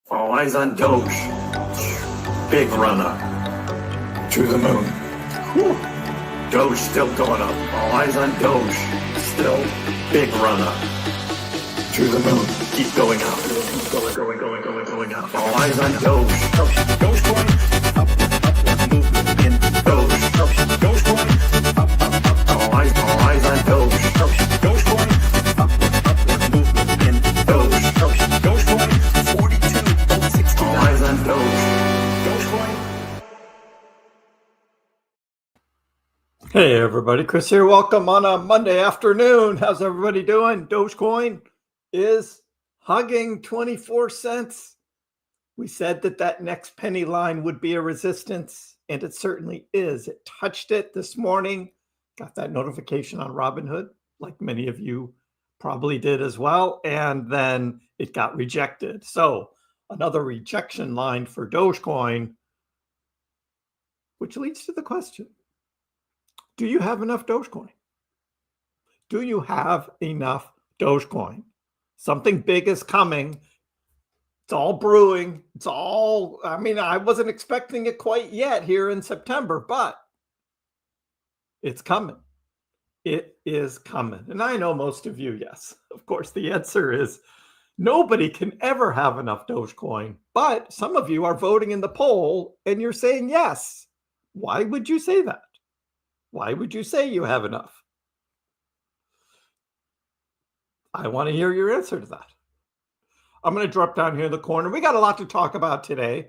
All eyes on Doge. Big run up to the moon. Whew. Doge still going up. All eyes on Doge. Still big run up to the moon. Keep going up. Going up. All eyes on Doge. Dogecoin. Upward movement in Doge. Dogecoin. Up. All eyes on Doge. Dogecoin. Upward movement in Doge. Dogecoin. 42.69. All eyes on Doge. Dogecoin. Hey everybody, Kriss here. Welcome on a Monday afternoon. How's everybody doing? Dogecoin is hugging 24 cents. We said that next penny line would be a resistance, and it certainly is. It touched it this morning. Got that notification on Robinhood, like many of you probably did as well, and then it got rejected. So another rejection line for Dogecoin, which leads to the question: do you have enough Dogecoin? Do you have enough Dogecoin? Something big is coming. It's all brewing. I wasn't expecting it quite yet here in September, but it's coming. It is coming. And I know most of you, yes. Of course, the answer is nobody can ever have enough Dogecoin, but some of you are voting in the poll and you're saying yes. Why would you say that? Why would you say you have enough? I want to hear your answer to that. I'm going to drop down here in the corner. We got a lot to talk about today.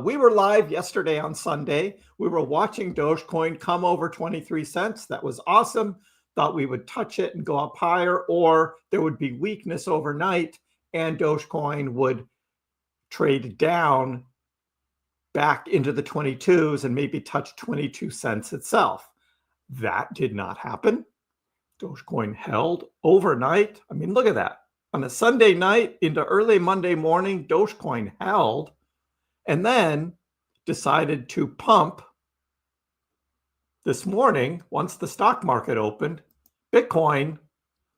We were live yesterday on Sunday. We were watching Dogecoin come over 23 cents. That was awesome. Thought we would touch it and go up higher, or there would be weakness overnight and Dogecoin would trade down back into the 22s and maybe touch 22 cents itself. That did not happen. Dogecoin held overnight. I mean, look at that. On a Sunday night into early Monday morning, Dogecoin held and then decided to pump this morning. Once the stock market opened, Bitcoin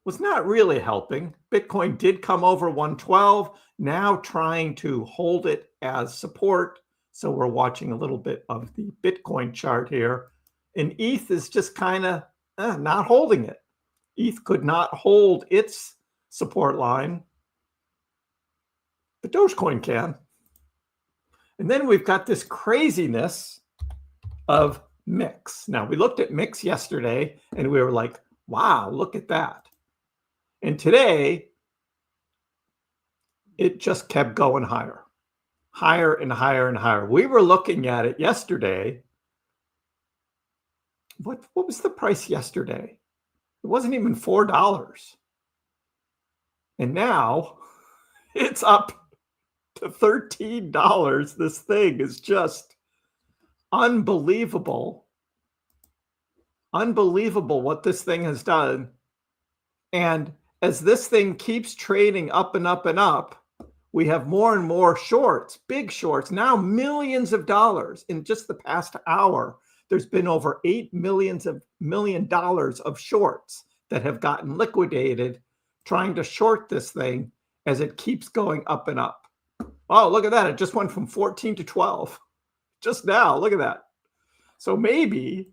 was not really helping. Bitcoin did come over 112, now trying to hold it as support. So we're watching a little bit of the Bitcoin chart here. And ETH is just kind of not holding it. ETH could not hold its support line, but Dogecoin can. And then we've got this craziness of MIX. Now, we looked at MIX yesterday and we were like, wow, look at that. And today, it just kept going higher. Higher and higher and higher. We were looking at it yesterday. What was the price yesterday? It wasn't even $4. And now it's up to $13. This thing is just unbelievable. Unbelievable what this thing has done. And as this thing keeps trading up and up and up, we have more and more shorts, big shorts, now millions of dollars. In just the past hour, there's been over $8 million of shorts that have gotten liquidated trying to short this thing as it keeps going up and up. Oh, look at that. It just went from 14 to 12 just now. Look at that. So maybe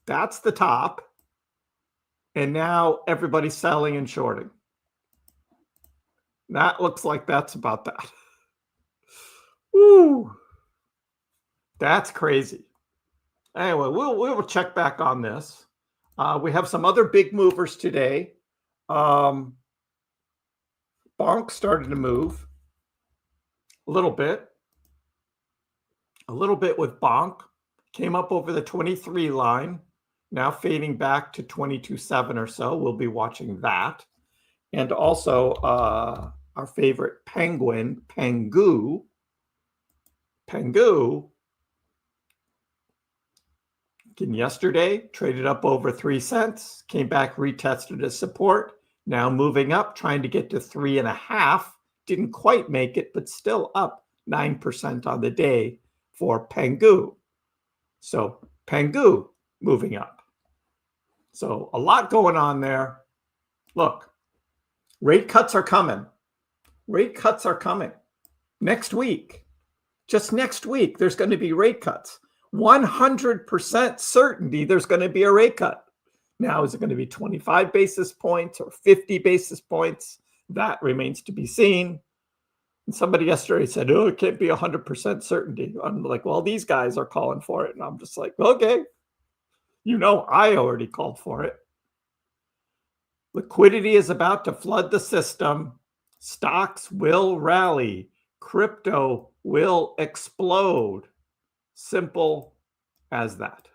that's the top. And now everybody's selling and shorting. That looks like that's about that. Woo. That's crazy. Anyway, we'll check back on this. We have some other big movers today. Bonk started to move a little bit with Bonk. Came up over the 23 line, now fading back to 22.7 or so. We'll be watching that. And also our favorite penguin, Pengu. Yesterday traded up over 3 cents, came back, retested as support, now moving up, trying to get to 3.5. Didn't quite make it, but still up 9% on the day for Pengu. So Pengu moving up. So a lot going on there. Look, rate cuts are coming. Rate cuts are coming next week. Just next week, there's going to be rate cuts. 100% certainty there's going to be a rate cut. Now, is it going to be 25 basis points or 50 basis points? That remains to be seen. And somebody yesterday said, oh, it can't be 100% certainty. I'm like, well, these guys are calling for it. And I'm just like, okay, you know, I already called for it. Liquidity is about to flood the system. Stocks will rally. Crypto will explode. Simple as that.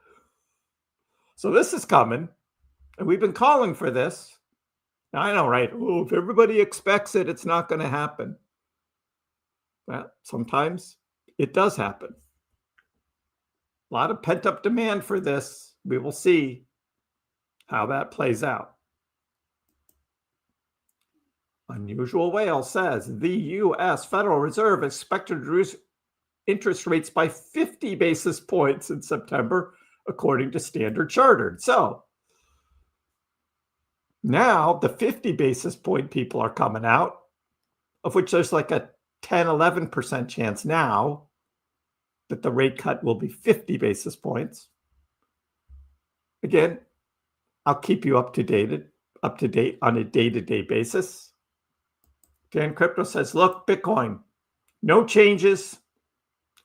So this is coming. And we've been calling for this. Now, I know, right? Oh, if everybody expects it, it's not going to happen. Well, sometimes it does happen. A lot of pent-up demand for this. We will see how that plays out. Unusual Whale says the U.S. Federal Reserve expected to reduce interest rates by 50 basis points in September, according to Standard Chartered. So now the 50 basis point people are coming out, of which there's like a 10, 11% chance now that the rate cut will be 50 basis points. Again, I'll keep you up to date on a day-to-day basis. Dan Crypto says, look, Bitcoin, no changes.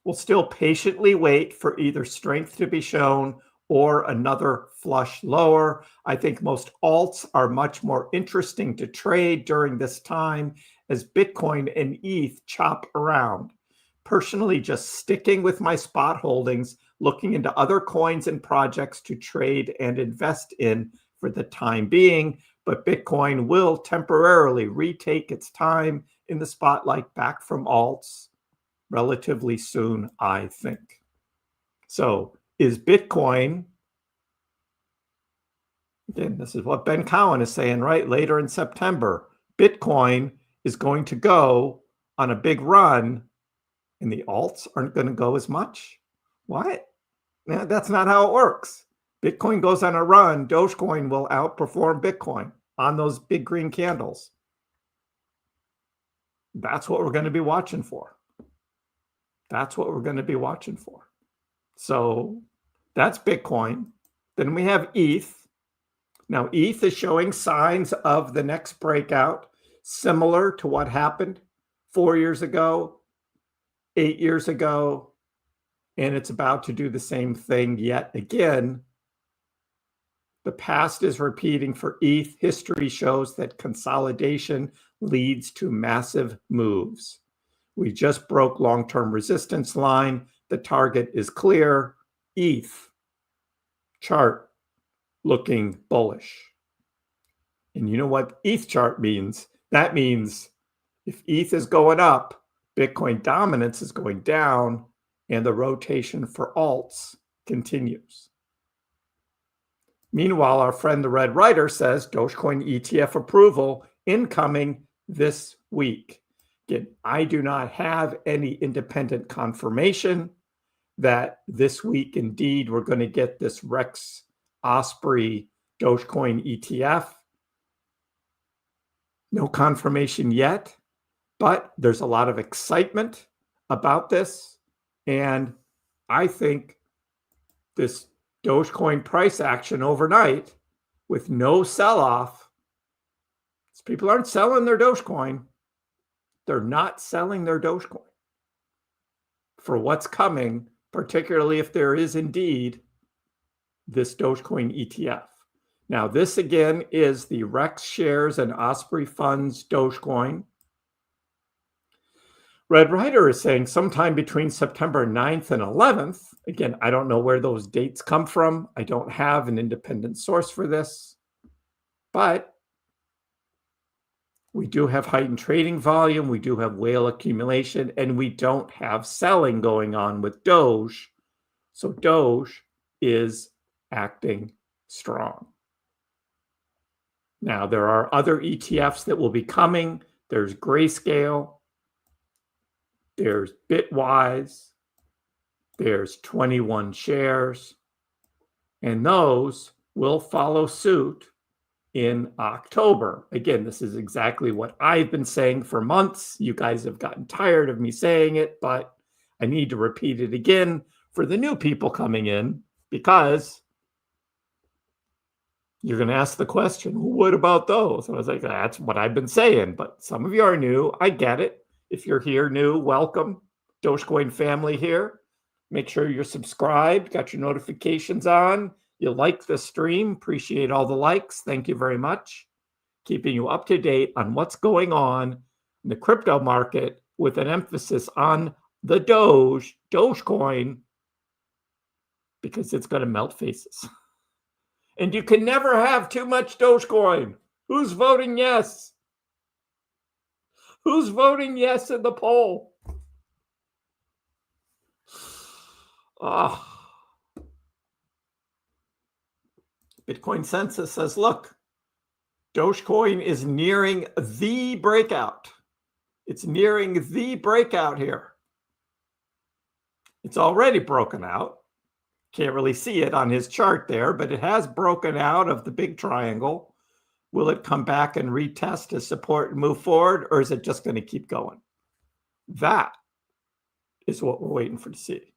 We'll still patiently wait for either strength to be shown or another flush lower. I think most alts are much more interesting to trade during this time as Bitcoin and ETH chop around. Personally, just sticking with my spot holdings, looking into other coins and projects to trade and invest in for the time being, but Bitcoin will temporarily retake its time in the spotlight back from alts relatively soon, I think. So is Bitcoin, again, this is what Ben Cowan is saying, right? Later in September, Bitcoin is going to go on a big run and the alts aren't going to go as much. What? Now, that's not how it works. Bitcoin goes on a run, Dogecoin will outperform Bitcoin on those big green candles. That's what we're going to be watching for. That's what we're going to be watching for. So that's Bitcoin. Then we have ETH. Now, ETH is showing signs of the next breakout, similar to what happened 4 years ago, 8 years ago, and it's about to do the same thing yet again. The past is repeating for ETH. History shows that consolidation leads to massive moves. We just broke long-term resistance line. The target is clear. ETH chart looking bullish. And you know what ETH chart means? That means if ETH is going up, Bitcoin dominance is going down, and the rotation for alts continues. Meanwhile, our friend the Red Rider says Dogecoin ETF approval incoming this week. Again, I do not have any independent confirmation that this week indeed we're going to get this Rex Osprey Dogecoin ETF. No confirmation yet, but there's a lot of excitement about this. And I think this Dogecoin price action overnight with no sell-off, people aren't selling their Dogecoin. They're not selling their Dogecoin for what's coming, particularly if there is indeed this Dogecoin ETF. Now, this again is the Rex Shares and Osprey Funds Dogecoin. Red Rider is saying sometime between September 9th and 11th. Again, I don't know where those dates come from. I don't have an independent source for this. But we do have heightened trading volume. We do have whale accumulation. And we don't have selling going on with Doge. So Doge is acting strong. Now, there are other ETFs that will be coming. There's Grayscale. There's Bitwise, there's 21 shares, and those will follow suit in October. Again, this is exactly what I've been saying for months. You guys have gotten tired of me saying it, but I need to repeat it again for the new people coming in, because you're going to ask the question, what about those? And I was like, that's what I've been saying, but some of you are new. I get it. If you're here new, welcome. Dogecoin family here. Make sure you're subscribed, got your notifications on. You like the stream. Appreciate all the likes. Thank you very much. Keeping you up to date on what's going on in the crypto market with an emphasis on the Dogecoin, because it's going to melt faces. And you can never have too much Dogecoin. Who's voting yes? Who's voting yes in the poll? Oh. Bitcoin Census says, look, Dogecoin is nearing the breakout. It's nearing the breakout here. It's already broken out. Can't really see it on his chart there, but it has broken out of the big triangle. Will it come back and retest his support and move forward, or is it just going to keep going? That is what we're waiting for to see.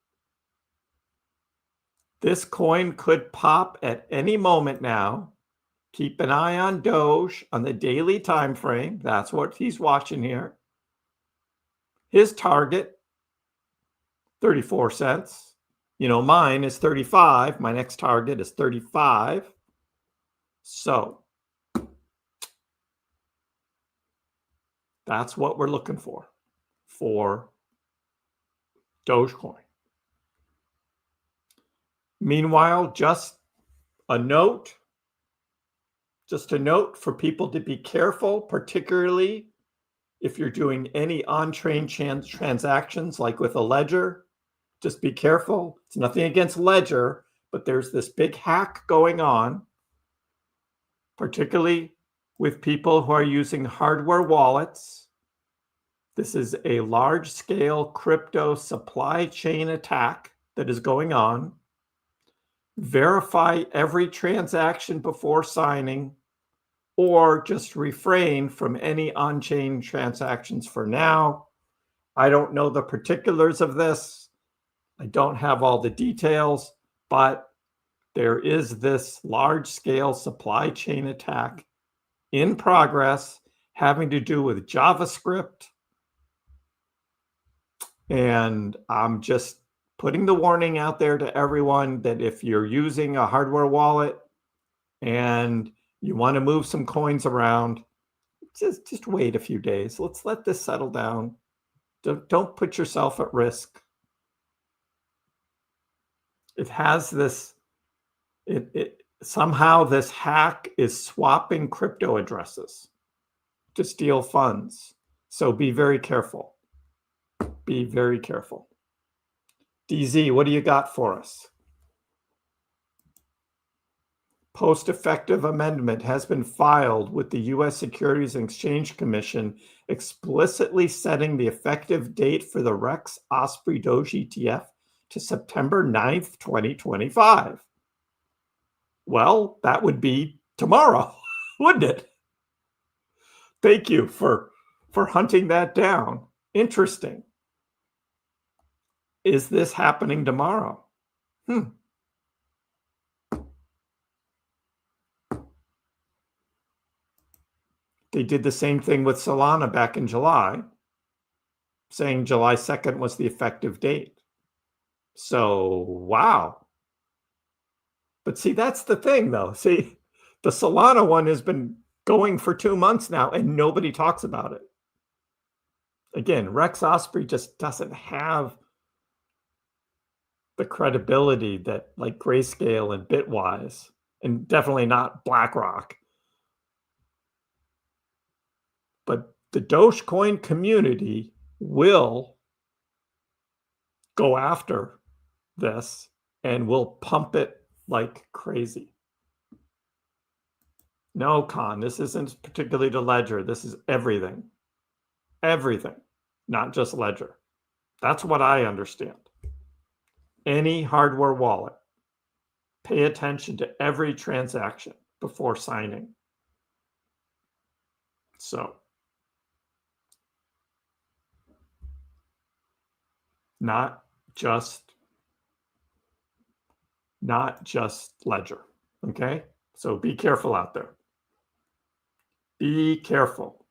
This coin could pop at any moment now. Keep an eye on Doge on the daily time frame. That's what he's watching here. His target, 34 cents. You know, mine is 35. My next target is 35. So that's what we're looking for Dogecoin. Meanwhile, just a note for people to be careful, particularly if you're doing any on-chain transactions like with a ledger. Just be careful. It's nothing against Ledger, but there's this big hack going on, particularly with people who are using hardware wallets. This is a large-scale crypto supply chain attack that is going on. Verify every transaction before signing, or just refrain from any on-chain transactions for now. I don't know the particulars of this. I don't have all the details, but there is this large-scale supply chain attack in progress having to do with JavaScript. And I'm just putting the warning out there to everyone that if you're using a hardware wallet and you want to move some coins around, just wait a few days. Let's let this settle down. Don't put yourself at risk. It has this, somehow this hack is swapping crypto addresses to steal funds. So be very careful. Be very careful. DZ, what do you got for us? Post-effective amendment has been filed with the U.S. Securities and Exchange Commission, explicitly setting the effective date for the Rex Osprey Doge ETF to September 9th, 2025. Well, that would be tomorrow, wouldn't it? Thank you for hunting that down. Interesting. Is this happening tomorrow? They did the same thing with Solana back in July, saying July 2nd was the effective date. So, wow. But see, that's the thing, though. See, the Solana one has been going for 2 months now, and nobody talks about it. Again, Rex Osprey just doesn't have the credibility that like Grayscale and Bitwise, and definitely not BlackRock. But the Dogecoin community will go after this and will pump it like crazy. No, Con, this isn't particularly to Ledger. This is everything. Everything, not just Ledger. That's what I understand. Any hardware wallet, pay attention to every transaction before signing. So not just Ledger. Okay. So be careful out there. Be careful.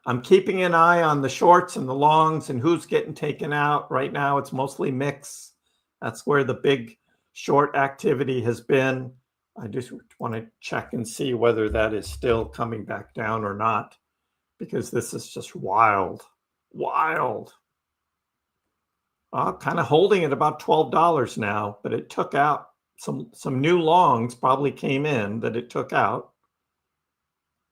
I'm keeping an eye on the shorts and the longs and who's getting taken out. Right now, it's mostly mix. That's where the big short activity has been. I just want to check and see whether that is still coming back down or not, because this is just wild, wild. Kind of holding at about $12 now, but it took out some new longs probably came in that it took out.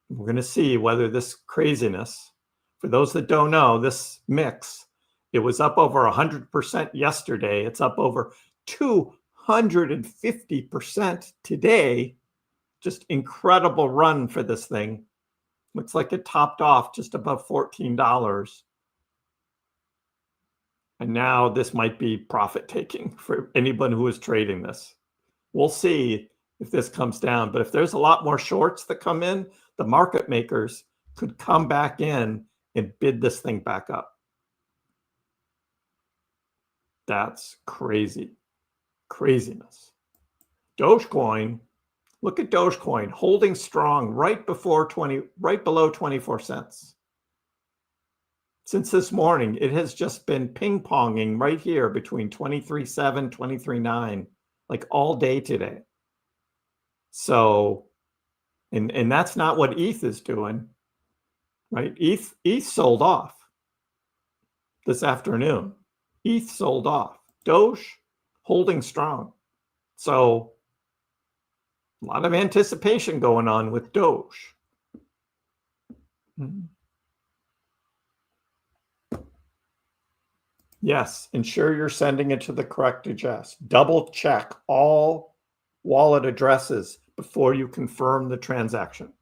We're going to see whether this craziness, for those that don't know, this mix, it was up over 100% yesterday. It's up over 250% today. Just incredible run for this thing. Looks like it topped off just above $14. And now this might be profit taking for anyone who is trading this. We'll see if this comes down. But if there's a lot more shorts that come in, the market makers could come back in and bid this thing back up. That's crazy. Craziness. Dogecoin, look at Dogecoin holding strong right below 24 cents. Since this morning, it has just been ping-ponging right here between 23.7, 23.9, like all day today. So, and that's not what ETH is doing, right? ETH sold off this afternoon. ETH sold off. Doge holding strong. So, a lot of anticipation going on with Doge. Yes, ensure you're sending it to the correct address. Double check all wallet addresses before you confirm the transaction.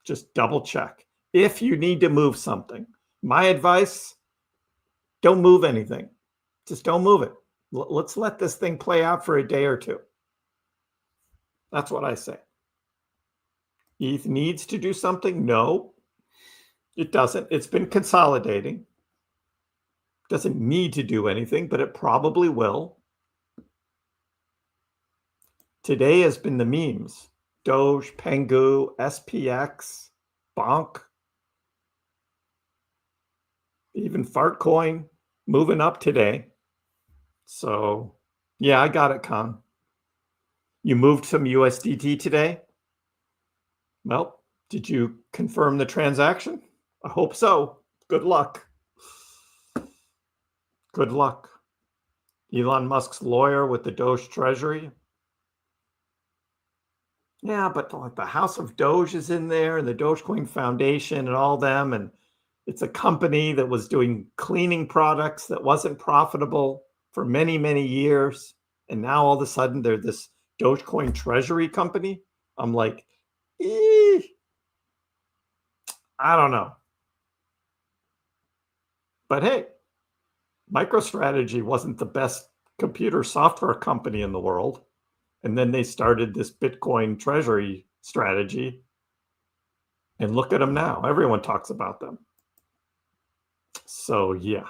Just double check. If you need to move something, my advice, don't move anything. Just don't move it. Let's let this thing play out for a day or two. That's what I say. ETH needs to do something? No, it doesn't. It's been consolidating. Doesn't need to do anything, but it probably will. Today has been the memes. Doge, Pengu, SPX, Bonk, even Fartcoin moving up today. So, yeah, I got it, Con. You moved some USDT today? Well, did you confirm the transaction? I hope so. Good luck. Good luck. Elon Musk's lawyer with the Doge Treasury. Yeah, but like the House of Doge is in there and the Dogecoin Foundation and all them. And it's a company that was doing cleaning products that wasn't profitable for many, many years. And now all of a sudden they're this Dogecoin Treasury company. I'm like, I don't know. But hey, MicroStrategy wasn't the best computer software company in the world. And then they started this Bitcoin treasury strategy. And look at them now. Everyone talks about them. So, yeah.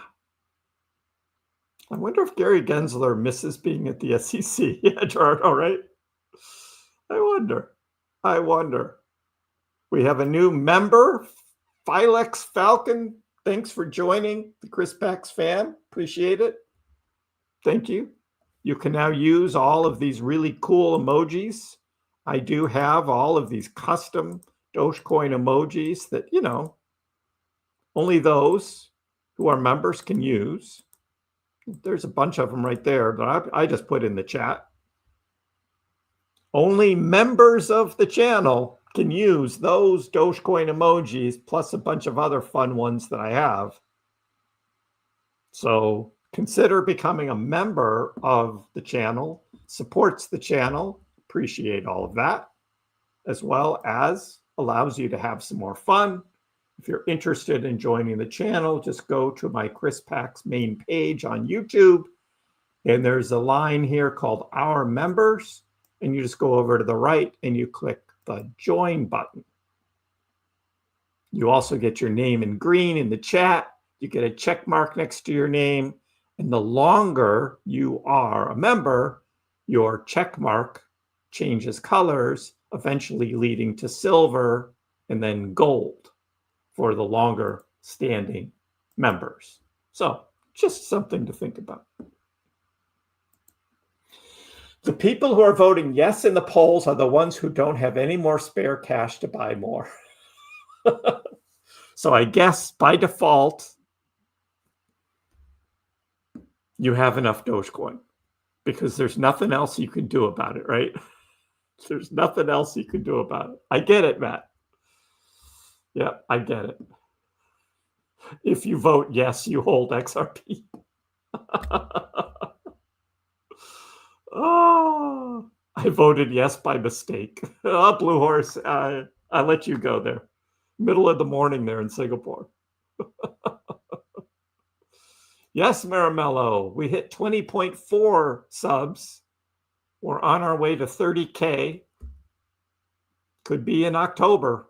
I wonder if Gary Gensler misses being at the SEC. Yeah, Gerardo, right? I wonder. We have a new member, Philex Falcon. Thanks for joining, the KrissPax fan. Appreciate it. Thank you. You can now use all of these really cool emojis. I do have all of these custom Dogecoin emojis that, you know, only those who are members can use. There's a bunch of them right there that I just put in the chat. Only members of the channel can use those Dogecoin emojis plus a bunch of other fun ones that I have. So consider becoming a member of the channel, supports the channel, appreciate all of that, as well as allows you to have some more fun. If you're interested in joining the channel, just go to my KrissPax main page on YouTube, and there's a line here called Our Members, and you just go over to the right and you click the Join button. You also get your name in green in the chat. You get a check mark next to your name. And the longer you are a member, your check mark changes colors, eventually leading to silver and then gold for the longer standing members. So just something to think about. The people who are voting yes in the polls are the ones who don't have any more spare cash to buy more. So I guess by default, you have enough Dogecoin because there's nothing else you can do about it, right? There's nothing else you can do about it. I get it, Matt. Yeah, I get it. If you vote yes, you hold XRP. Oh, I voted yes by mistake. Oh, Blue Horse, I let you go there. Middle of the morning there in Singapore. Yes, Maramello, we hit 20.4 subs. We're on our way to 30K. Could be in October.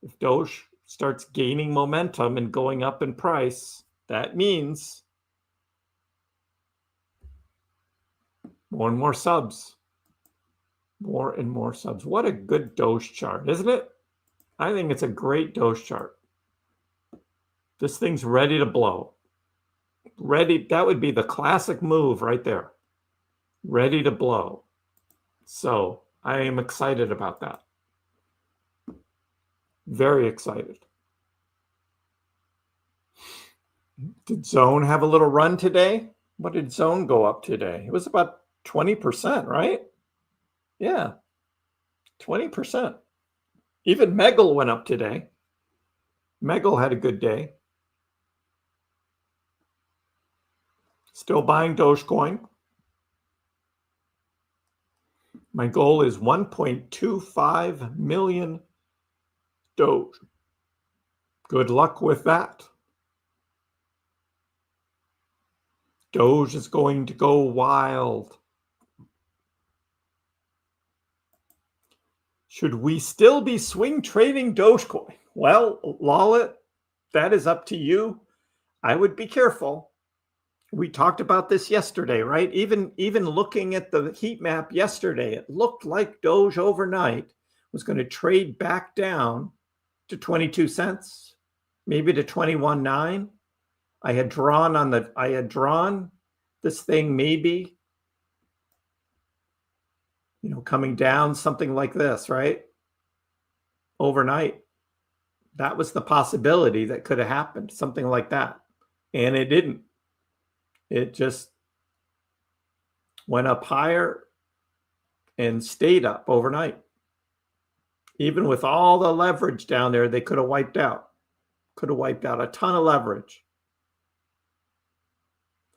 If Doge starts gaining momentum and going up in price, that means more and more subs. More and more subs. What a good Doge chart, isn't it? I think it's a great Doge chart. This thing's ready to blow. Ready, that would be the classic move right there. Ready to blow. So I am excited about that. Very excited. Did Zone have a little run today? What did Zone go up today? It was about 20%, right? Yeah, 20%. Even Megal went up today. Megal had a good day. Still buying Dogecoin. My goal is 1.25 million Doge. Good luck with that. Doge is going to go wild. Should we still be swing trading Dogecoin? Well, Lalit, that is up to you. I would be careful. We talked about this yesterday, right? Even looking at the heat map yesterday, it looked like Doge overnight was going to trade back down to 22 cents, maybe to 21.9. I had drawn this thing maybe, coming down something like this, right? Overnight. That was the possibility that could have happened, something like that. And it didn't. It just went up higher and stayed up overnight. Even with all the leverage down there, they could have wiped out. Could have wiped out a ton of leverage.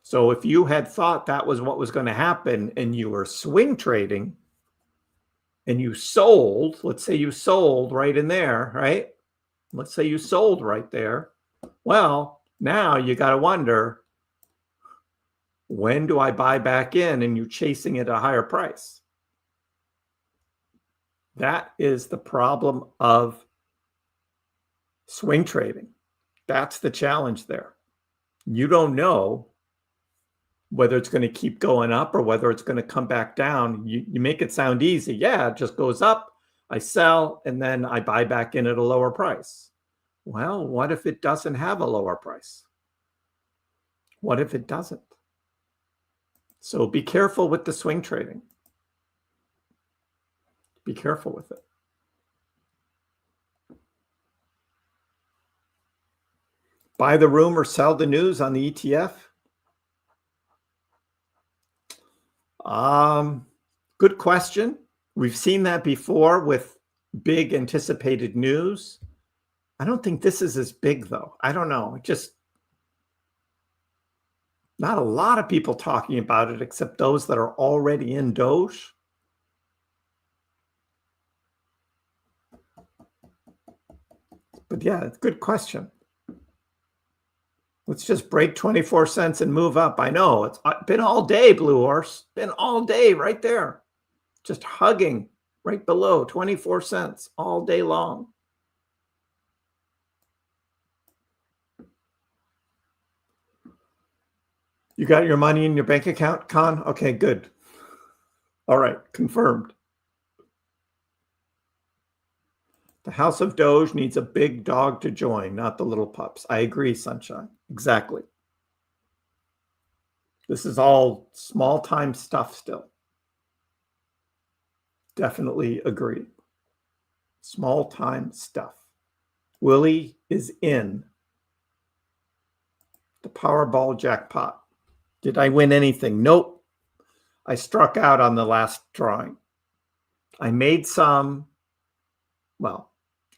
So if you had thought that was what was going to happen and you were swing trading and you sold, let's say you sold right in there, right? Let's say you sold right there. Well, now you got to wonder, when do I buy back in? And you're chasing it at a higher price. That is the problem of swing trading. That's the challenge there. You don't know whether it's going to keep going up or whether it's going to come back down. You make it sound easy. Yeah, it just goes up, I sell, and then I buy back in at a lower price. Well, what if it doesn't have a lower price? What if it doesn't? So be careful with the swing trading. Be careful with it. Buy the rumor, sell the news on the ETF. Good question. We've seen that before with big anticipated news. I don't think this is as big though. I don't know. Just not a lot of people talking about it except those that are already in Doge. But yeah, it's a good question. Let's just break 24 cents and move up. I know it's been all day, Blue Horse. Been all day right there. Just hugging right below 24 cents all day long. You got your money in your bank account, Con? Okay, good. All right, confirmed. The House of Doge needs a big dog to join, not the little pups. I agree, Sunshine. Exactly. This is all small-time stuff still. Definitely agree. Small-time stuff. Willie is in. The Powerball jackpot. Did I win anything? Nope. I struck out on the last drawing. I made some. Well,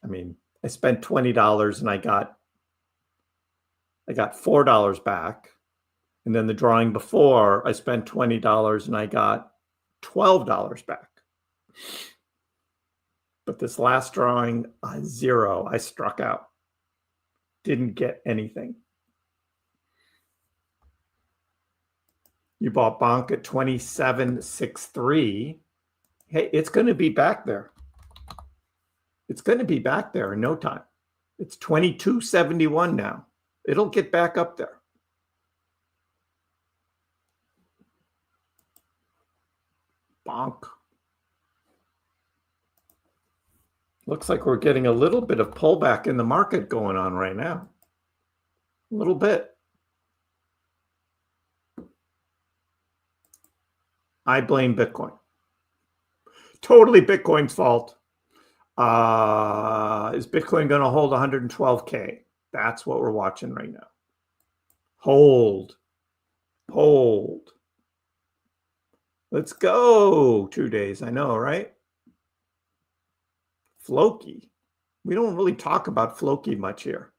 I mean, I spent $20 and I got $4 back. And then the drawing before, I spent $20 and I got $12 back. But this last drawing, zero. I struck out. Didn't get anything. You bought Bonk at 27.63. Hey, it's going to be back there. It's going to be back there in no time. It's 22.71 now. It'll get back up there. Bonk. Looks like we're getting a little bit of pullback in the market going on right now. A little bit. I blame Bitcoin. Totally Bitcoin's fault. Is Bitcoin going to hold 112K? That's what we're watching right now. Hold. Hold. Let's go. 2 days. I know, right? Floki. We don't really talk about Floki much here.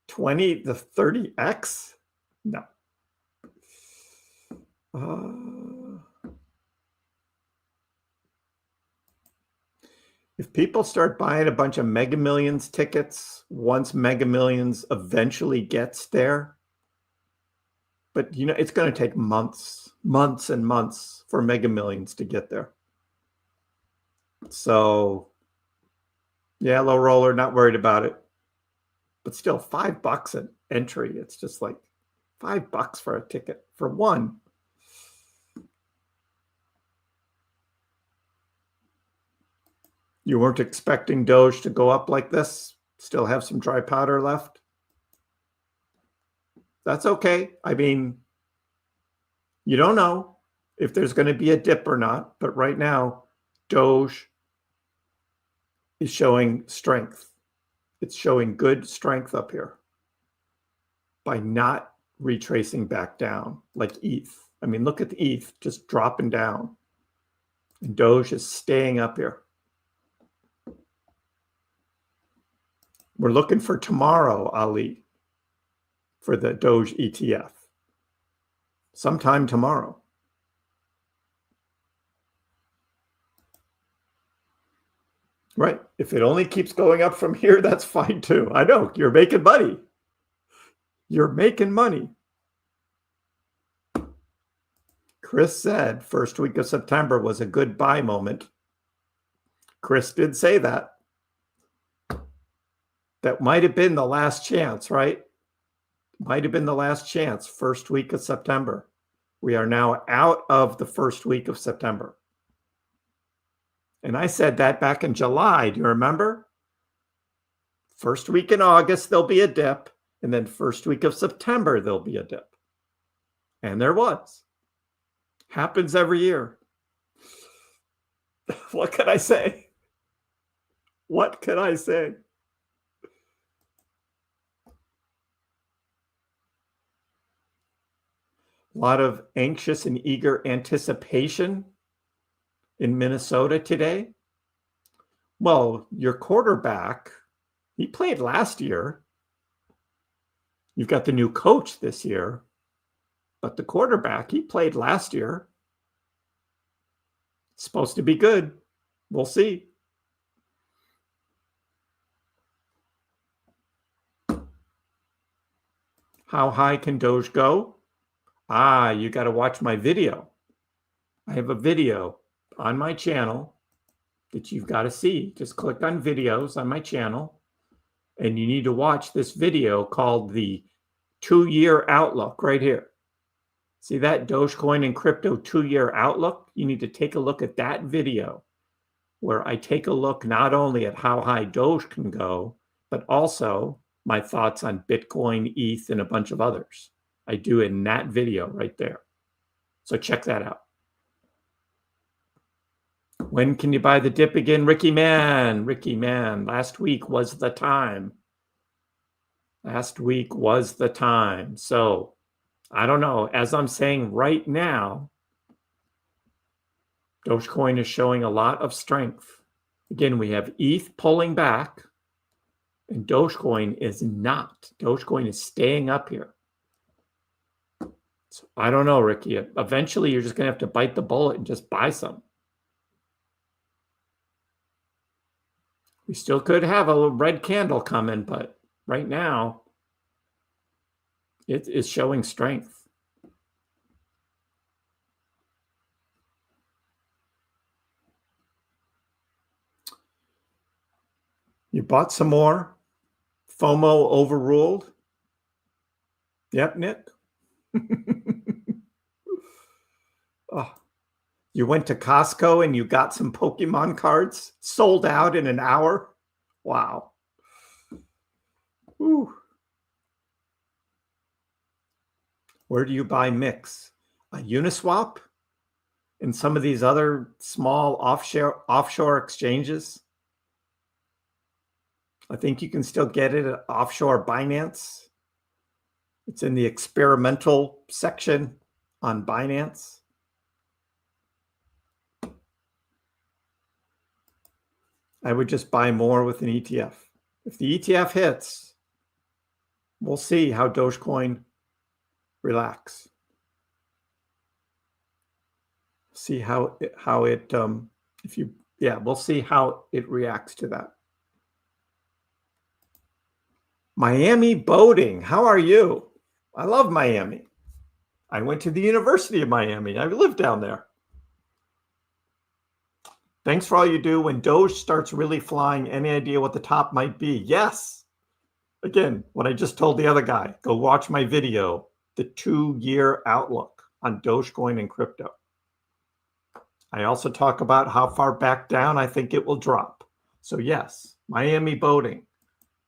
20 to 30x? No. If people start buying a bunch of Mega Millions tickets, once Mega Millions eventually gets there, but you know, it's going to take months and months for Mega Millions to get there. So, yeah, low roller, not worried about it. But still, $5 an entry. It's just like $5 for a ticket for one. You weren't expecting Doge to go up like this? Still have some dry powder left? That's okay. I mean, you don't know if there's going to be a dip or not, but right now, Doge is showing strength. It's showing good strength up here by not retracing back down like ETH. I mean, look at the ETH just dropping down. And Doge is staying up here. We're looking for tomorrow, Ali, for the Doge ETF. Sometime tomorrow. Right. If it only keeps going up from here, that's fine too. I know. You're making money. You're making money. Kriss said first week of September was a good buy moment. Kriss did say that. That might have been the last chance, right? Might have been the last chance, first week of September. We are now out of the first week of September. And I said that back in July. Do you remember? First week in August, there'll be a dip. And then first week of September, there'll be a dip. And there was. Happens every year. What can I say? What can I say? A lot of anxious and eager anticipation in Minnesota today. Well, your quarterback, he played last year. You've got the new coach this year, but the quarterback, he played last year. It's supposed to be good. We'll see. How high can Doge go? You got to watch my video. I have a video on my channel that you've got to see. Just click on videos on my channel, and you need to watch this video called the 2-year outlook right here. See that Dogecoin and crypto 2-year outlook? You need to take a look at that video where I take a look not only at how high Doge can go, but also my thoughts on Bitcoin, ETH, and a bunch of others. I do in that video right there. So check that out. When can you buy the dip again? Ricky Man, last week was the time. Last week was the time. So I don't know. As I'm saying right now, Dogecoin is showing a lot of strength. Again, we have ETH pulling back, and Dogecoin is not. Dogecoin is staying up here. So I don't know, Ricky. Eventually, you're just going to have to bite the bullet and just buy some. We still could have a little red candle coming, but right now, it is showing strength. You bought some more? FOMO overruled? Yep, Nick. Oh, you went to Costco and you got some Pokemon cards sold out in an hour? Wow. Whew. Where do you buy Mix? A Uniswap? And some of these other small offshore exchanges? I think you can still get it at offshore Binance. It's in the experimental section on Binance. I would just buy more with an ETF. If the ETF hits, we'll see how Dogecoin relax. See how it we'll see how it reacts to that. Miami boating. How are you? I love Miami. I went to the University of Miami. I live down there. Thanks for all you do. When Doge starts really flying, any idea what the top might be? Yes. Again, what I just told the other guy, go watch my video, the 2-year outlook on Dogecoin and crypto. I also talk about how far back down I think it will drop. So yes, Miami boating.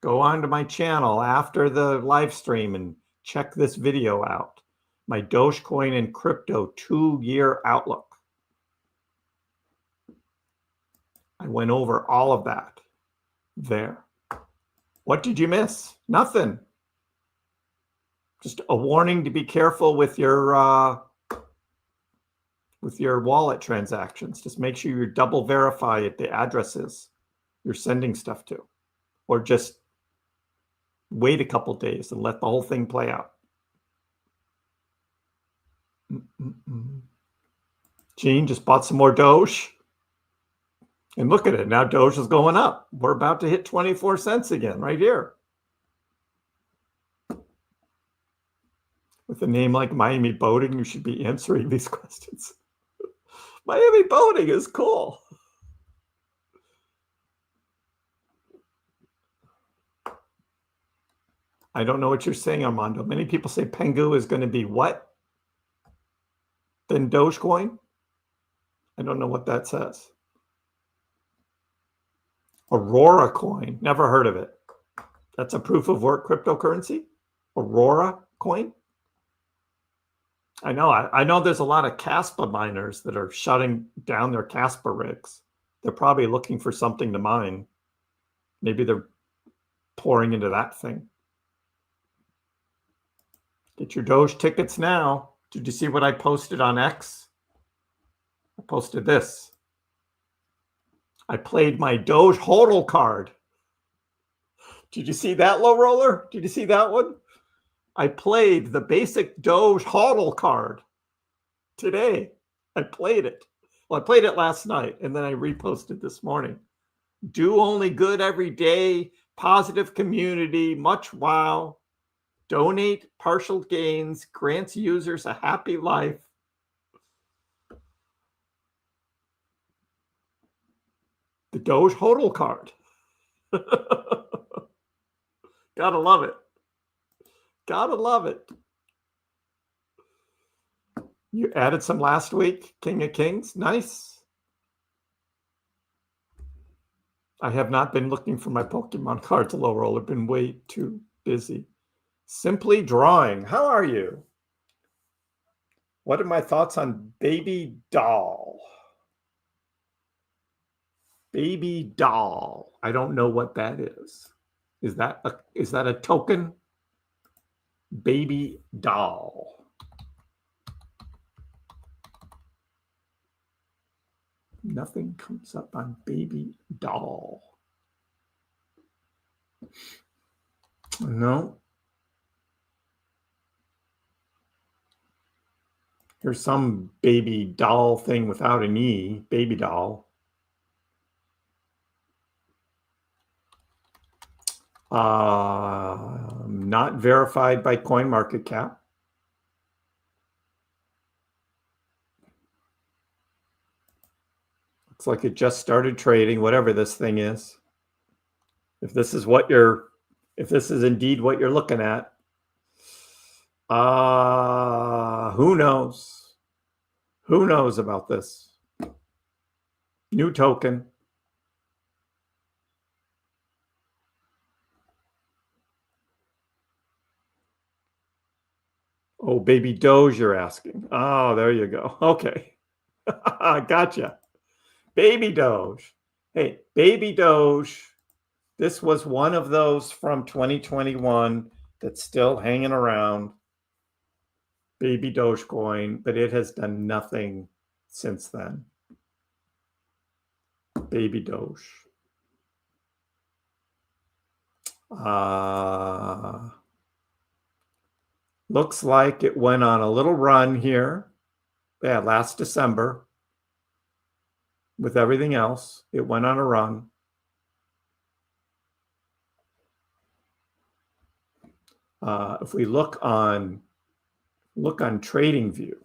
Go onto my channel after the live stream and check this video out. My Dogecoin and crypto 2-year outlook. I went over all of that there. What did you miss? Nothing. Just a warning to be careful with your wallet transactions. Just make sure you double verify the addresses you're sending stuff to, or just wait a couple days and let the whole thing play out. Gene just bought some more Doge. And look at it. Now Doge is going up. We're about to hit 24 cents again right here. With a name like Miami Boating, you should be answering these questions. Miami Boating is cool. I don't know what you're saying, Armando. Many people say Pengu is going to be what? Then Dogecoin? I don't know what that says. Aurora coin. Never heard of it. That's a proof of work cryptocurrency? Aurora coin? I know there's a lot of Caspa miners that are shutting down their Caspa rigs. They're probably looking for something to mine. Maybe they're pouring into that thing. Get your Doge tickets now. Did you see what I posted on X? I posted this. I played my Doge HODL card. Did you see that, low roller? Did you see that one? I played the basic Doge HODL card today. I played it. Well, I played it last night, and then I reposted this morning. Do only good every day, positive community, much wow. Donate partial gains, grants users a happy life. The Doge HODL card. Gotta love it. Gotta love it. You added some last week, King of Kings. Nice. I have not been looking for my Pokemon cards, low roll. I've been way too busy. Simply Drawing. How are you? What are my thoughts on Baby Doll? Baby Doll. I don't know what that is. Is that a token? Baby Doll. Nothing comes up on Baby Doll. No. There's some Baby Doll thing without an E. Baby Doll. Not verified by CoinMarketCap. Looks like it just started trading, whatever this thing is. If this is indeed what you're looking at, who knows? Who knows about this? New token. Oh, Baby Doge, you're asking. Oh, there you go. Okay. Gotcha. Baby Doge. Hey, Baby Doge. This was one of those from 2021 that's still hanging around. Baby Dogecoin, but it has done nothing since then. Baby Doge. Looks like it went on a little run here. Yeah, last December. With everything else, it went on a run. If we look on TradingView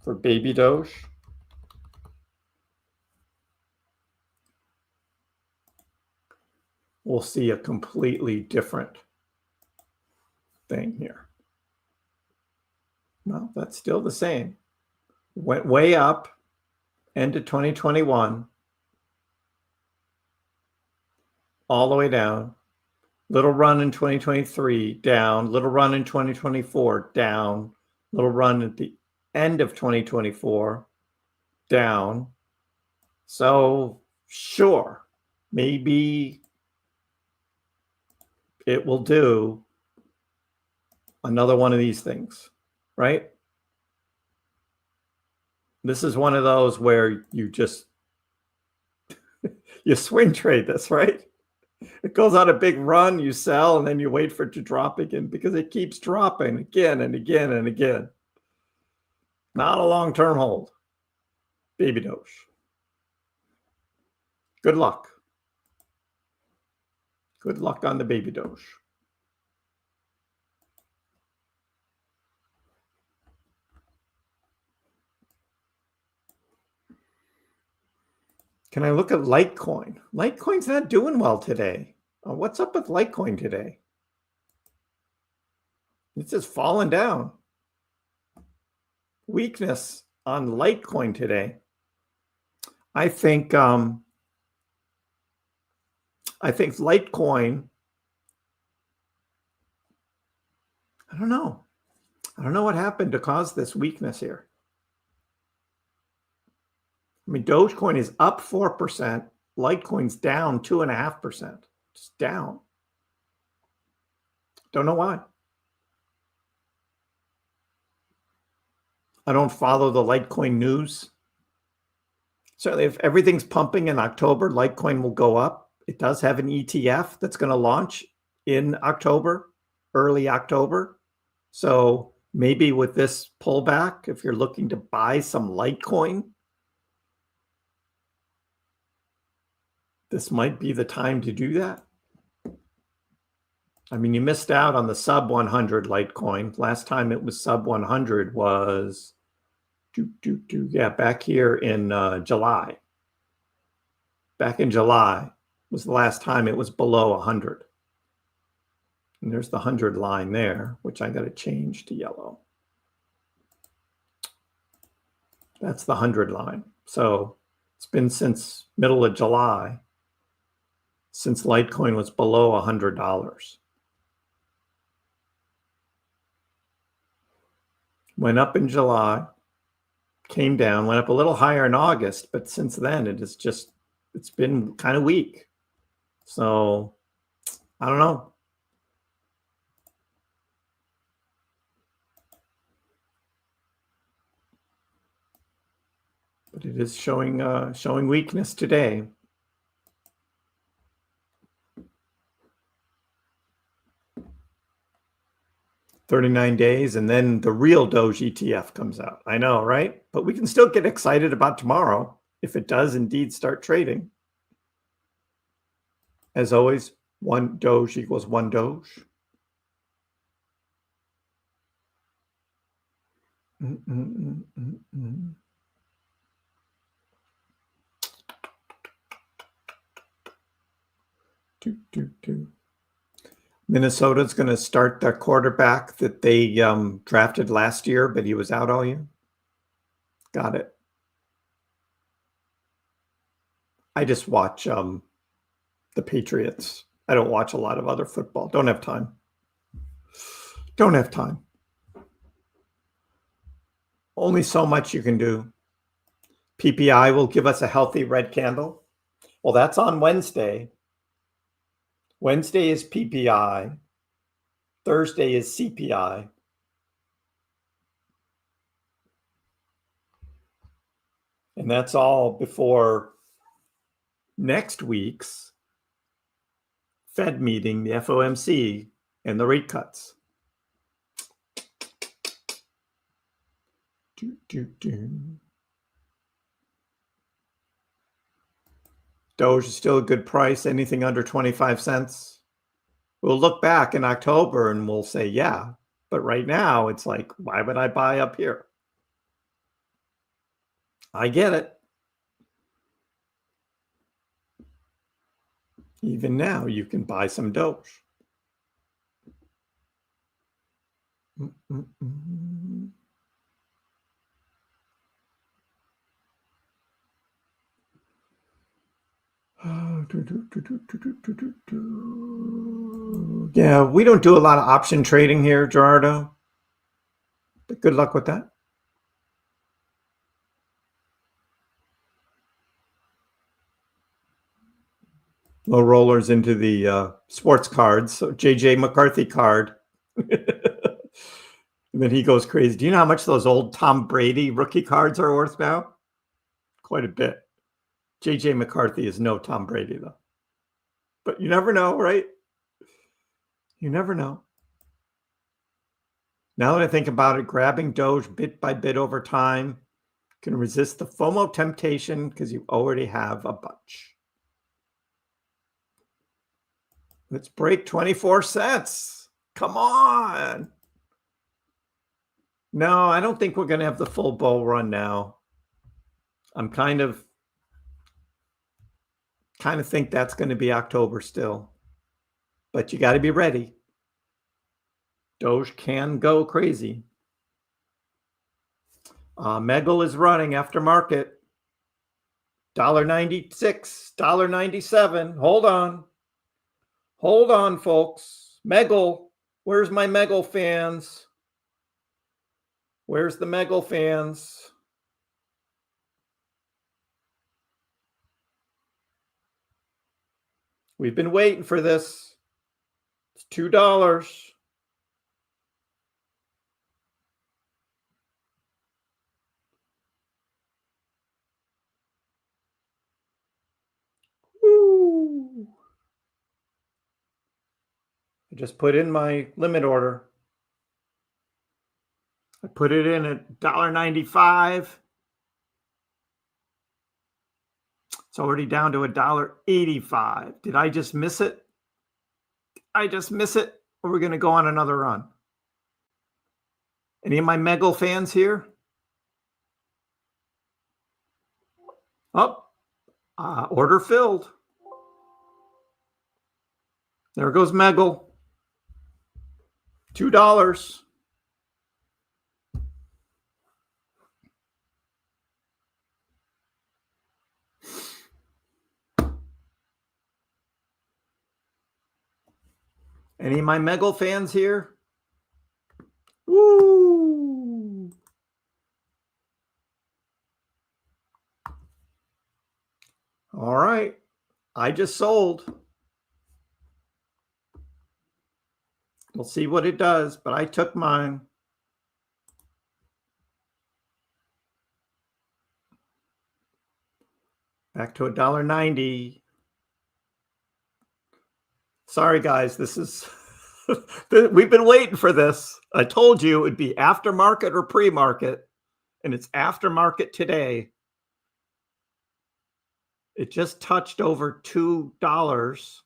for Baby Doge, we'll see a completely different thing here. Well, that's still the same. Went way up, end of 2021, all the way down. Little run in 2023, down. Little run in 2024, down. Little run at the end of 2024, down. So, sure, maybe it will do another one of these things, right? This is one of those where you just, you swing trade this, right? It goes on a big run, you sell, and then you wait for it to drop again because it keeps dropping again and again and again. Not a long-term hold. Baby Doge. Good luck. Good luck on the Baby Doge. Can I look at Litecoin? Litecoin's not doing well today. What's up with Litecoin today? It's just falling down. Weakness on Litecoin today. I think Litecoin, I don't know. I don't know what happened to cause this weakness here. I mean, Dogecoin is up 4%. Litecoin's down 2.5%. Just down. Don't know why. I don't follow the Litecoin news. Certainly, if everything's pumping in October, Litecoin will go up. It does have an ETF that's going to launch in October, early October. So maybe with this pullback, if you're looking to buy some Litecoin, this might be the time to do that. I mean, you missed out on the sub 100 Litecoin. Last time it was sub 100 was, back here in July. Back in July was the last time it was below 100. And there's the 100 line there, which I got to change to yellow. That's the 100 line. So it's been since middle of July since Litecoin was below $100. Went up in July, came down, went up a little higher in August, but since then it's been kind of weak. So I don't know. But it is showing weakness today. $39 days, and then the real Doge ETF comes out. I know, right? But we can still get excited about tomorrow if it does indeed start trading. As always, one Doge equals one Doge. Minnesota's going to start their quarterback that they drafted last year, but he was out all year. Got it. I just watch the Patriots. I don't watch a lot of other football. Don't have time. Don't have time. Only so much you can do. PPI will give us a healthy red candle. Well, that's on Wednesday. Wednesday is PPI. Thursday is CPI. And that's all before next week's Fed meeting, the FOMC, and the rate cuts. Doge is still a good price. Anything under 25 cents. We'll look back in October and we'll say, yeah. But right now, it's like, why would I buy up here? I get it. Even now, you can buy some Doge. Yeah, we don't do a lot of option trading here, Gerardo. But good luck with that. Low rollers into the sports cards. So JJ McCarthy card. And then he goes crazy. Do you know how much those old Tom Brady rookie cards are worth now? Quite a bit. JJ McCarthy is no Tom Brady, though. But you never know, right? You never know. Now that I think about it, grabbing Doge bit by bit over time can resist the FOMO temptation because you already have a bunch. Let's break 24 cents. Come on. No, I don't think we're going to have the full bull run now. I'm kind of think that's going to be October still. But you got to be ready. Doge can go crazy. Megal is running after market. $1.96, $1.97. Hold on. Hold on, folks. Megal. Where's my Megal fans? Where's the Megal fans? We've been waiting for this. It's $2. Woo. I just put in my limit order. I put it in at $1.95. It's already down to $1.85. Did I just miss it? I just miss it? Or we're going to go on another run? Any of my Megal fans here? Oh, order filled. There goes Megal. $2. Any of my Megal fans here? Woo! All right. I just sold. We'll see what it does, but I took mine. Back to $1.90. Sorry, guys. This is we've been waiting for this. I told you it would be aftermarket or pre-market, and it's aftermarket today. It just touched over $2.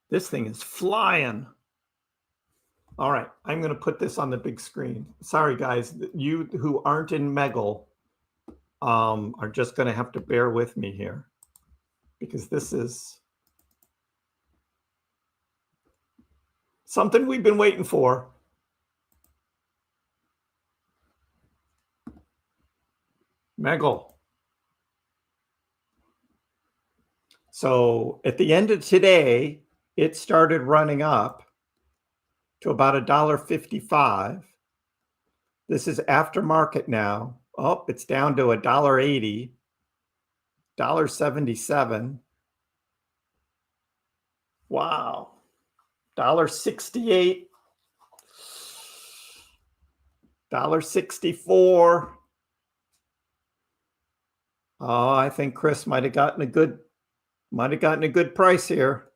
This thing is flying. All right, I'm going to put this on the big screen. Sorry, guys. You who aren't in Megal are just going to have to bear with me here, because this is something we've been waiting for. Megal. So at the end of today, it started running up to about $1.55. This is aftermarket now. Oh, it's down to $1.80, $1.77. Wow. $1.68, $1.64. Oh, I think Kriss might have gotten a good price here.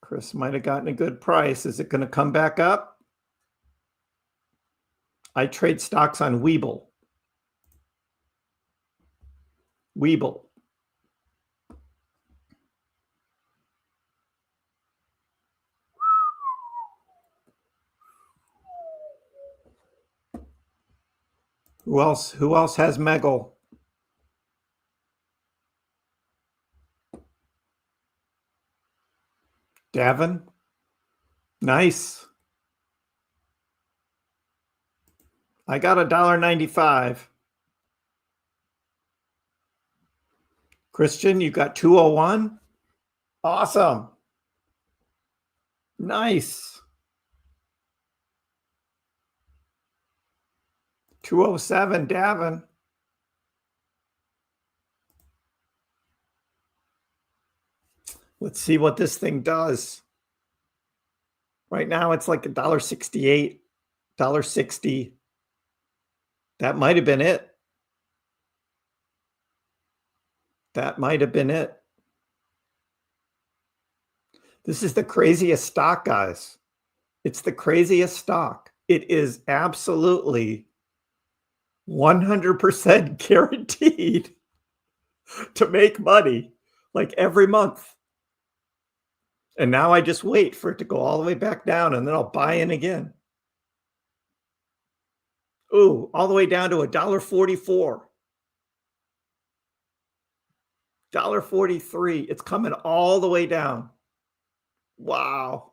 Kriss might have gotten a good price. Is it going to come back up? I trade stocks on Webull. Webull. Who else has Megal? Davin? Nice. I got $1.95. Christian, you got 201? Awesome. Nice. 207, Davin. Let's see what this thing does. Right now, it's like $1.68, $1.60. That might have been it. That might have been it. This is the craziest stock, guys. It's the craziest stock. It is absolutely 100% guaranteed to make money like every month. And now I just wait for it to go all the way back down, and then I'll buy in again. Ooh, all the way down to $1.44. $1.43. It's coming all the way down. Wow.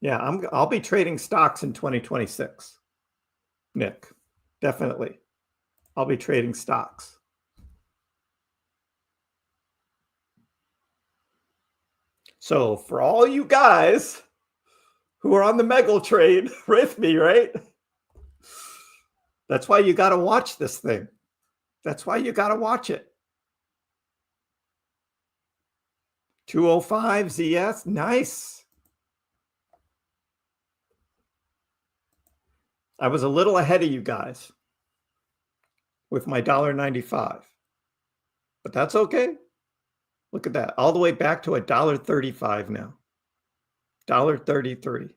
Yeah, I'll be trading stocks in 2026. Nick, definitely. I'll be trading stocks. So for all you guys who are on the Megal trade with me, right? That's why you got to watch this thing. That's why you got to watch it. 205 ZS, nice. I was a little ahead of you guys with my $1.95, but that's okay. Look at that, all the way back to $1.35 now, $1.33.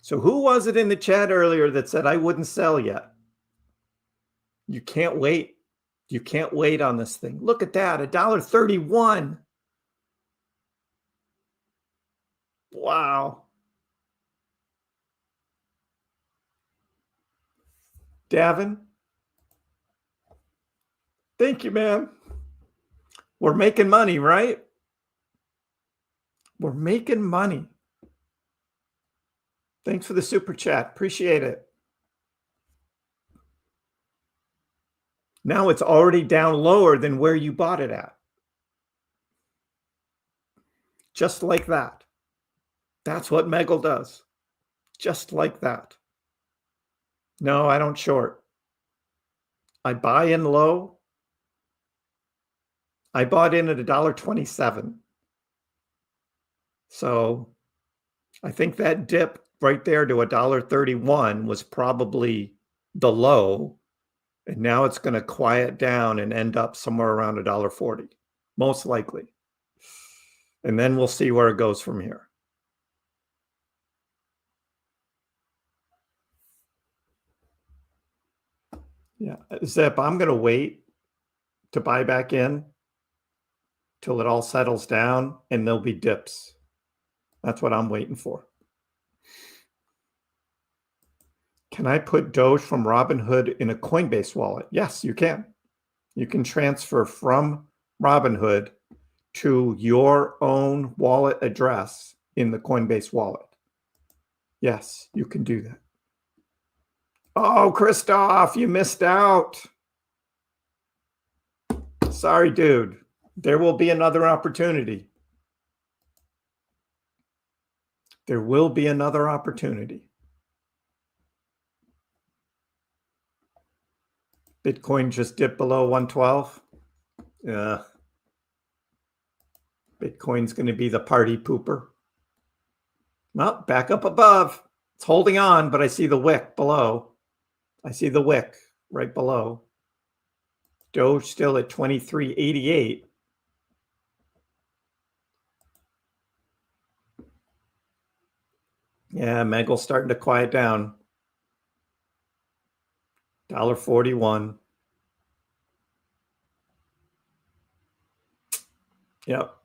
So who was it in the chat earlier that said I wouldn't sell yet? You can't wait. You can't wait on this thing. Look at that, $1.31. Wow. Davin, thank you, man. We're making money, right? We're making money. Thanks for the super chat. Appreciate it. Now it's already down lower than where you bought it at. Just like that. That's what Meggle does. Just like that. No, I don't short. I buy in low. I bought in at $1.27. So I think that dip right there to $1.31 was probably the low. And now it's going to quiet down and end up somewhere around $1.40, most likely. And then we'll see where it goes from here. Yeah, Zip, I'm going to wait to buy back in till it all settles down and there'll be dips. That's what I'm waiting for. Can I put Doge from Robinhood in a Coinbase wallet? Yes, you can. You can transfer from Robinhood to your own wallet address in the Coinbase wallet. Yes, you can do that. Oh, Christoph, you missed out. Sorry, dude. There will be another opportunity. There will be another opportunity. Bitcoin just dipped below 112. Yeah. Bitcoin's going to be the party pooper. Well, back up above. It's holding on, but I see the wick below. I see the wick right below. Doge still at 23.88. Yeah, Meggle's starting to quiet down. $1.41. Yep.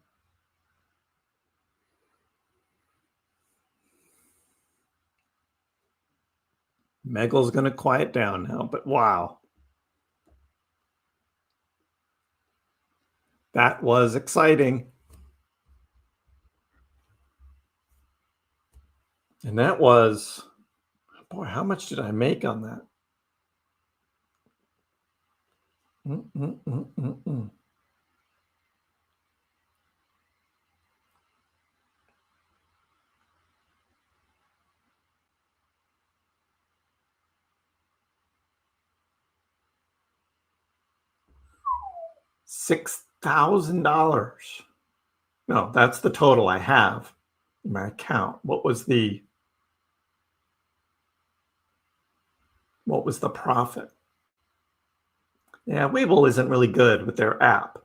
Meggle's going to quiet down now, but wow. That was exciting. And that was, boy, how much did I make on that? $6,000. No, that's the total I have in my account. What was the profit? Yeah, Webull isn't really good with their app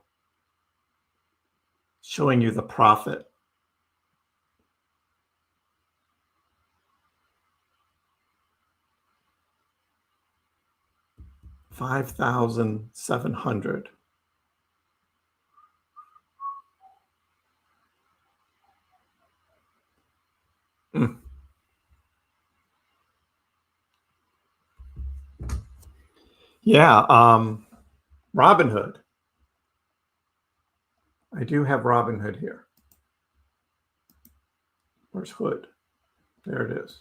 showing you the profit. $5,700. Yeah, Robinhood. I do have Robinhood here. Where's Hood? There it is.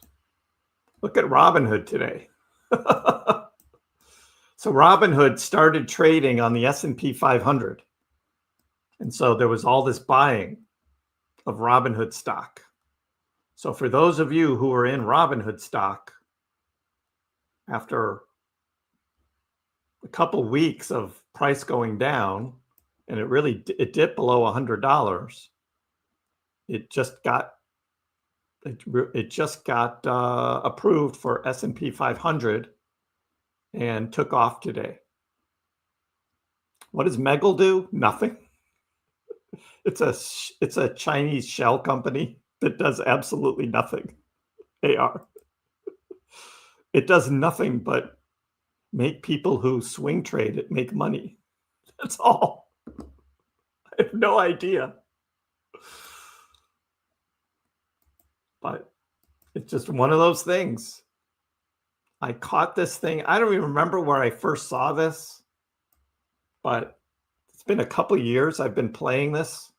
Look at Robinhood today. So Robinhood started trading on the S&P 500. And so there was all this buying of Robinhood stock. So for those of you who are in Robinhood stock, after a couple weeks of price going down, and it dipped below $100, it just got approved for S&P 500 and took off today. What does Meggle do? Nothing. It's a Chinese shell company that does absolutely nothing. AR. It does nothing but make people who swing trade it make money. That's all. I have no idea. But it's just one of those things. I caught this thing. I don't even remember where I first saw this, but it's been a couple of years I've been playing this.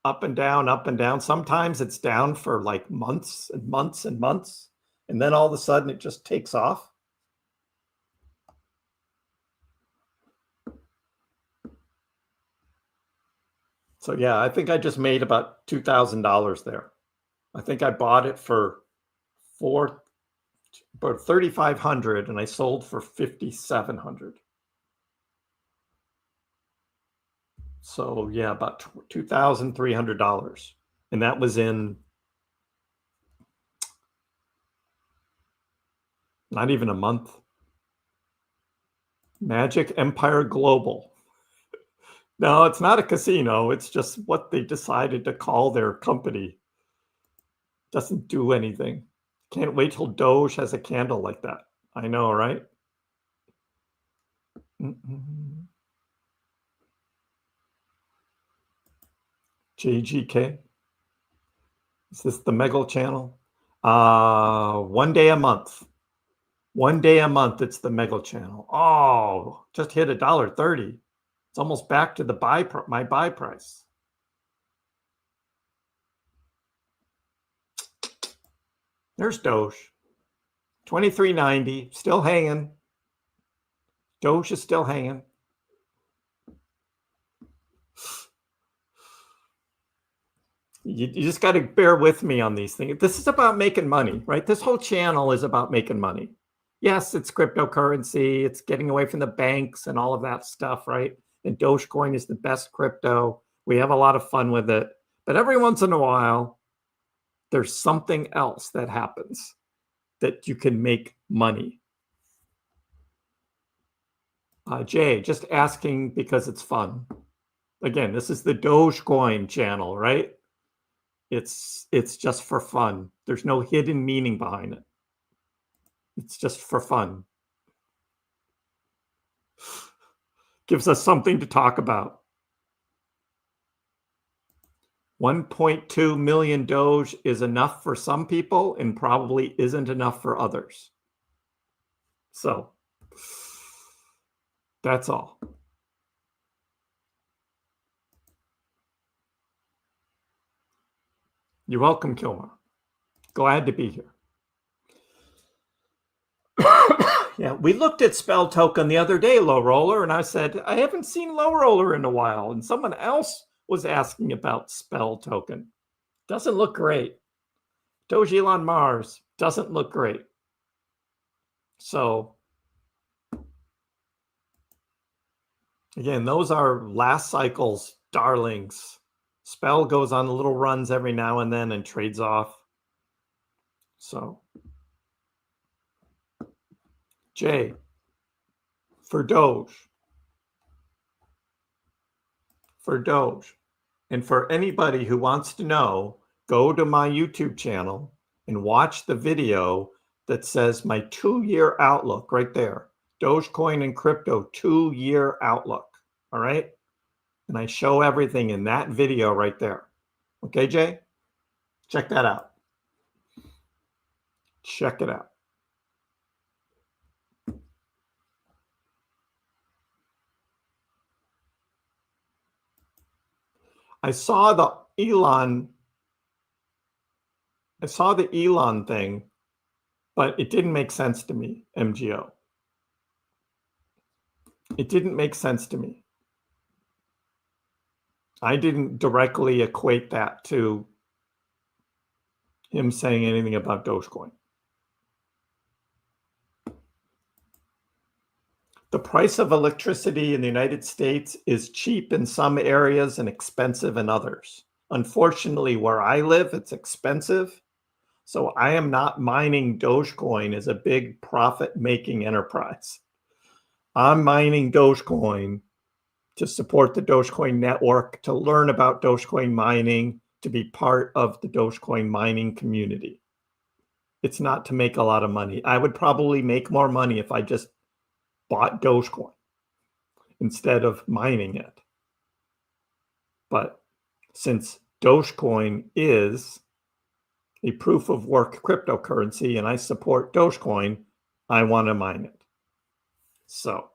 up and down, up and down. Sometimes it's down for like months and months and months. And then all of a sudden it just takes off. So yeah, I think I just made about $2,000 there. I think I bought it for about 3,500 and I sold for 5,700. So yeah, about $2,300. And that was in not even a month. Magic Empire Global. No, it's not a casino. It's just what they decided to call their company. Doesn't do anything. Can't wait till Doge has a candle like that. I know, right? JGK. Is this the Megal channel? 1 day a month. 1 day a month, it's the Megal channel. Oh, just hit $1.30. It's almost back to the my buy price. There's Doge. 23.90, still hanging. Doge is still hanging. You just got to bear with me on these things. This is about making money, right? This whole channel is about making money. Yes, it's cryptocurrency. It's getting away from the banks and all of that stuff, right? And Dogecoin is the best crypto. We have a lot of fun with it. But every once in a while, there's something else that happens that you can make money. Jay, just asking because it's fun. Again, this is the Dogecoin channel, right? It's just for fun. There's no hidden meaning behind it. It's just for fun. Gives us something to talk about. 1.2 million Doge is enough for some people and probably isn't enough for others. So that's all. You're welcome, Kilmer. Glad to be here. Yeah, we looked at Spell Token the other day, Low Roller, and I said, I haven't seen Low Roller in a while. And someone else was asking about Spell Token. Doesn't look great. Doge Elon Mars doesn't look great. So, again, those are last cycle's darlings. Spell goes on little runs every now and then and trades off. So, Jay, for Doge, and for anybody who wants to know, go to my YouTube channel and watch the video that says my 2-year outlook right there. Dogecoin and crypto 2-year outlook. All right. And I show everything in that video right there. Okay, Jay? Check that out. Check it out. I saw the Elon thing, but it didn't make sense to me, MGO. It didn't make sense to me. I didn't directly equate that to him saying anything about Dogecoin. The price of electricity in the United States is cheap in some areas and expensive in others. Unfortunately, where I live, it's expensive. So I am not mining Dogecoin as a big profit-making enterprise. I'm mining Dogecoin to support the Dogecoin network, to learn about Dogecoin mining, to be part of the Dogecoin mining community. It's not to make a lot of money. I would probably make more money if I just bought Dogecoin instead of mining it. But since Dogecoin is a proof of work cryptocurrency and I support Dogecoin, I want to mine it. So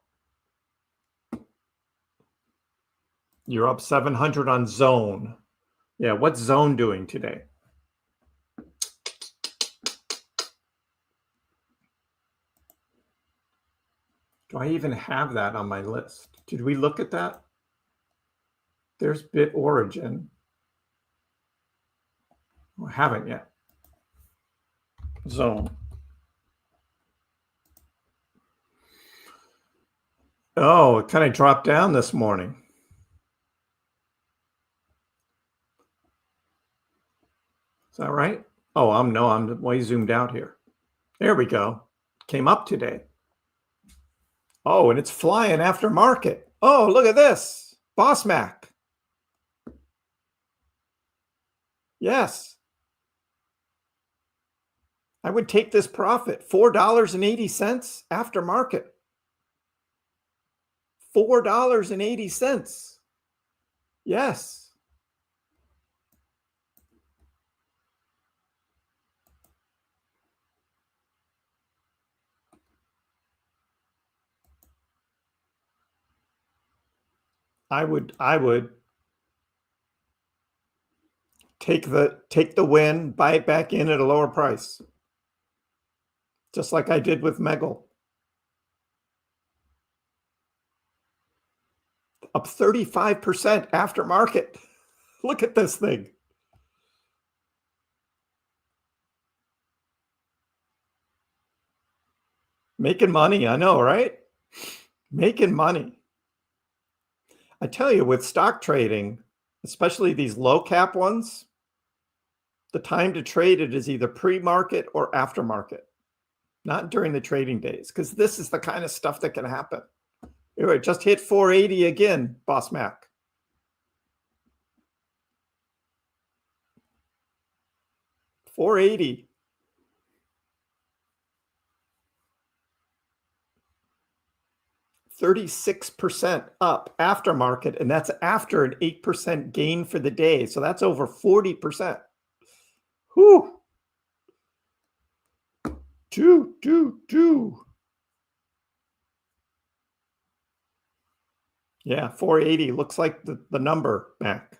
you're up 700 on Zone. Yeah, what's Zone doing today? Do I even have that on my list? Did we look at that? There's Bit Origin. I haven't yet. Zone. Oh, it kind of dropped down this morning. Is that right? Oh, I'm way zoomed out here. There we go. Came up today. Oh, and it's flying after market. Oh, look at this. Boss Mac. Yes. I would take this profit. $4.80 after market. $4.80. Yes. I would take the win, buy it back in at a lower price. Just like I did with Meggle. Up 35% after market. Look at this thing. Making money, I know, right? Making money. I tell you, with stock trading, especially these low cap ones, the time to trade it is either pre-market or after market, not during the trading days, because this is the kind of stuff that can happen. It just hit 480 again, Boss Mac. $480. 36% up after market, and that's after an 8% gain for the day. So that's over 40%. Whew. Yeah, 480 looks like the number, Mac.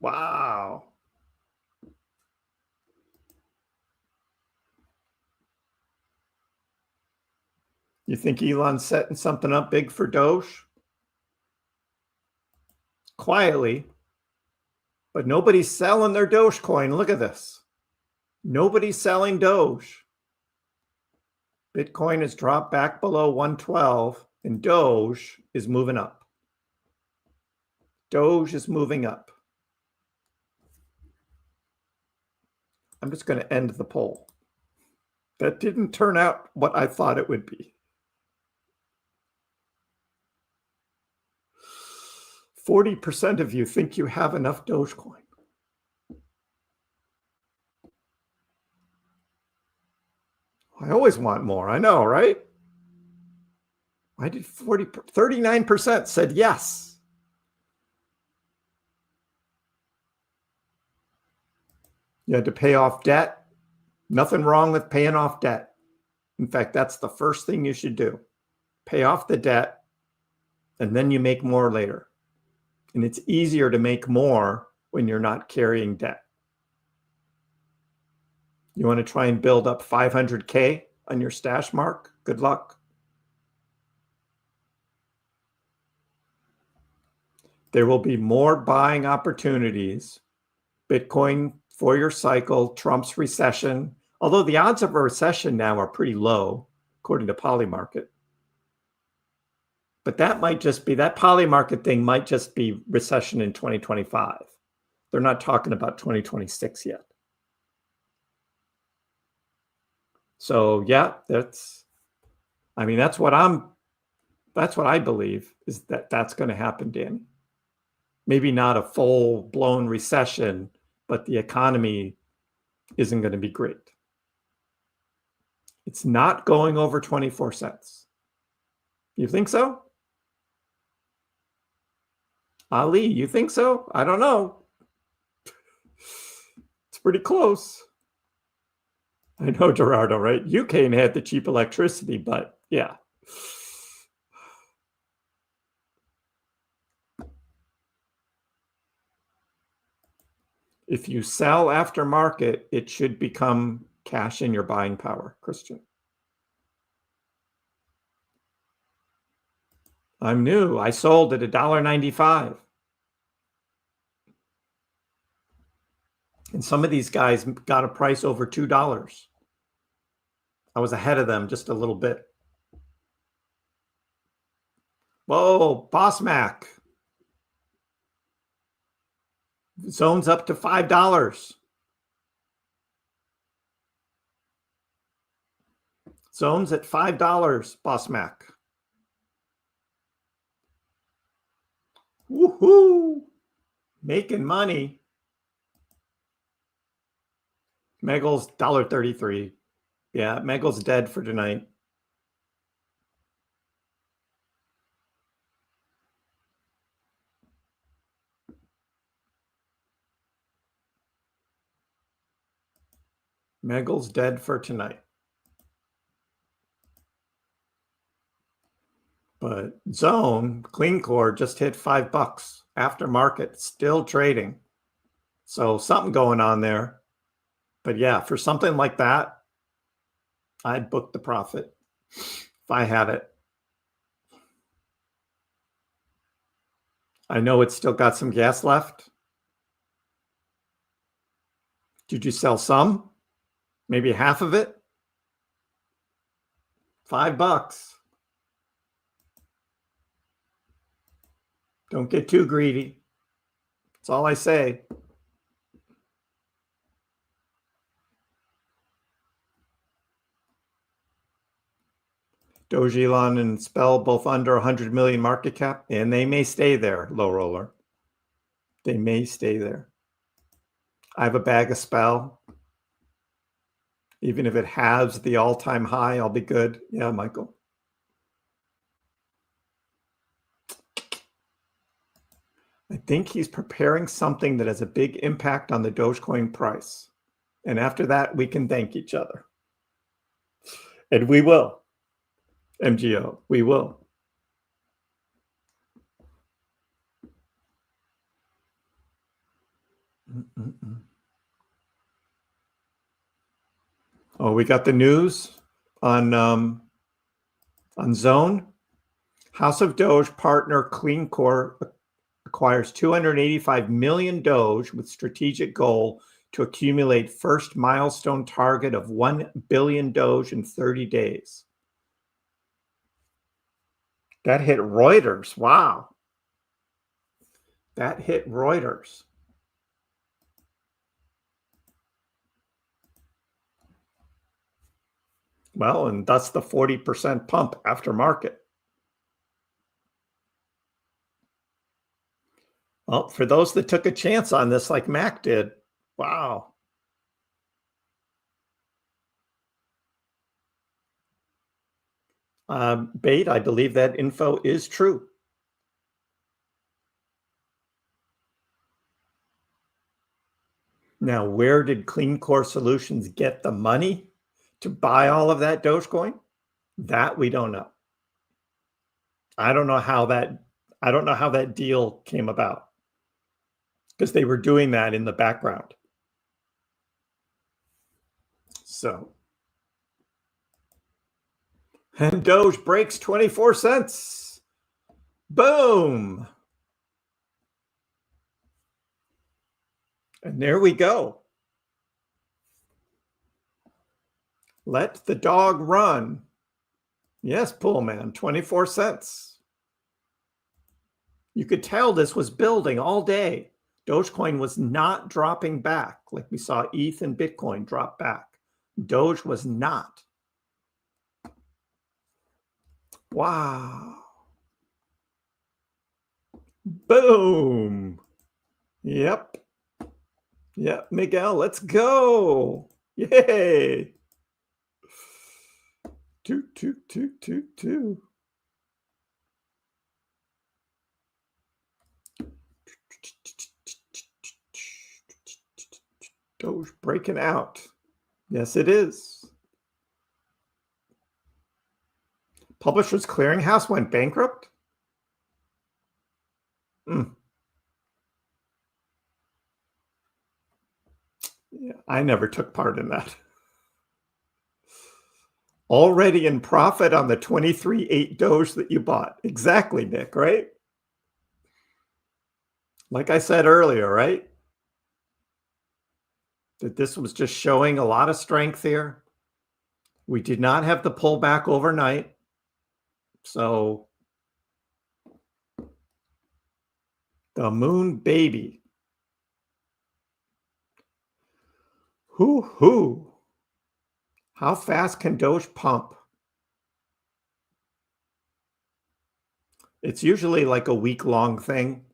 Wow. You think Elon's setting something up big for Doge? Quietly. But nobody's selling their Dogecoin. Look at this. Nobody's selling Doge. Bitcoin has dropped back below 112, and Doge is moving up. Doge is moving up. I'm just going to end the poll. That didn't turn out what I thought it would be. 40% of you think you have enough Dogecoin. I always want more. I know, right? I did 39% said yes. You had to pay off debt. Nothing wrong with paying off debt. In fact, that's the first thing you should do. Pay off the debt, and then you make more later. And it's easier to make more when you're not carrying debt. You want to try and build up 500K on your stash mark? Good luck. There will be more buying opportunities. Bitcoin for your cycle trumps recession, although the odds of a recession now are pretty low, according to Polymarket. But that might just be, that Polymarket thing might just be recession in 2025. They're not talking about 2026 yet. So yeah, that's what I believe is that's going to happen, Danny. Maybe not a full-blown recession, but the economy isn't going to be great. It's not going over 24 cents. You think so? Ali, you think so? I don't know. It's pretty close. I know, Gerardo, right? UK had the cheap electricity, but yeah. If you sell after market, it should become cash in your buying power, Christian. I'm new. I sold at $1.95. And some of these guys got a price over $2. I was ahead of them just a little bit. Whoa, Boss Mac. Zone's up to $5. Zone's at $5, Boss Mac. Woohoo! Making money. Megal's $1.33. Yeah, Megal's dead for tonight. Megal's dead for tonight. But Zone, Clean Core just hit $5 after market, still trading. So something going on there. But yeah, for something like that, I'd book the profit if I had it. I know it's still got some gas left. Did you sell some? Maybe half of it? $5. Don't get too greedy. That's all I say. Doge, Elon, and Spell both under 100 million market cap, and they may stay there, low roller. They may stay there. I have a bag of Spell. Even if it halves the all-time high, I'll be good. Yeah, Michael. I think he's preparing something that has a big impact on the Dogecoin price. And after that, we can thank each other. And we will. MGO, we will. Oh, we got the news on Zone. House of Doge partner Clean Core acquires 285 million Doge with strategic goal to accumulate first milestone target of 1 billion Doge in 30 days. That hit Reuters. Wow. That hit Reuters. Well, and that's the 40% pump after market. Well, for those that took a chance on this like Mac did, wow. Bait, I believe that info is true. Now, where did Clean Core Solutions get the money to buy all of that Dogecoin? That we don't know. I don't know how that deal came about, because they were doing that in the background. So, and Doge breaks 24 cents. Boom. And there we go. Let the dog run. Yes, Pullman, 24 cents. You could tell this was building all day. Dogecoin was not dropping back like we saw ETH and Bitcoin drop back. Doge was not. Wow. Boom. Yep. Yep, Miguel, let's go. Yay. Two. Doge breaking out. Yes, it is. Publishers Clearinghouse went bankrupt? I never took part in that. Already in profit on the 23.8 Doge that you bought. Exactly, Nick, right? Like I said earlier, right? That this was just showing a lot of strength here. We did not have the pullback overnight. So the moon baby. Hoo-hoo. How fast can Doge pump? It's usually like a week-long thing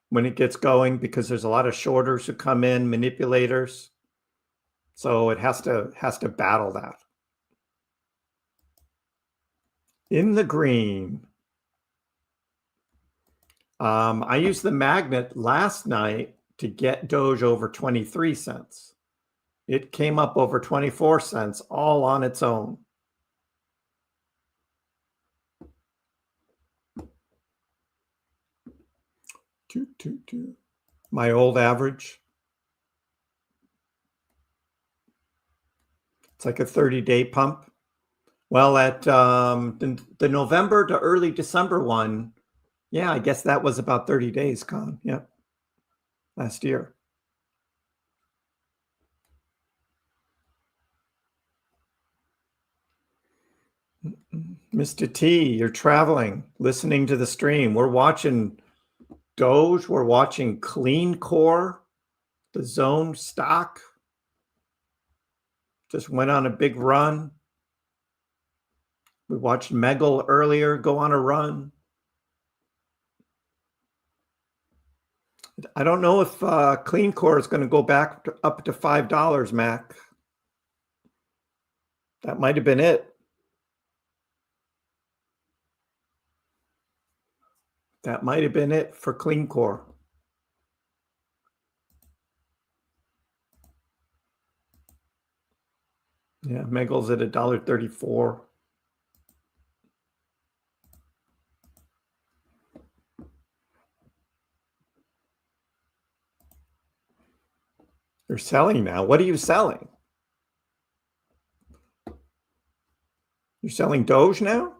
when it gets going because there's a lot of shorters who come in, manipulators. So it has to battle that. In the green. I used the magnet last night to get Doge over 23 cents. It came up over 24 cents all on its own. My old average. It's like a 30-day pump. Well, at the November to early December one, yeah, I guess that was about 30 days, Con. Yep. Last year. Mr. T, you're traveling, listening to the stream. We're watching Doge. We're watching Clean Core, the zone stock. Just went on a big run. We watched Megal earlier go on a run. I don't know if Clean Core is going to go back up to $5, Mac. That might have been it. That might have been it for Clean Core. Yeah, Megal's at $1.34. You're selling now. What are you selling? You're selling Doge now?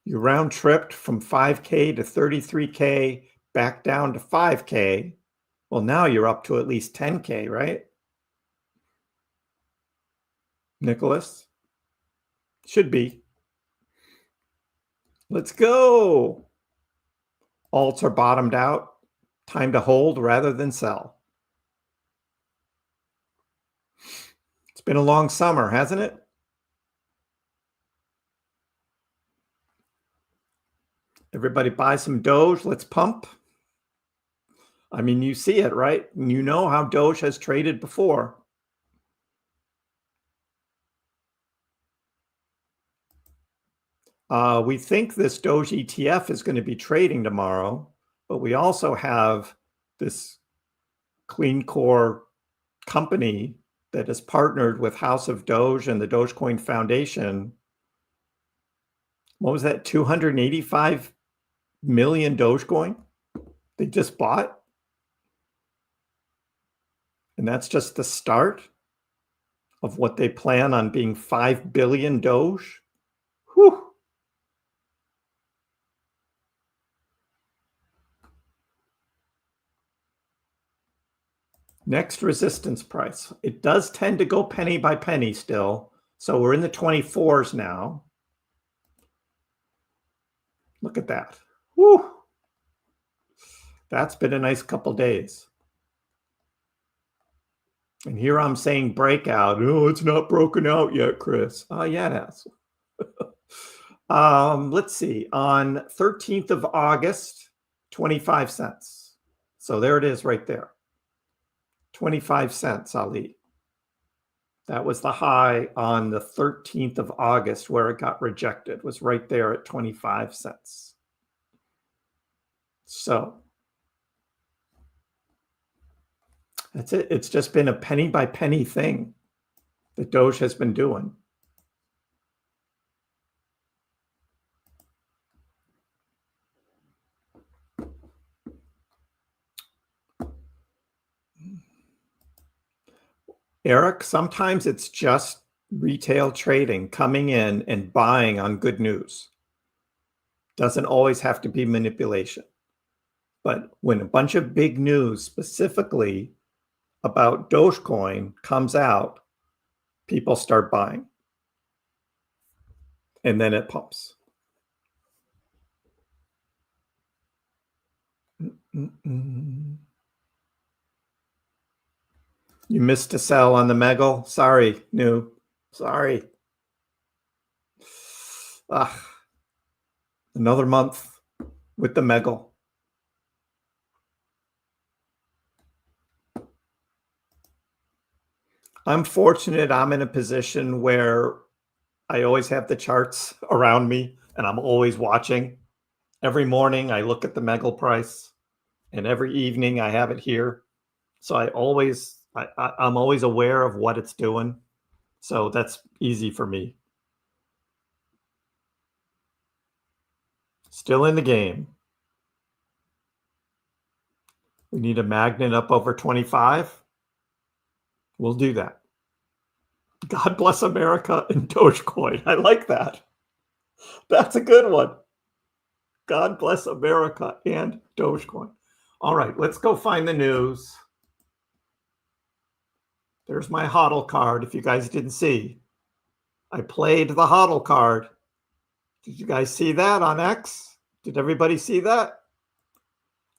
You round tripped from 5K to 33K, back down to 5K. Well, now you're up to at least 10K, right? Nicholas? Should be. Let's go. Alts are bottomed out. Time to hold rather than sell. It's been a long summer, hasn't it? Everybody buy some Doge. Let's pump. I mean, you see it, right? You know how Doge has traded before. We think this Doge ETF is going to be trading tomorrow, but we also have this Clean Core company that is partnered with House of Doge and the Dogecoin Foundation. What was that? 285 million Dogecoin they just bought? And that's just the start of what they plan on being 5 billion Doge. Whew. Next resistance price. It does tend to go penny by penny still. So we're in the 24s now. Look at that. Whew. That's been a nice couple days. And here I'm saying breakout. Oh, it's not broken out yet, Chris. Oh, yeah, it has. Let's see. On 13th of August, 25 cents. So there it is right there. 25 cents, Ali. That was the high on the 13th of August where it got rejected. Was right there at 25 cents. So that's it. It's just been a penny by penny thing that Doge has been doing. Eric, sometimes it's just retail trading coming in and buying on good news. Doesn't always have to be manipulation. But when a bunch of big news specifically about Dogecoin comes out, people start buying. And then it pumps. You missed a sell on the Megal. Sorry, New. Sorry. Another month with the Megal. I'm fortunate I'm in a position where I always have the charts around me and I'm always watching. Every morning I look at the Megal price and every evening I have it here. So I'm always aware of what it's doing. So that's easy for me. Still in the game. We need a magnet up over 25. We'll do that. God bless America and Dogecoin. I like that. That's a good one. God bless America and Dogecoin. All right, let's go find the news. There's my HODL card. If you guys didn't see, I played the HODL card. Did you guys see that on X? Did everybody see that?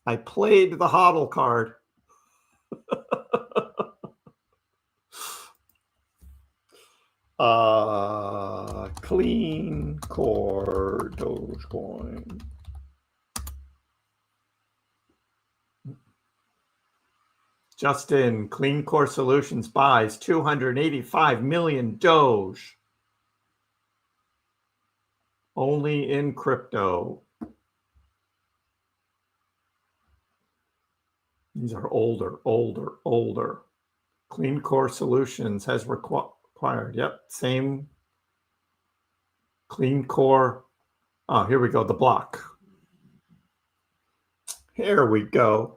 I played the HODL card. Clean core Dogecoin. Justin, Clean Core Solutions buys 285 million Doge. Only in crypto. These are older. Clean Core Solutions has required. Yep, same. Clean Core. Oh, here we go. The block. Here we go.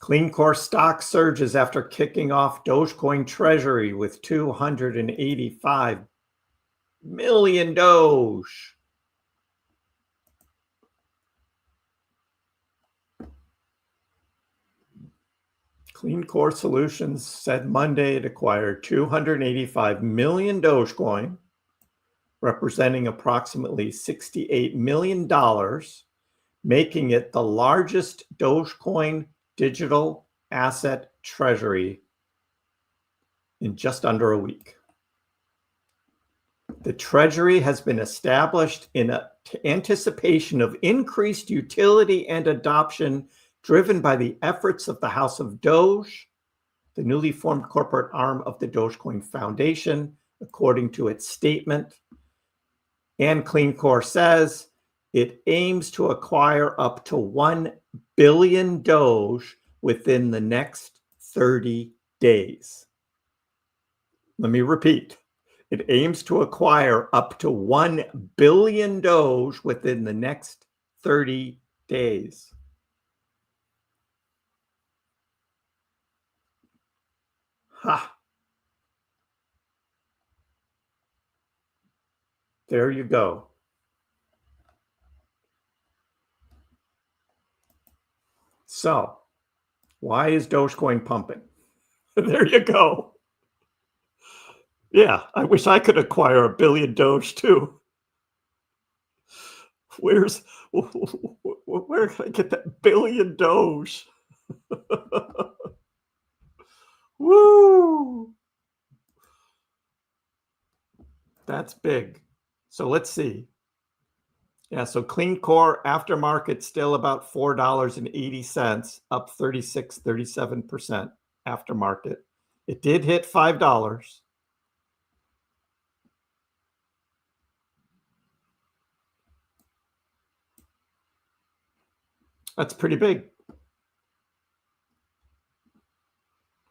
Clean Core stock surges after kicking off Dogecoin treasury with 285 million Doge. Clean Core Solutions said Monday it acquired 285 million Dogecoin, representing approximately $68 million, making it the largest Dogecoin digital asset treasury in just under a week. The treasury has been established in anticipation of increased utility and adoption driven by the efforts of the House of Doge, the newly formed corporate arm of the Dogecoin Foundation, according to its statement. And Clean Core says it aims to acquire up to 1 billion Doge within the next 30 days. Let me repeat. It aims to acquire up to 1 billion Doge within the next 30 days. Ha! There you go. So, why is Dogecoin pumping? There you go. Yeah, I wish I could acquire 1 billion Doge too. Where can I get that 1 billion Doge? Woo! That's big. So let's see. Yeah, so Clean Core aftermarket still about $4.80, up 37% aftermarket. It did hit $5. That's pretty big.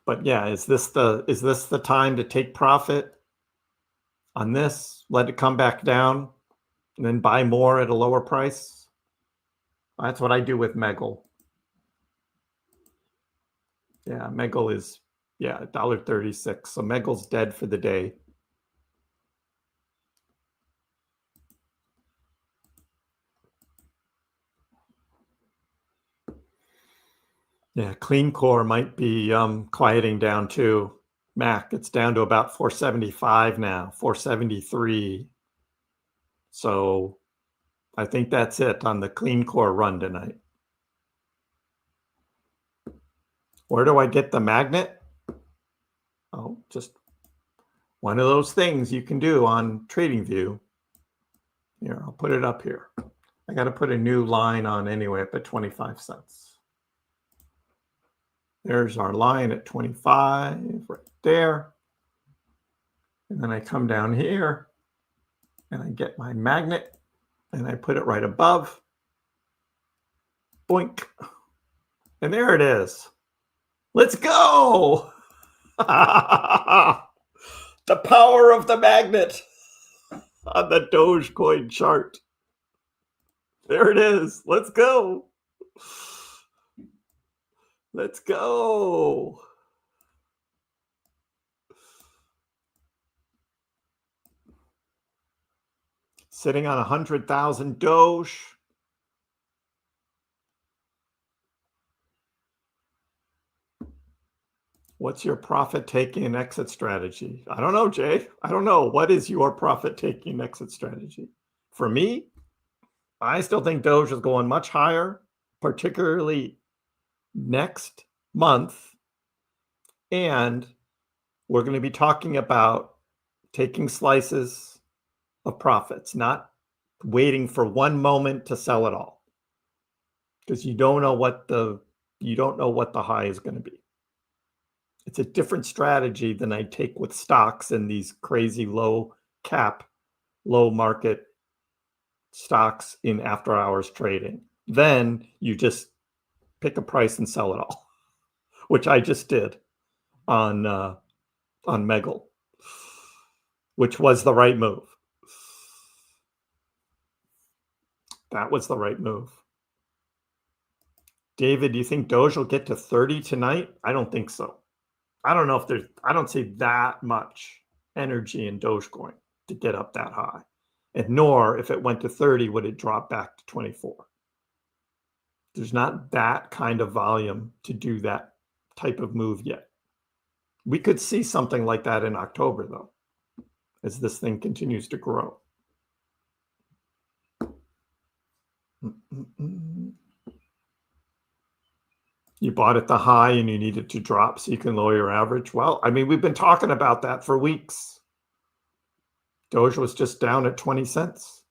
But yeah, is this the time to take profit on this? Let it come back down and then buy more at a lower price? That's what I do with Megal. Yeah, Megal is Yeah, $1.36. So Megal's dead for the day. Yeah, clean core might be quieting down too. Mac, it's down to about 475 now, 473. So I think that's it on the clean core run tonight. Where do I get the magnet? Oh, just one of those things you can do on TradingView. Here, I'll put it up here. I got to put a new line on anyway up at 25 cents. There's our line at 25 right there. And then I come down here and I get my magnet and I put it right above. Boink. And there it is. Let's go. The power of the magnet on the Dogecoin chart. There it is. Let's go. Let's go. Sitting on 100,000 Doge. What's your profit taking and exit strategy? I don't know, Jay. I don't know. What is your profit taking exit strategy? For me, I still think Doge is going much higher, particularly next month. And we're going to be talking about taking slices of profits, not waiting for one moment to sell it all. Because you don't know what the high is going to be. It's a different strategy than I take with stocks and these crazy low cap, low market stocks in after hours trading. Then you just pick a price and sell it all, which I just did on Megal, which was the right move. That was the right move. David, do you think Doge will get to 30 tonight? I don't think so. I don't know if I don't see that much energy in Dogecoin to get up that high. And nor if it went to 30, would it drop back to 24. There's not that kind of volume to do that type of move yet. We could see something like that in October, though, as this thing continues to grow. You bought at the high and you need it to drop so you can lower your average. Well, I mean, we've been talking about that for weeks. Doge was just down at 20 cents.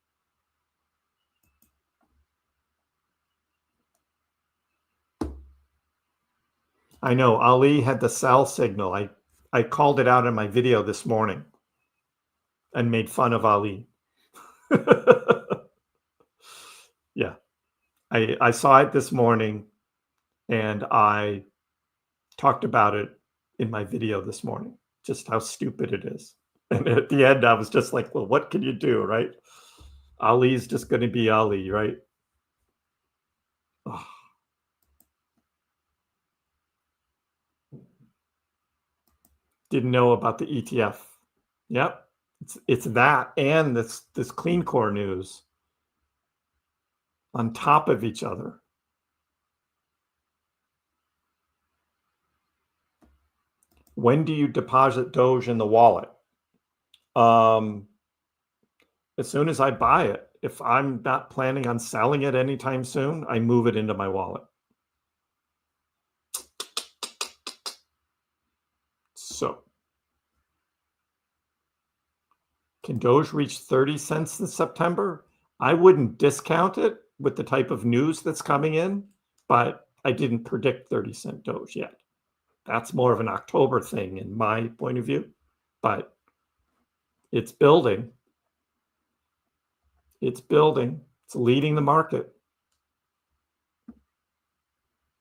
I know Ali had the sell signal. I called it out in my video this morning and made fun of Ali. Yeah, I saw it this morning and I talked about it in my video this morning, just how stupid it is. And at the end, I was just like, well, what can you do, right? Ali's just going to be Ali, right? Oh. Didn't know about the ETF. Yep, it's that and this clean core news on top of each other. When do you deposit Doge in the wallet? As soon as I buy it. If I'm not planning on selling it anytime soon, I move it into my wallet. So, can Doge reach 30 cents in September? I wouldn't discount it with the type of news that's coming in, but I didn't predict 30-cent Doge yet. That's more of an October thing in my point of view, but it's building. It's building. It's leading the market.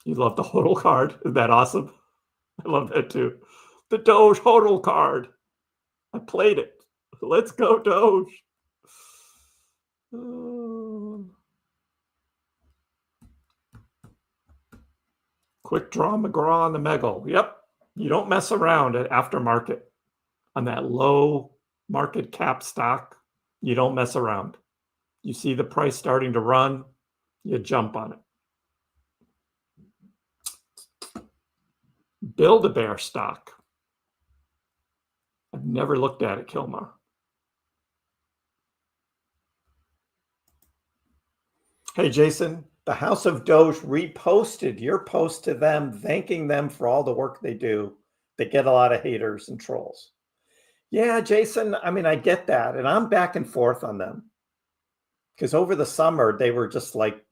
You love the HODL card. Isn't that awesome? I love that too. The Doge HODL card. I played it. Let's go, Doge. Quick draw McGraw on the Megal. Yep. You don't mess around at aftermarket on that low market cap stock. You don't mess around. You see the price starting to run, you jump on it. Build-A-Bear stock. I've never looked at it, Kilmar. Hey, Jason, the House of Doge reposted your post to them, thanking them for all the work they do. They get a lot of haters and trolls. Yeah, Jason, I mean, I get that. And I'm back and forth on them. Because over the summer, they were just like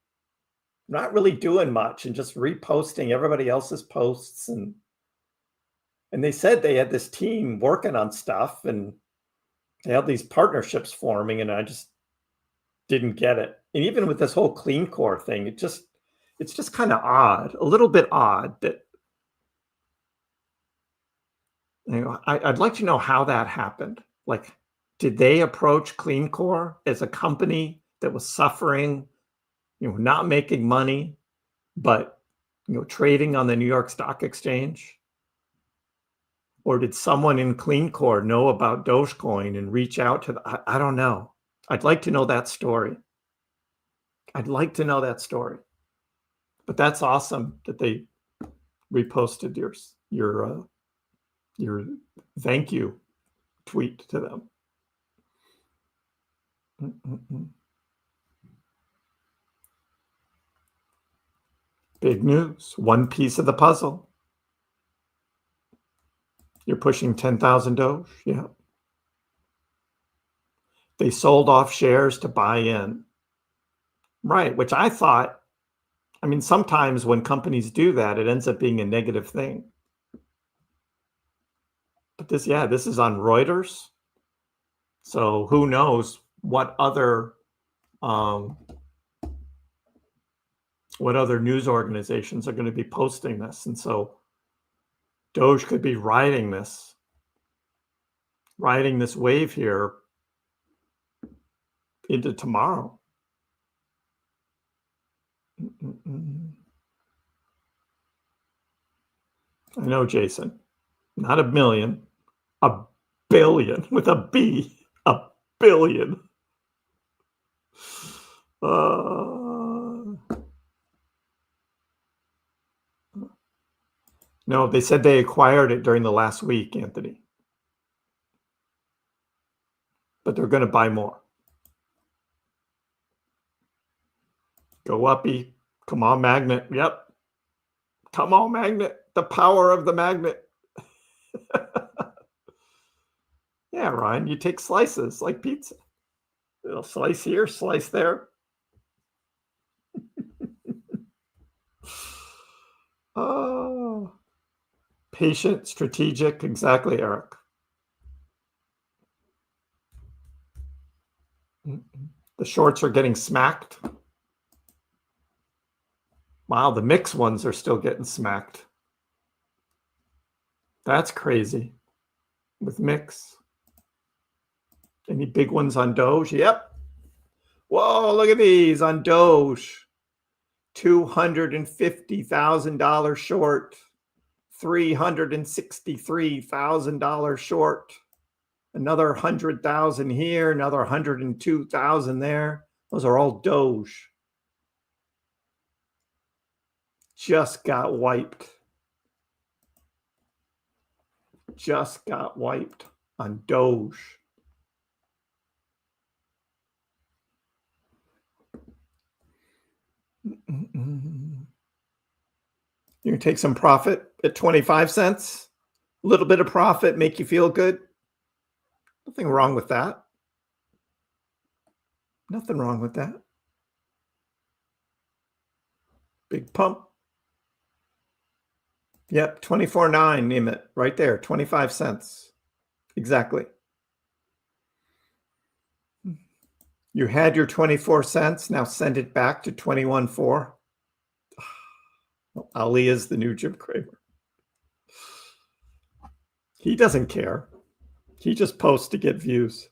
not really doing much and just reposting everybody else's posts. And they said they had this team working on stuff and they had these partnerships forming, and I just didn't get it. And even with this whole clean core thing, it's just kind of odd, a little bit odd that, you know, I'd like to know how that happened. Like, did they approach Clean Core as a company that was suffering, you know, not making money, but, you know, trading on the New York Stock Exchange? Or did someone in Clean Core know about Dogecoin and reach out to I don't know. I'd like to know that story. I'd like to know that story. But that's awesome that they reposted your thank you tweet to them. Big news. One piece of the puzzle. You're pushing 10,000 Doge. Yeah. They sold off shares to buy in. Right, which I thought, I mean, sometimes when companies do that, it ends up being a negative thing. But this is on Reuters. So who knows what other news organizations are going to be posting this. And so Doge could be riding this wave here into tomorrow. I know, Jason. Not a million, a billion with a B. A billion. No, they said they acquired it during the last week, Anthony. But they're going to buy more. Go uppy. Come on, magnet. Yep. Come on, magnet. The power of the magnet. Yeah, Ryan, you take slices like pizza. Little slice here, slice there. Oh, patient, strategic. Exactly, Eric. The shorts are getting smacked. Wow, the mix ones are still getting smacked. That's crazy. With mix. Any big ones on Doge? Yep. Whoa, look at these on Doge. $250,000 short. $363,000 short. Another 100,000 here, another 102,000 there. Those are all Doge. Just got wiped. Just got wiped on Doge. You can take some profit at 25 cents. A little bit of profit make you feel good. Nothing wrong with that. Nothing wrong with that. Big pump. Yep, 24.9, name it right there, 25 cents. Exactly. You had your 24 cents, now send it back to 21.4. Ali is the new Jim Cramer. He doesn't care. He just posts to get views.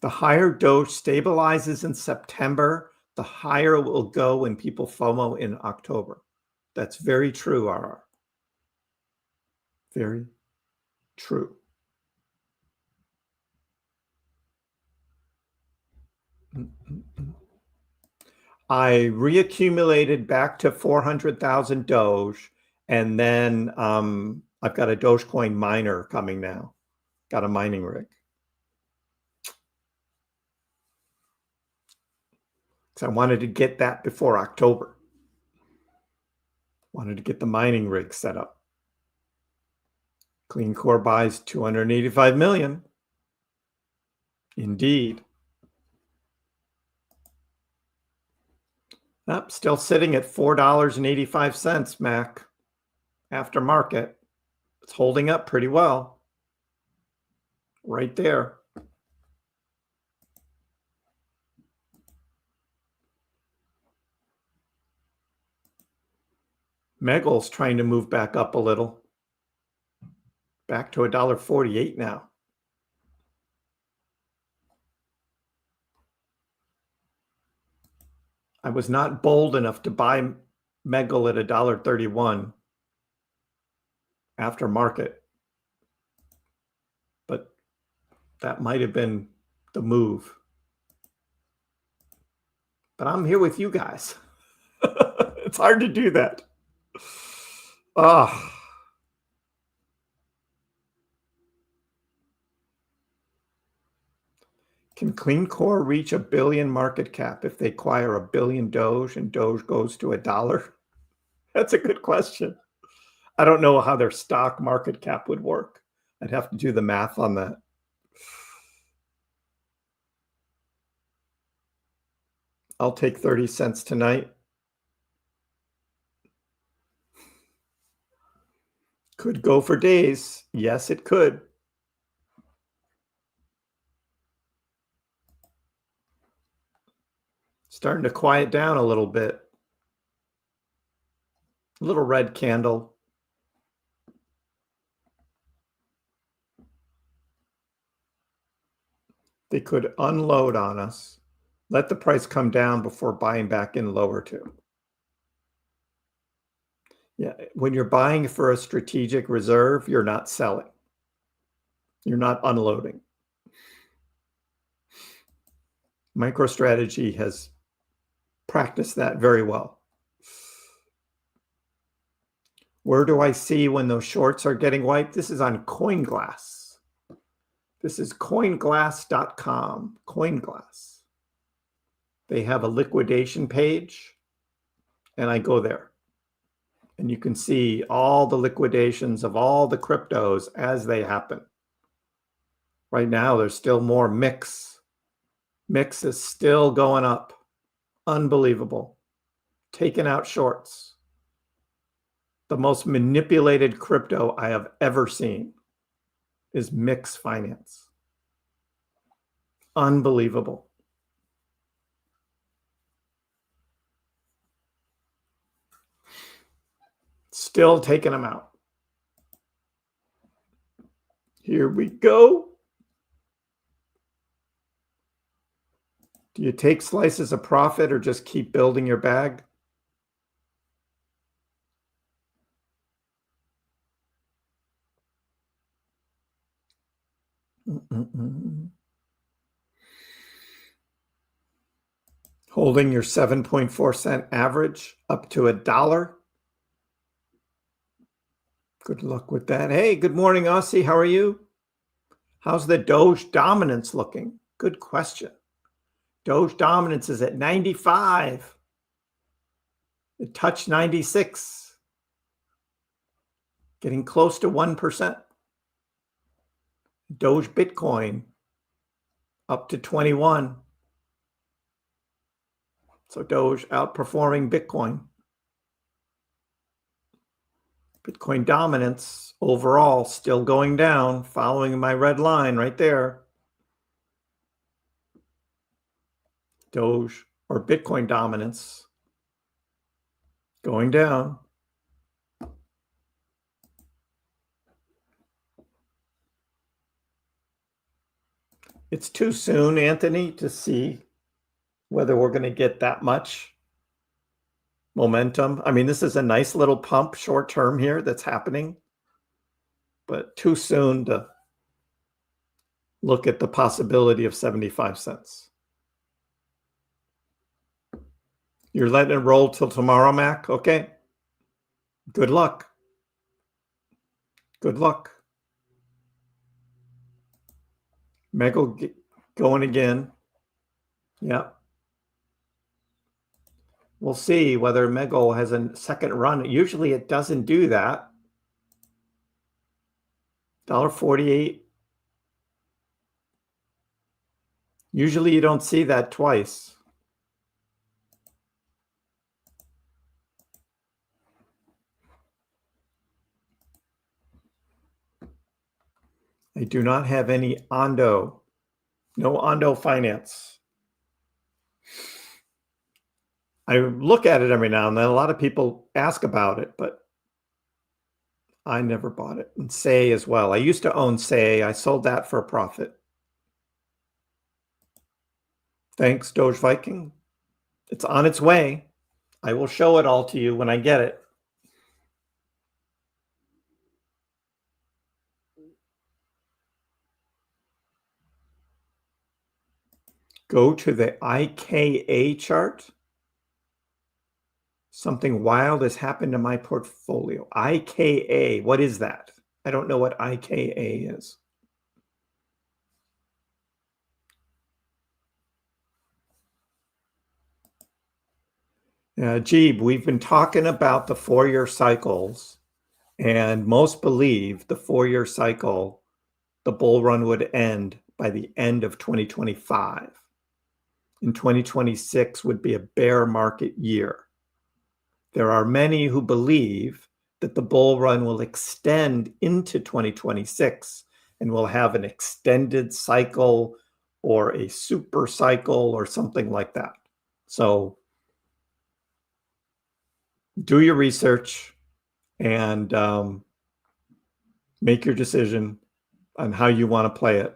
The higher Doge stabilizes in September, the higher it will go when people FOMO in October. That's very true, RR. Very true. I reaccumulated back to 400,000 Doge, and then I've got a Dogecoin miner coming now. Got a mining rig. So I wanted to get that before October. Wanted to get the mining rig set up. Clean Core buys 285 million. Indeed. Still sitting at $4.85, Mac. After market. It's holding up pretty well. Right there. Megal's trying to move back up a little. Back to $1.48 now. I was not bold enough to buy Megal at $1.31 after market. But that might have been the move. But I'm here with you guys. It's hard to do that. Can Clean Core reach $1 billion market cap if they acquire $1 billion Doge and Doge goes to $1? That's a good question. I don't know how their stock market cap would work. I'd have to do the math on that. I'll take 30 cents tonight. Could go for days. Yes, it could. Starting to quiet down a little bit. A little red candle. They could unload on us. Let the price come down before buying back in lower too. Yeah, when you're buying for a strategic reserve, you're not selling. You're not unloading. MicroStrategy has practiced that very well. Where do I see when those shorts are getting wiped? This is on CoinGlass. This is coinglass.com. CoinGlass. They have a liquidation page, and I go there. And you can see all the liquidations of all the cryptos as they happen. Right now, there's still more mix. Mix is still going up. Unbelievable. Taking out shorts. The most manipulated crypto I have ever seen is Mix Finance. Unbelievable. Still taking them out. Here we go. Do you take slices of profit or just keep building your bag? Holding your 7.4 cent average up to $1. Good luck with that. Hey, good morning, Aussie. How are you? How's the Doge dominance looking? Good question. Doge dominance is at 95. It touched 96. Getting close to 1%. Doge Bitcoin up to 21. So Doge outperforming Bitcoin. Bitcoin dominance overall still going down, following my red line right there. Doge or Bitcoin dominance going down. It's too soon, Anthony, to see whether we're going to get that much momentum. I mean, this is a nice little pump short term here that's happening. but too soon to look at the possibility of 75 cents. You're letting it roll till tomorrow, Mac? Okay. Good luck. Good luck. Mego going again. Yeah. We'll see whether Mego has a second run. Usually it doesn't do that. $1.48. Usually you don't see that twice. I do not have any Ondo. No Ondo Finance. I look at it every now and then. A lot of people ask about it, but I never bought it. And Say as well. I used to own Say. I sold that for a profit. Thanks, Doge Viking. It's on its way. I will show it all to you when I get it. Go to the IKA chart. Something wild has happened to my portfolio. IKA, what is that? I don't know what IKA is. Jeeb, we've been talking about the 4-year cycles, and most believe the 4-year cycle, the bull run would end by the end of 2025. And 2026 would be a bear market year. There are many who believe that the bull run will extend into 2026 and will have an extended cycle or a super cycle or something like that. So do your research and make your decision on how you want to play it.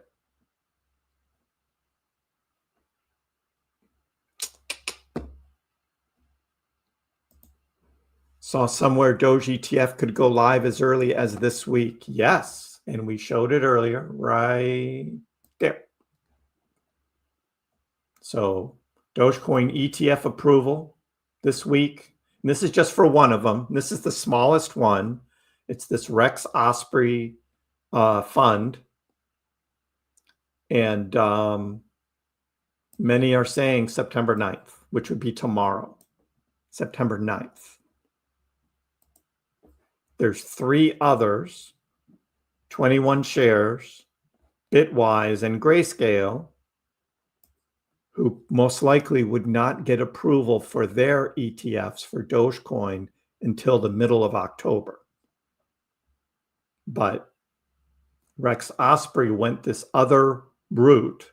Saw somewhere Doge ETF could go live as early as this week. Yes, and we showed it earlier right there. So Dogecoin ETF approval this week. And this is just for one of them. This is the smallest one. It's this Rex Osprey fund. And many are saying September 9th, which would be tomorrow, September 9th. There's 3 others, 21 shares, Bitwise and Grayscale, who most likely would not get approval for their ETFs for Dogecoin until the middle of October. But Rex Osprey went this other route,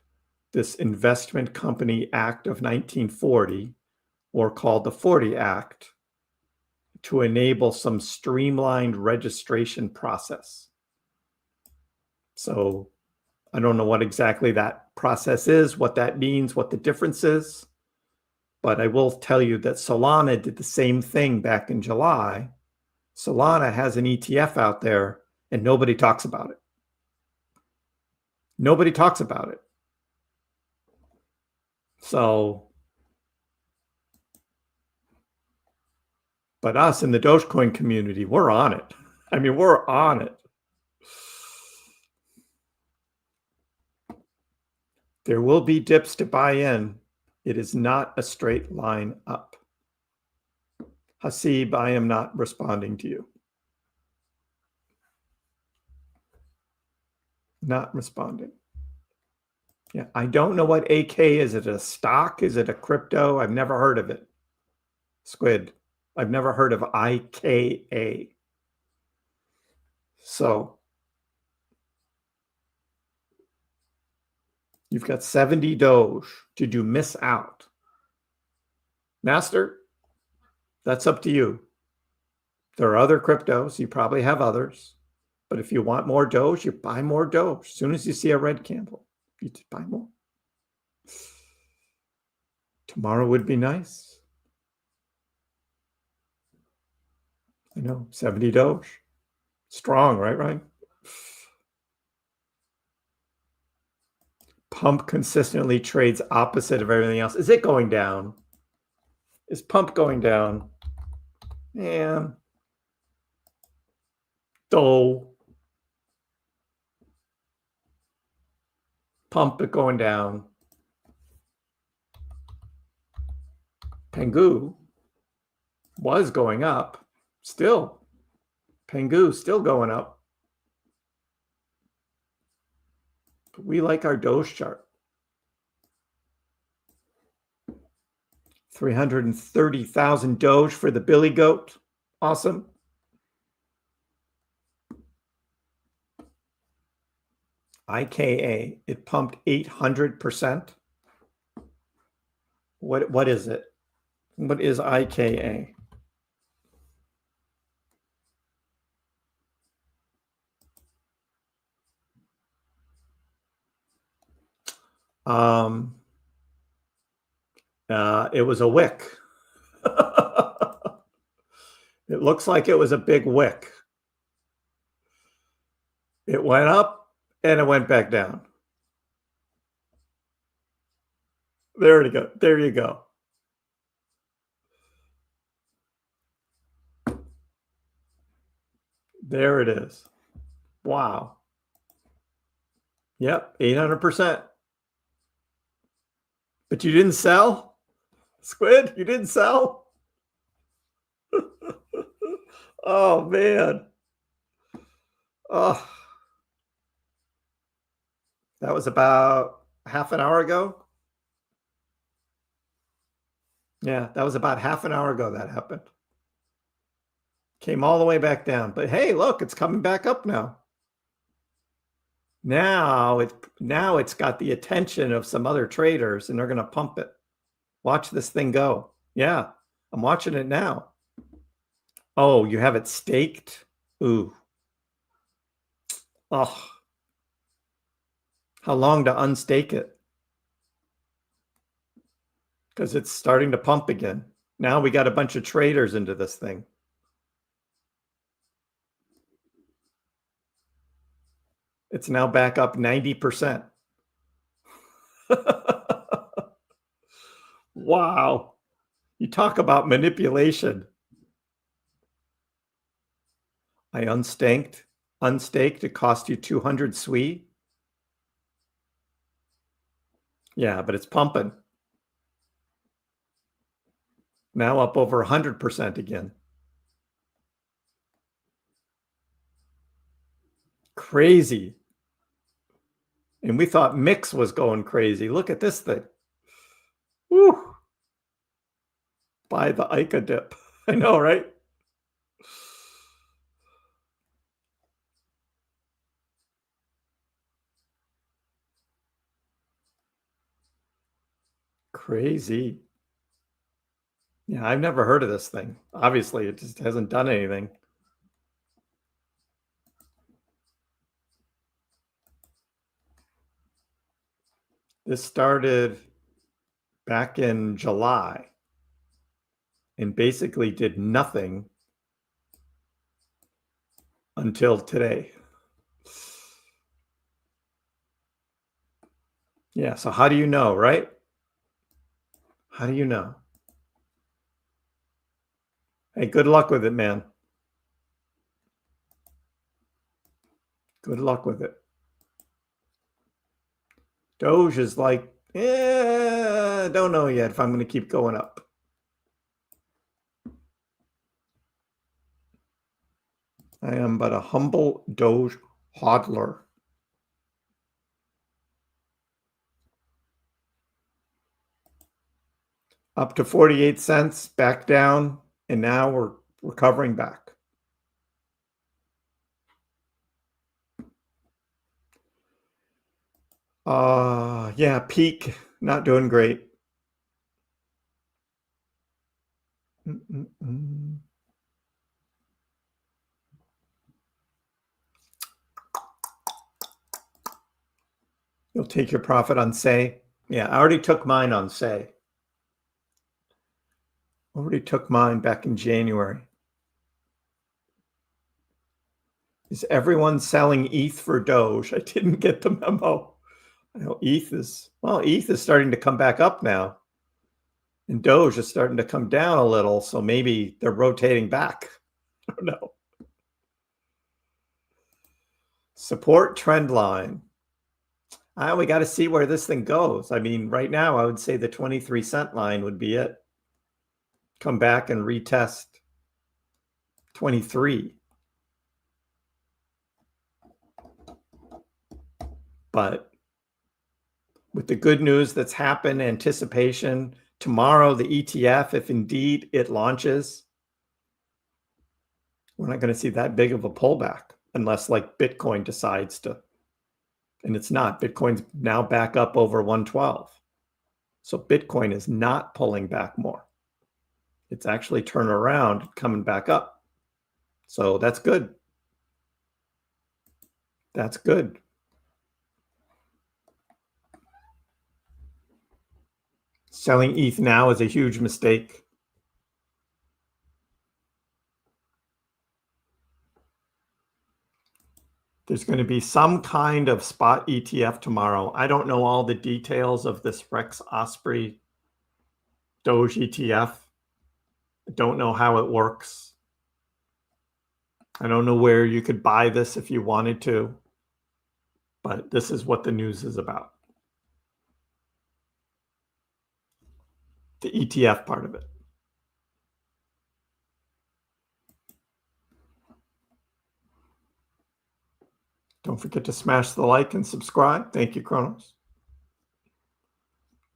this Investment Company Act of 1940, or called the 40 Act, to enable some streamlined registration process. So I don't know what exactly that process is, what that means, what the difference is, but I will tell you that Solana did the same thing back in July. Solana has an ETF out there and nobody talks about it. Nobody talks about it. So, but us in the Dogecoin community, we're on it. I mean, we're on it. There will be dips to buy in. It is not a straight line up. Hasib, I am not responding to you. Not responding. Yeah, I don't know what AK is. Is it a stock? Is it a crypto? I've never heard of it. Squid. I've never heard of IKA. So you've got 70 Doge. Did you miss out? Master, that's up to you. There are other cryptos. You probably have others. But if you want more Doge, you buy more Doge. As soon as you see a red candle, you just buy more. Tomorrow would be nice. I know, 70 Doge. Strong, right, Ryan? Pump consistently trades opposite of everything else. Is it going down? Is pump going down? Yeah. Doge. Pump it going down. Pengu was going up. Still. Pengu still going up. But we like our Doge chart. 330,000 Doge for the Billy Goat. Awesome. IKA, it pumped 800%. What is it? What is IKA? It was a wick. It looks like it was a big wick. It went up and it went back down. There you go. There you go. There it is. Wow. Yep, 800%. But you didn't sell? Squid, you didn't sell? Oh, man. Oh. That was about half an hour ago. Yeah, that was about half an hour ago that happened. Came all the way back down. But hey, look, it's coming back up now. Now it's got the attention of some other traders and they're going to pump it. Watch this thing go. Yeah, I'm watching it now. Oh, you have it staked? Ooh. Oh. How long to unstake it? Because it's starting to pump again. Now we got a bunch of traders into this thing. It's now back up 90%. Wow. You talk about manipulation. I unstaked. Unstaked, it cost you 200 SWI. Yeah, but it's pumping. Now up over 100% again. Crazy. And we thought Mix was going crazy. Look at this thing. Woo. Buy the Ica dip. I know, right? Crazy. Yeah, I've never heard of this thing. Obviously, it just hasn't done anything. This started back in July and basically did nothing until today. Yeah, so how do you know, right? How do you know? Hey, good luck with it, man. Good luck with it. Doge is like, don't know yet if I'm going to keep going up. I am but a humble Doge hodler. Up to 48 cents, back down, and now we're recovering back. Yeah, peak, not doing great. You'll take your profit on say. Yeah, I already took mine on say. Already took mine back in January. Is everyone selling ETH for Doge? I didn't get the memo. I know ETH is starting to come back up now. And Doge is starting to come down a little, so maybe they're rotating back. I don't know. Support trend line. We got to see where this thing goes. I mean, right now, I would say the 23-cent line would be it. Come back and retest 23. But with the good news that's happened, anticipation, tomorrow, the ETF, if indeed it launches, we're not going to see that big of a pullback unless like Bitcoin decides to. And it's not. Bitcoin's now back up over 112. So Bitcoin is not pulling back more. It's actually turning around, coming back up. So that's good. That's good. Selling ETH now is a huge mistake. There's going to be some kind of spot ETF tomorrow. I don't know all the details of this Rex Osprey Doge ETF. I don't know how it works. I don't know where you could buy this if you wanted to, but this is what the news is about. The ETF part of it. Don't forget to smash the like and subscribe. Thank you, Kronos.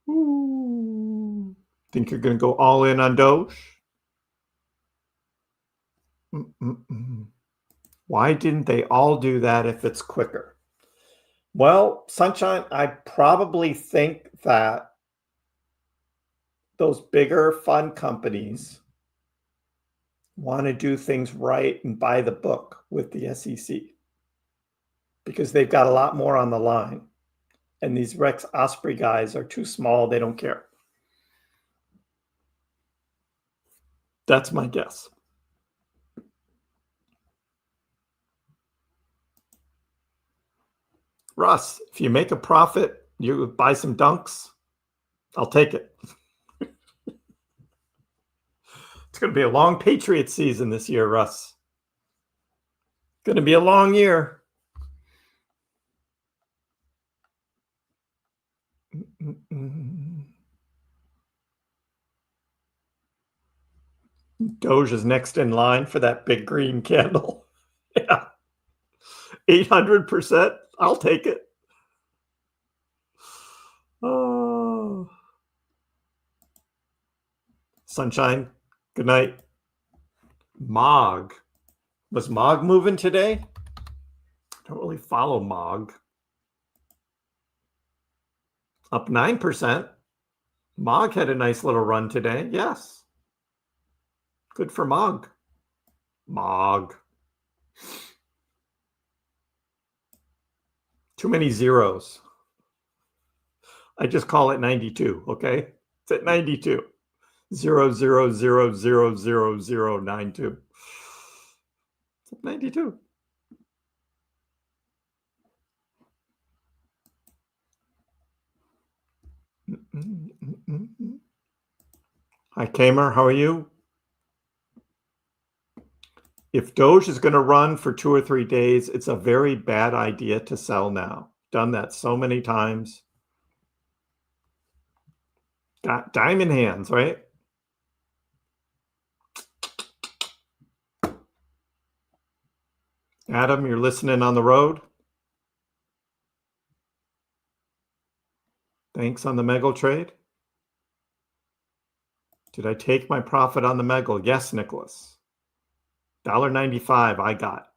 Ooh. Think you're going to go all in on Doge? Why didn't they all do that if it's quicker? Well, Sunshine, I probably think that those bigger fund companies want to do things right and buy the book with the SEC because they've got a lot more on the line. And these Rex Osprey guys are too small. They don't care. That's my guess. Russ, if you make a profit, you buy some dunks, I'll take it. It's going to be a long Patriots season this year, Russ. It's going to be a long year. Doge is next in line for that big green candle. Yeah. 800%. I'll take it. Oh. Sunshine. Good night. Mog. Was Mog moving today? I don't really follow Mog. Up 9%. Mog had a nice little run today. Yes. Good for Mog. Mog. Too many zeros. I just call it 92, okay? It's at 92. 0.00000092. It's at 92. Hi, Kamer. How are you? If Doge is going to run for 2 or 3 days, it's a very bad idea to sell now. Done that so many times. Got diamond hands, right? Adam, you're listening on the road? Thanks on the Megal trade. Did I take my profit on the Megal? Yes, Nicholas. $1.95 I got.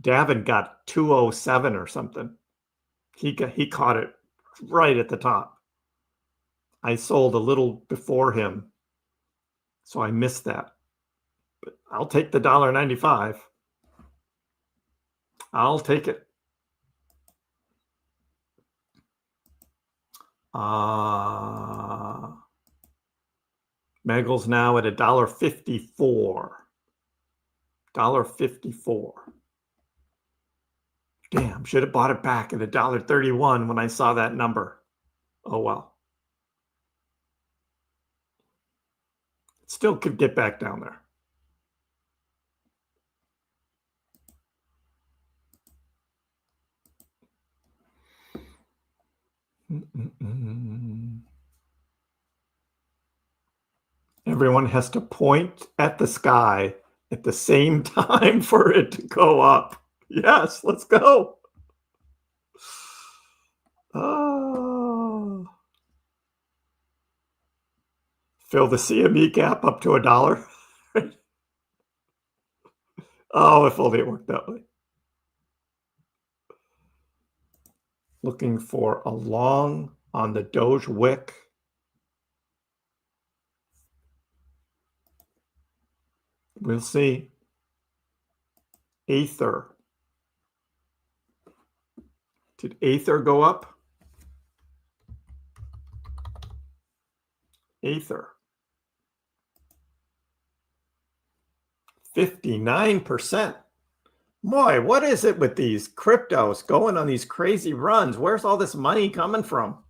Davin got 207 or something. He caught it right at the top. I sold a little before him, so I missed that. But I'll take the $1.95. I'll take it. Megal's now at $1.54. $1.54. Damn, should have bought it back at $1.31 when I saw that number. Oh, well. Still could get back down there. Everyone has to point at the sky at the same time for it to go up. Yes, let's go. Oh. Fill the CME gap up to $1. Oh, if only it worked that way. Looking for a long on the Doge wick. We'll see. Aether. Did Aether go up? Aether. 59%. Boy, what is it with these cryptos going on these crazy runs? Where's all this money coming from?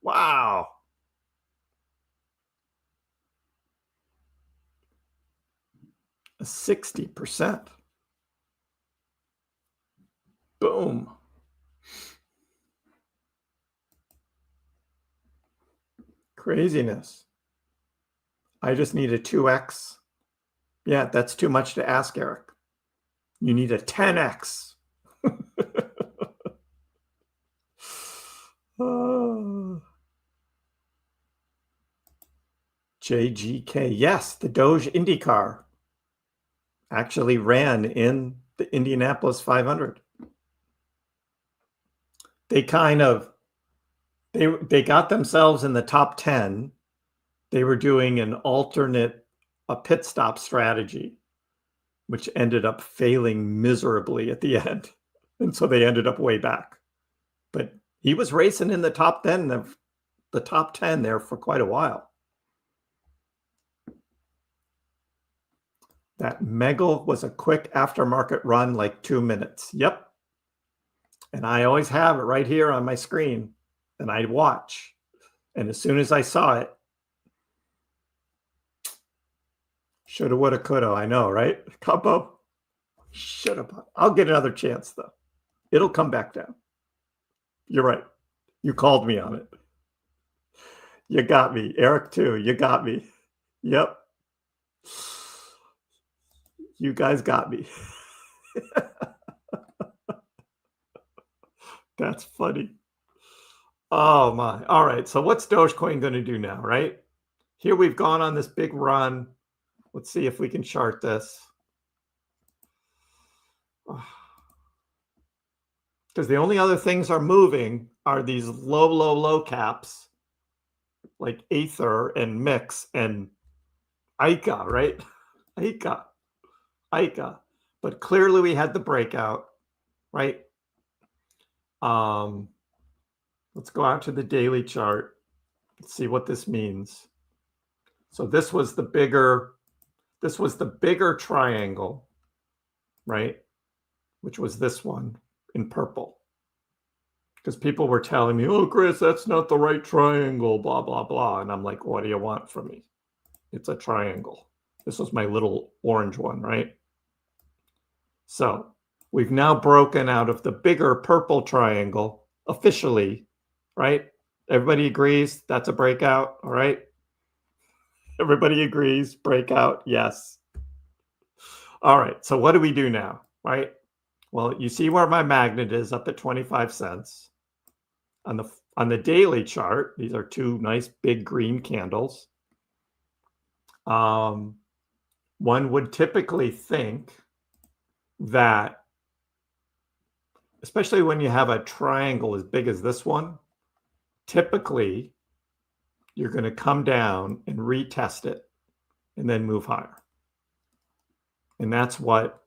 Wow. A 60%. Boom. Craziness. I just need a 2x. Yeah, that's too much to ask, Eric. You need a 10x. JGK. Yes, the Doge IndyCar actually ran in the Indianapolis 500. They kind of, they got themselves in the top 10. They were doing an alternate, a pit stop strategy, which ended up failing miserably at the end. And so they ended up way back. But he was racing in the top 10 there for quite a while. That Megal was a quick aftermarket run, like 2 minutes. Yep. And I always have it right here on my screen. And I watch. And as soon as I saw it, shoulda, woulda, coulda. I know, right? Combo. Shoulda. I'll get another chance, though. It'll come back down. You're right. You called me on it. You got me. Eric, too. You got me. Yep. You guys got me. That's funny. Oh, my. All right. So what's Dogecoin going to do now, right? Here we've gone on this big run. Let's see if we can chart this. Because the only other things are moving are these low caps like Aether and Mix and ICA, right? ICA. But clearly we had the breakout, right? Let's go out to the daily chart. Let's see what this means. So this was the bigger triangle, right? Which was this one in purple. Because people were telling me, oh, Kriss, that's not the right triangle, blah, blah, blah. And I'm like, what do you want from me? It's a triangle. This was my little orange one, right? So we've now broken out of the bigger purple triangle officially, right? Everybody agrees that's a breakout, all right? Everybody agrees, breakout, yes. All right, so what do we do now, right? Well, you see where my magnet is up at 25 cents. On the daily chart, these are two nice big green candles. One would typically think that, especially when you have a triangle as big as this one, typically you're going to come down and retest it and then move higher. And that's what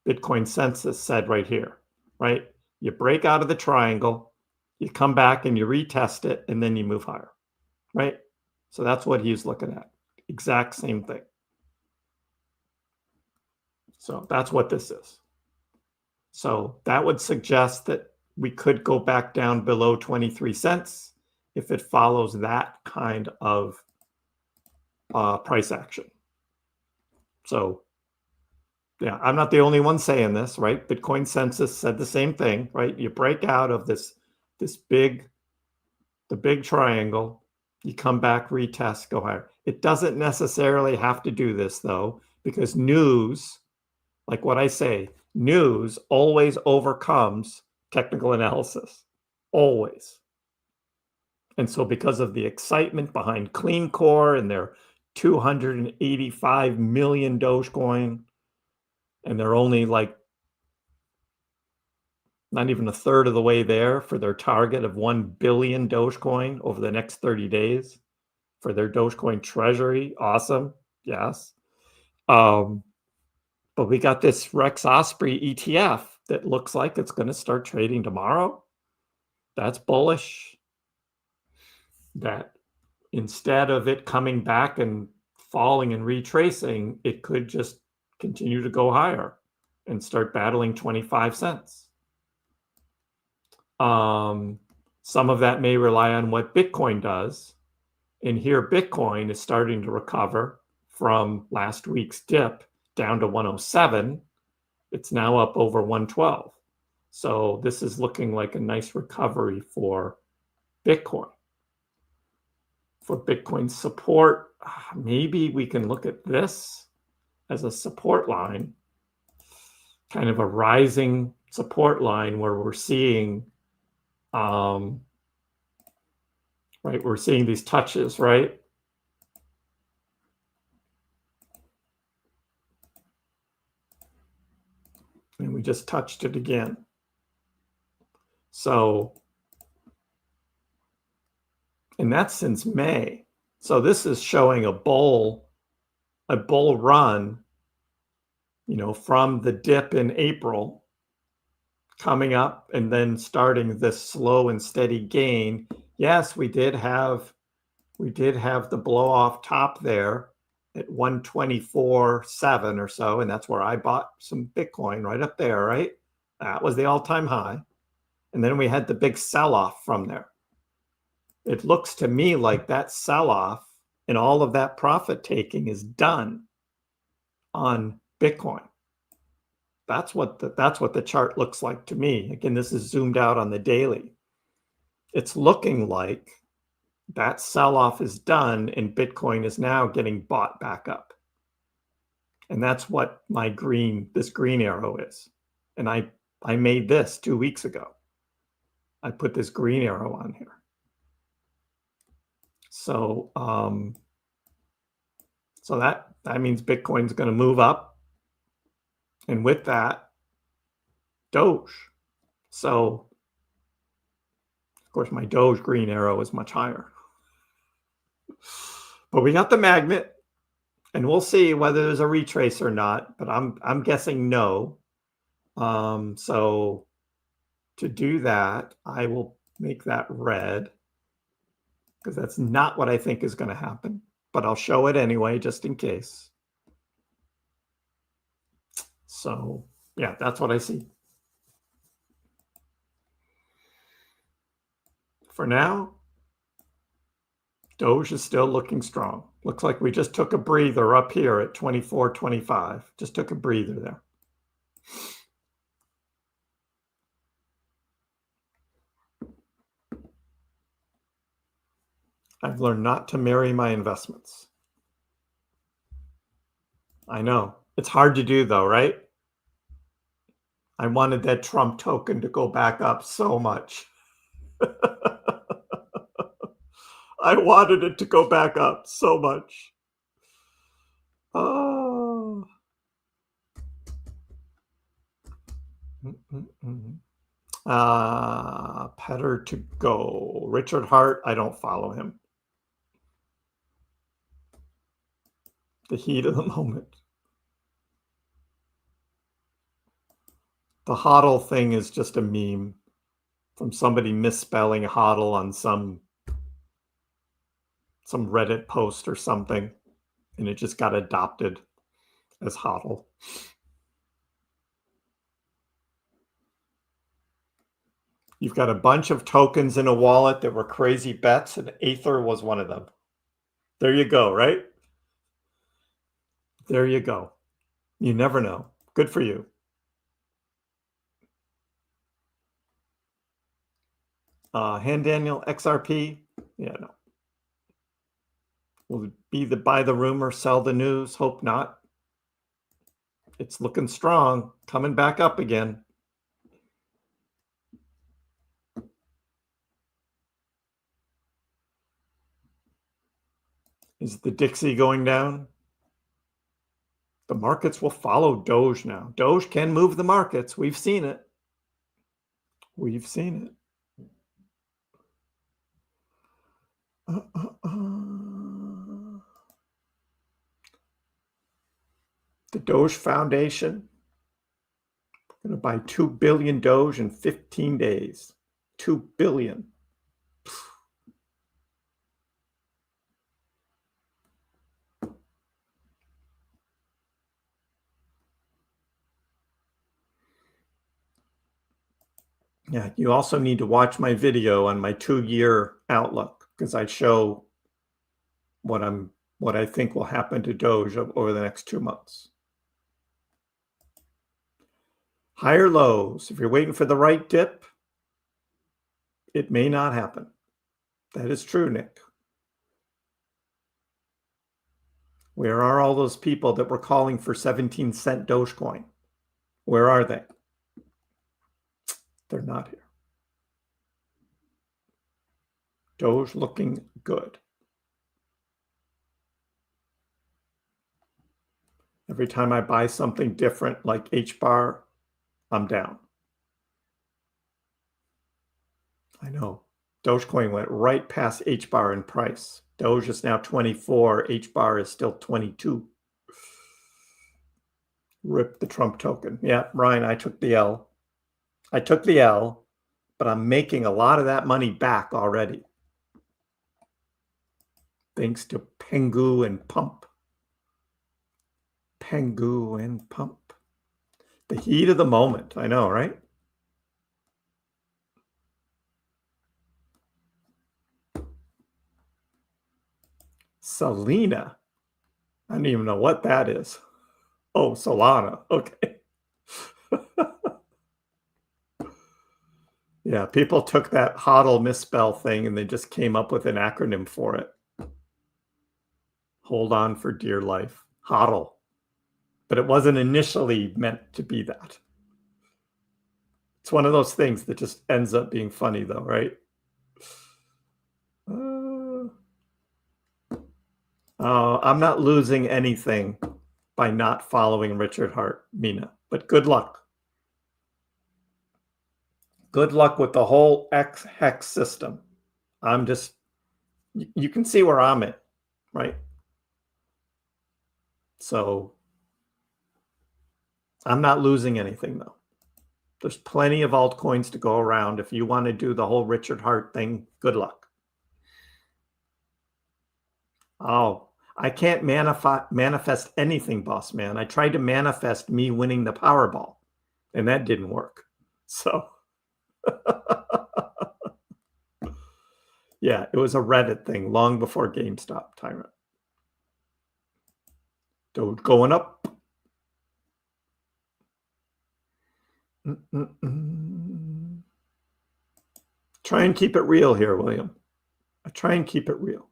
Bitcoin Census said right here, right? You break out of the triangle, you come back and you retest it, and then you move higher, right? So that's what he's looking at. Exact same thing. So that's what this is. So that would suggest that we could go back down below 23 cents if it follows that kind of price action. So yeah, I'm not the only one saying this, right? Bitcoin Census said the same thing, right? You break out of the big triangle, you come back, retest, go higher. It doesn't necessarily have to do this though, because news, like what I say, news always overcomes technical analysis, always. And so because of the excitement behind Clean Core and their 285 million Dogecoin, and they're only like not even a third of the way there for their target of 1 billion Dogecoin over the next 30 days for their Dogecoin treasury. Awesome. Yes. But we got this Rex Osprey ETF that looks like it's going to start trading tomorrow. That's bullish. That instead of it coming back and falling and retracing, it could just continue to go higher and start battling 25 cents. Some of that may rely on what Bitcoin does. And here Bitcoin is starting to recover from last week's dip down to 107. It's now up over 112. So this is looking like a nice recovery for Bitcoin. For Bitcoin support, maybe we can look at this as a support line, kind of a rising support line where we're seeing, right, we're seeing these touches, right? And we just touched it again. So, and that's since May. So this is showing a bull run, from the dip in April coming up and then starting this slow and steady gain. Yes, we did have the blow off top there at 124.7 or so, and that's where I bought some Bitcoin right up there, right? That was the all-time high. And then we had the big sell-off from there. It looks to me like that sell-off and all of that profit taking is done on Bitcoin. That's what the chart looks like to me. Again, this is zoomed out on the daily. It's looking like that sell-off is done and Bitcoin is now getting bought back up. And that's what this green arrow is. And I made this 2 weeks ago. I put this green arrow on here. So, so that means Bitcoin's going to move up. And with that, Doge. So, of course, my Doge green arrow is much higher. But we got the magnet, and we'll see whether there's a retrace or not. But I'm guessing no. So to do that, I will make that red because that's not what I think is going to happen. But I'll show it anyway, just in case. So yeah, that's what I see. For now, Doge is still looking strong. Looks like we just took a breather up here at 24.25. Just took a breather there. I've learned not to marry my investments. I know. It's hard to do though, right? I wanted that Trump token to go back up so much. I wanted it to go back up so much. Oh. Petter to go. Richard Hart, I don't follow him. The heat of the moment. The hodl thing is just a meme from somebody misspelling hodl on some Reddit post or something, and it just got adopted as hodl. You've got a bunch of tokens in a wallet that were crazy bets, and Aether was one of them. There you go, right? There you go. You never know. Good for you. Hand Daniel XRP. Yeah, no. Will it be the buy the rumor, sell the news? Hope not. It's looking strong, coming back up again. Is the Dixie going down? The markets will follow Doge now. Doge can move the markets. We've seen it. We've seen it. The Doge Foundation. We're going to buy 2 billion Doge in 15 days. 2 billion. Yeah, you also need to watch my video on my 2-year outlook, because I show what I think will happen to Doge over the next 2 months. Higher lows. If you're waiting for the right dip, it may not happen. That is true, Nick. Where are all those people that were calling for 17-cent Dogecoin? Where are they? They're not here. Doge looking good. Every time I buy something different like H-bar, I'm down. I know. Dogecoin went right past H-bar in price. Doge is now 24. H-bar is still 22. Rip the Trump token. Yeah, Ryan, I took the L. I took the L, but I'm making a lot of that money back already. Thanks to Pengu and Pump. Pengu and Pump. The heat of the moment. I know, right? Selena. I don't even know what that is. Oh, Solana. Okay. Yeah, people took that HODL misspell thing and they just came up with an acronym for it. Hold on for dear life. HODL. But it wasn't initially meant to be that. It's one of those things that just ends up being funny though, right? I'm not losing anything by not following Richard Hart, Mina, but good luck. Good luck with the whole X-Hex system. I'm just, you can see where I'm at, right? So I'm not losing anything though. There's plenty of altcoins to go around. If you want to do the whole Richard Hart thing, good luck. Oh, I can't manifest anything, boss man. I tried to manifest me winning the Powerball, and that didn't work. So, yeah, it was a Reddit thing long before GameStop, Tyrant. Doge going up. Try and keep it real here, William. I try and keep it real.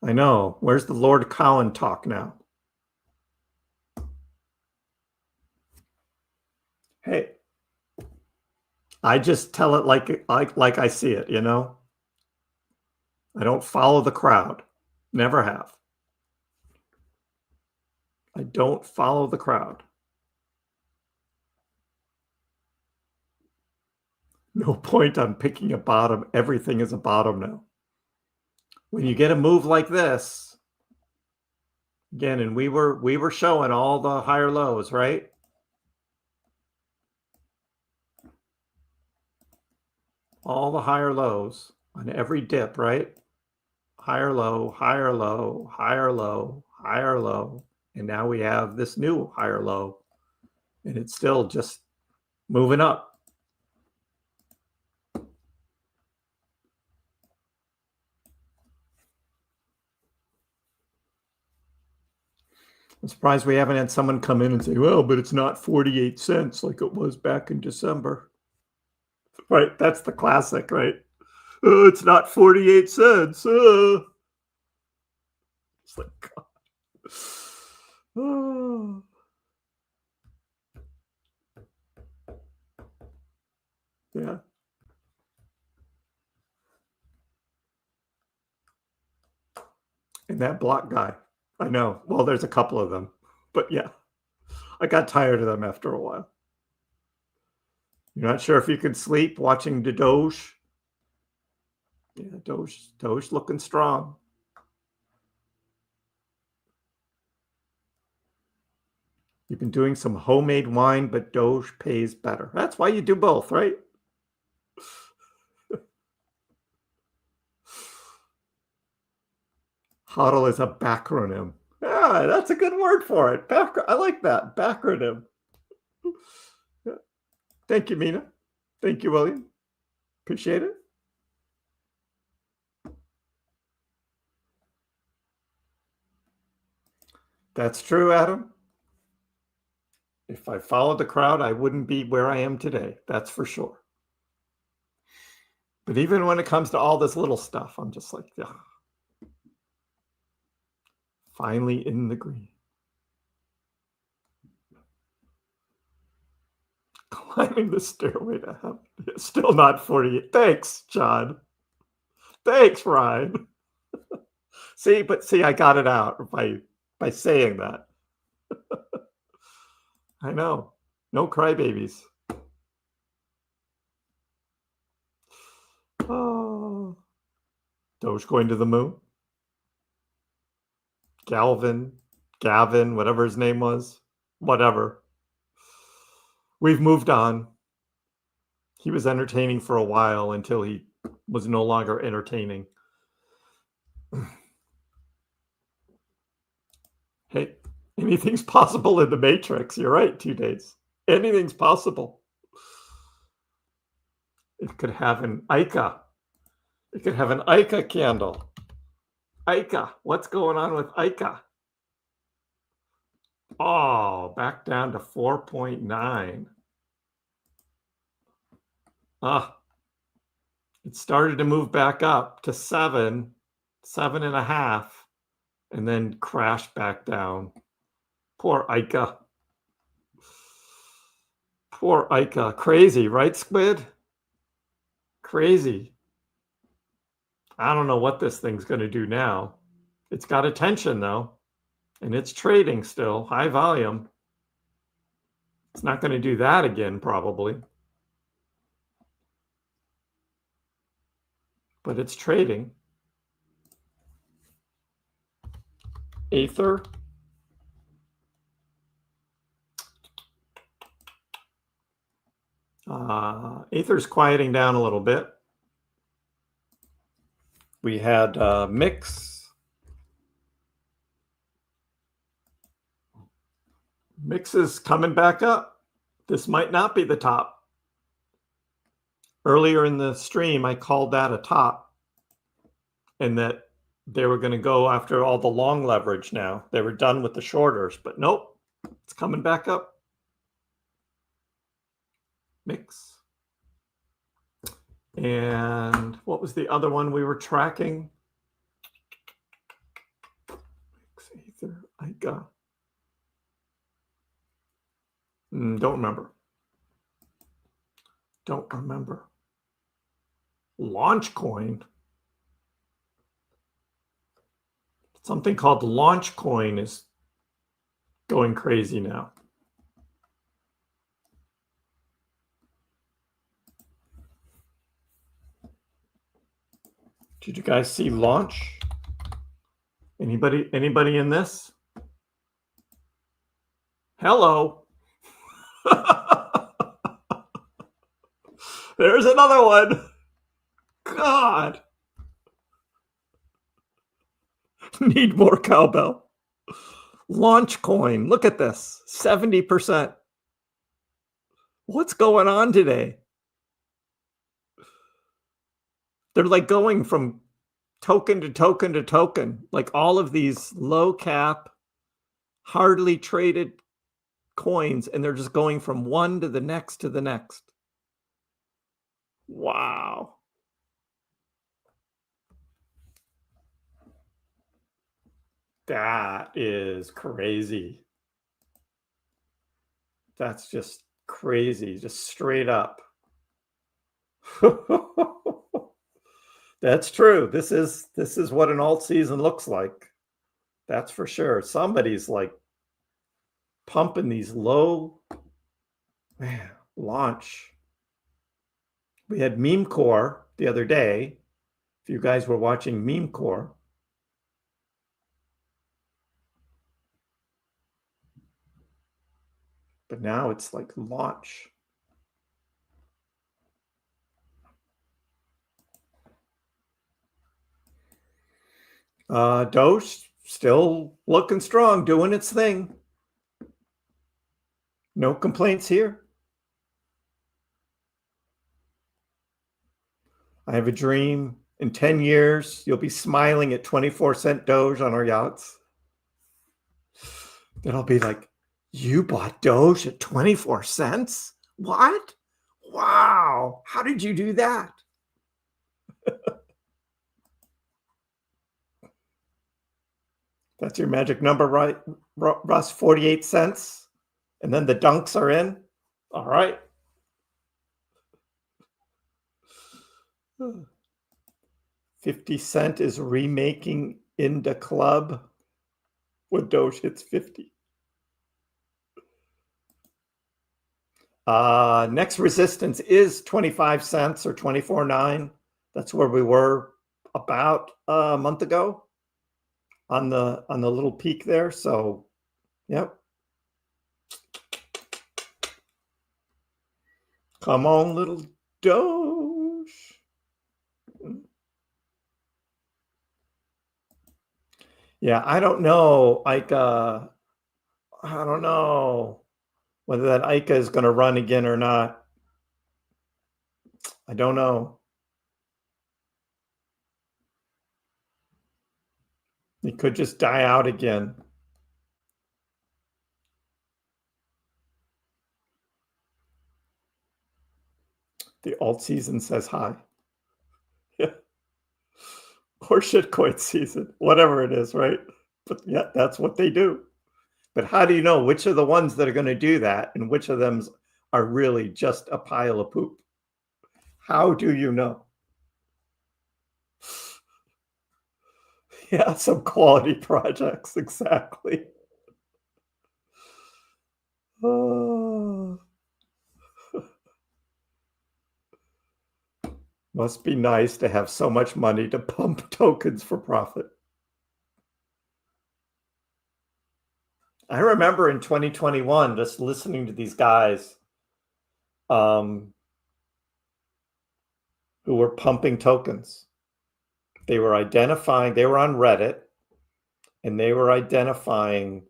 I know. Where's the Lord Cowan talk now? Hey, I just tell it like I see it, you know? I don't follow the crowd. Never have. I don't follow the crowd. No point on picking a bottom. Everything is a bottom now. When you get a move like this, again, and we were showing all the higher lows, right? All the higher lows on every dip, right? Higher low, higher low, higher low, higher low. And now we have this new higher low. And it's still just moving up. I'm surprised we haven't had someone come in and say, well, but it's not 48 cents like it was back in December. Right, that's the classic, right? Oh, it's not 48 cents. It's like, God. Oh. Yeah. And that block guy, I know. Well, there's a couple of them, but yeah, I got tired of them after a while. You're not sure if you can sleep watching the Doge. Yeah, Doge looking strong. You've been doing some homemade wine, but Doge pays better. That's why you do both, right? HODL is a backronym. Yeah, that's a good word for it. I like that. Backronym. Yeah. Thank you, Mina. Thank you, William. Appreciate it. That's true, Adam. If I followed the crowd, I wouldn't be where I am today. That's for sure. But even when it comes to all this little stuff, I'm just like, yeah. Finally in the green. Climbing the stairway to heaven. Still not 48. Thanks, John. Thanks, Ryan. See, I got it out by saying that. I know. No crybabies. Oh. Doge going to the moon. Gavin, whatever his name was. Whatever. We've moved on. He was entertaining for a while until he was no longer entertaining. Hey, anything's possible in the Matrix. You're right, 2 days. Anything's possible. It could have an Ica. It could have an Ica candle. Ica. What's going on with Ica? Oh, back down to 4.9. It started to move back up to 7.5, and then crashed back down. Poor Ica. Poor Ica. Crazy, right, Squid? Crazy. I don't know what this thing's going to do now. It's got attention, though, and it's trading still, high volume. It's not going to do that again, probably. But it's trading. Aether. Aether's quieting down a little bit. We had Mix. Mix is coming back up. This might not be the top. Earlier in the stream, I called that a top, and that they were going to go after all the long leverage now. They were done with the shorters, but nope, it's coming back up. Mix. And what was the other one we were tracking? Mix, Aether, Ica. Don't remember. Don't remember. Launch coin. Something called Launch Coin is going crazy now. Did you guys see Launch? Anybody in this? Hello. There's another one. God. Need more cowbell. Launch coin. Look at this. 70%. What's going on today? They're like going from token to token to token, like all of these low cap, hardly traded coins, and they're just going from one to the next to the next. Wow. That is crazy. That's just crazy, just straight up. That's true. This is what an alt season looks like. That's for sure. Somebody's like pumping these low, man, launch. We had Meme Core the other day. If you guys were watching Meme Core, but now it's like launch. Doge still looking strong, doing its thing. No complaints here. I have a dream. In 10 years, you'll be smiling at 24-cent Doge on our yachts. Then I'll be like, you bought Doge at 24 cents? What? Wow. How did you do that? That's your magic number, right, Russ? 48 cents? And then the dunks are in? All right. $0.50 is remaking into club when Doge hits 50. Next resistance is 25 cents or 24.9. That's where we were about a month ago on the little peak there. So, yep. Come on, little Doge. Yeah, I don't know, Ica. I don't know whether that Ica is going to run again or not. I don't know. It could just die out again. The alt season says hi. Yeah. Or shitcoin season, whatever it is, right? But yeah, that's what they do. But how do you know which are the ones that are going to do that and which of them are really just a pile of poop? How do you know? Yeah, some quality projects, exactly. Oh. Must be nice to have so much money to pump tokens for profit. I remember in 2021 just listening to these guys who were pumping tokens. They were identifying, they were on Reddit, and they were identifying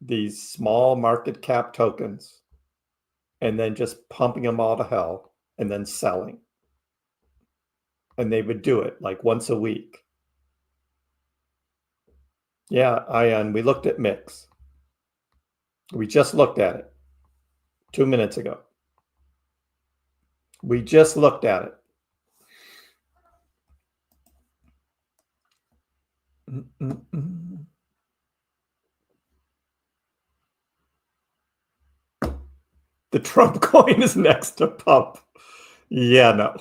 these small market cap tokens and then just pumping them all to hell and then selling. And they would do it like once a week. Yeah, Ian, we looked at Mix. We just looked at it 2 minutes ago. We just looked at it. The Trump coin is next to pump. Yeah, no.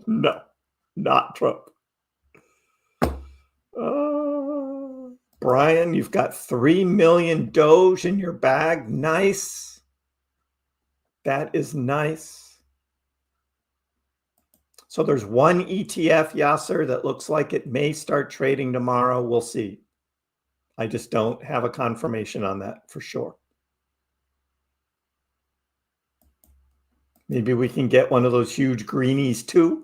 No, not Trump. Brian, you've got 3 million Doge in your bag. Nice. That is nice. So there's one ETF, Yasser, that looks like it may start trading tomorrow. We'll see. I just don't have a confirmation on that for sure. Maybe we can get one of those huge greenies too.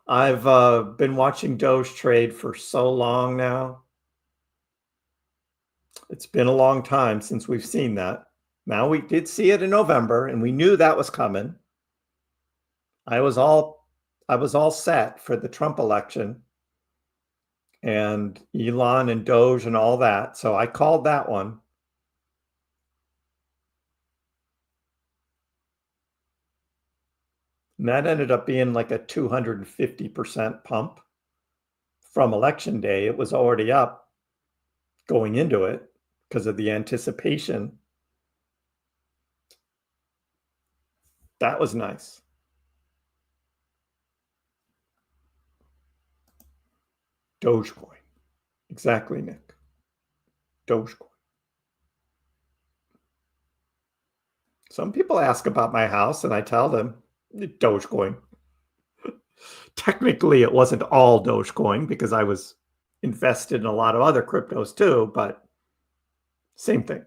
I've been watching Doge trade for so long now. It's been a long time since we've seen that. Now, we did see it in November, and we knew that was coming. I was all set for the Trump election and Elon and Doge and all that. So I called that one. And that ended up being like a 250% pump from election day. It was already up going into it because of the anticipation. That was nice. Dogecoin. Exactly, Nick. Dogecoin. Some people ask about my house and I tell them Dogecoin. Technically, it wasn't all Dogecoin because I was invested in a lot of other cryptos too, but same thing.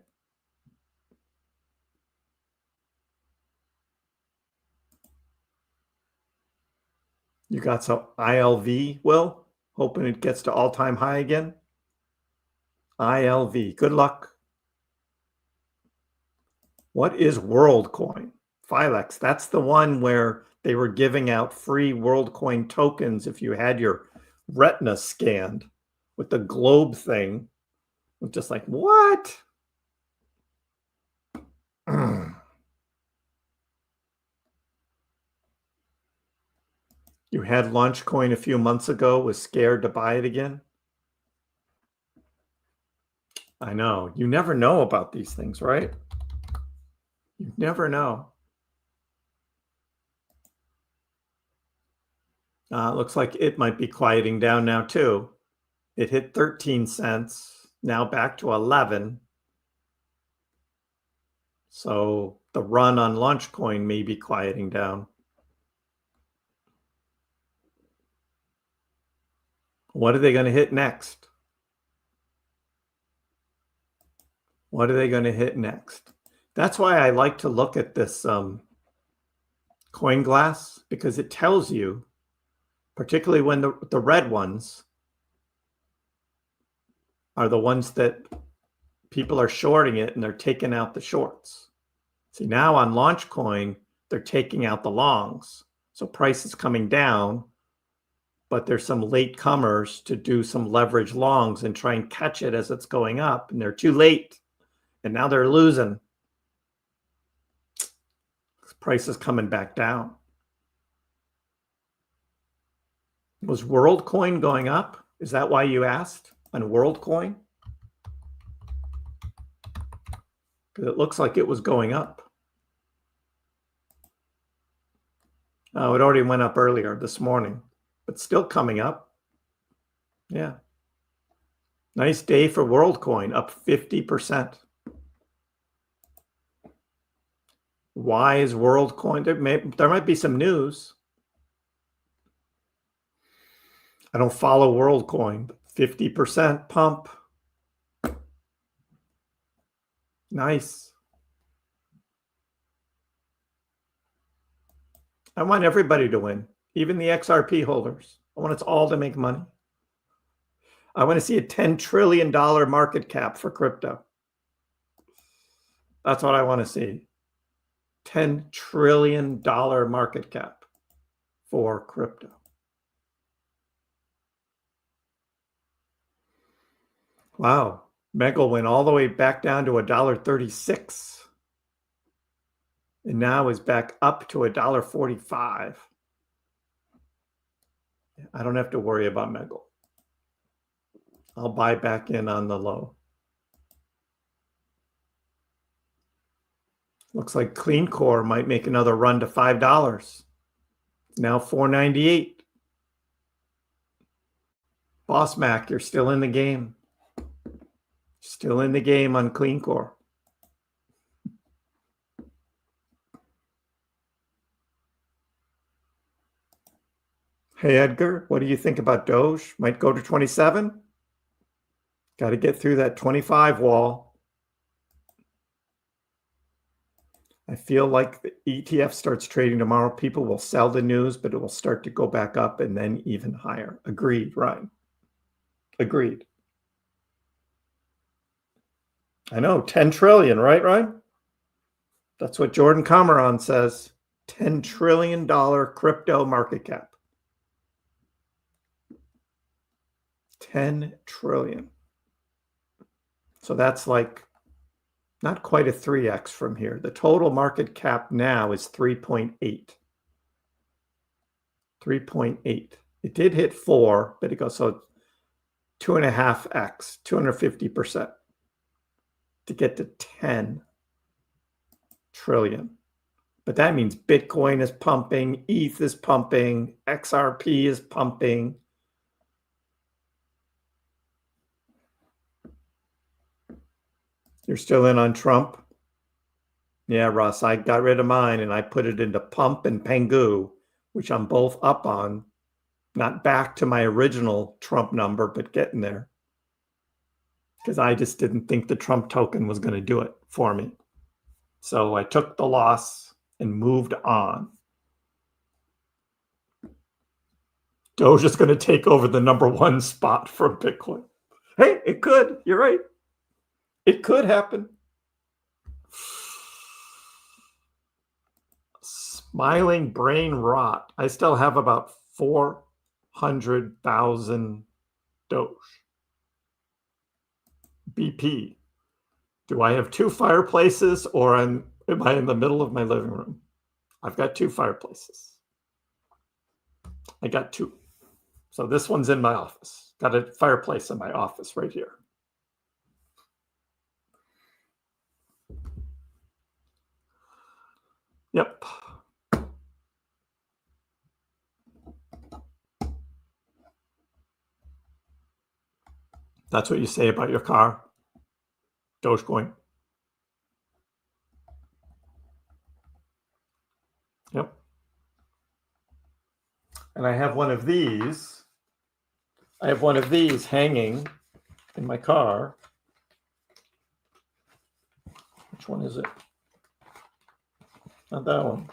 You got some ILV, Will? Hoping it gets to all-time high again? ILV. Good luck. What is WorldCoin? Filex. That's the one where they were giving out free WorldCoin tokens if you had your retina scanned with the globe thing. I'm just like, what? You had Launchcoin a few months ago, was scared to buy it again. I know. You never know about these things, right? You never know. Looks like it might be quieting down now too. It hit 13 cents, now back to 11. So the run on Launchcoin may be quieting down. What are they going to hit next? What are they going to hit next? That's why I like to look at this coin glass, because it tells you, particularly when the red ones are the ones that people are shorting it and they're taking out the shorts. See, now on Launchcoin, they're taking out the longs. So price is coming down, but there's some late comers to do some leverage longs and try and catch it as it's going up, and they're too late. And now they're losing. Price is coming back down. Was WorldCoin going up? Is that why you asked on WorldCoin? Because it looks like it was going up. Oh, it already went up earlier this morning, but still coming up. Yeah. Nice day for WorldCoin, up 50%. Why is WorldCoin? There might be some news. I don't follow WorldCoin, but 50% pump. Nice. I want everybody to win, even the XRP holders. I want us all to make money. I want to see a $10 trillion market cap for crypto. That's what I want to see. $10 trillion market cap for crypto. Wow. Megal went all the way back down to $1.36. And now is back up to $1.45. I don't have to worry about Megal. I'll buy back in on the low. Looks like Clean Core might make another run to $5. Now $4.98. Boss Mac, you're still in the game. Still in the game on Clean Core. Hey, Edgar, what do you think about Doge? Might go to 27? Got to get through that 25 wall. I feel like the ETF starts trading tomorrow. People will sell the news, but it will start to go back up and then even higher. Agreed, Ryan. Agreed. I know, 10 trillion, right, Ryan? That's what Jordan Cameron says. $10 trillion crypto market cap. 10 trillion. So that's like not quite a 3x from here. The total market cap now is 3.8. 3.8. It did hit 4, but it goes so 2.5x, 250% to get to 10 trillion. But that means Bitcoin is pumping, ETH is pumping, XRP is pumping. You're still in on Trump? Yeah, Russ, I got rid of mine and I put it into Pump and Pengu, which I'm both up on. Not back to my original Trump number, but getting there. Because I just didn't think the Trump token was going to do it for me. So I took the loss and moved on. Doge is going to take over the #1 spot from Bitcoin. Hey, it could. You're right. It could happen. Smiling brain rot. I still have about 400,000 Doge. BP. Do I have 2 fireplaces or am I in the middle of my living room? I've got 2 fireplaces. I got 2. So this one's in my office. Got a fireplace in my office right here. Yep. That's what you say about your car, Dogecoin. Yep. And I have one of these. I have one of these hanging in my car. Which one is it? Not that one.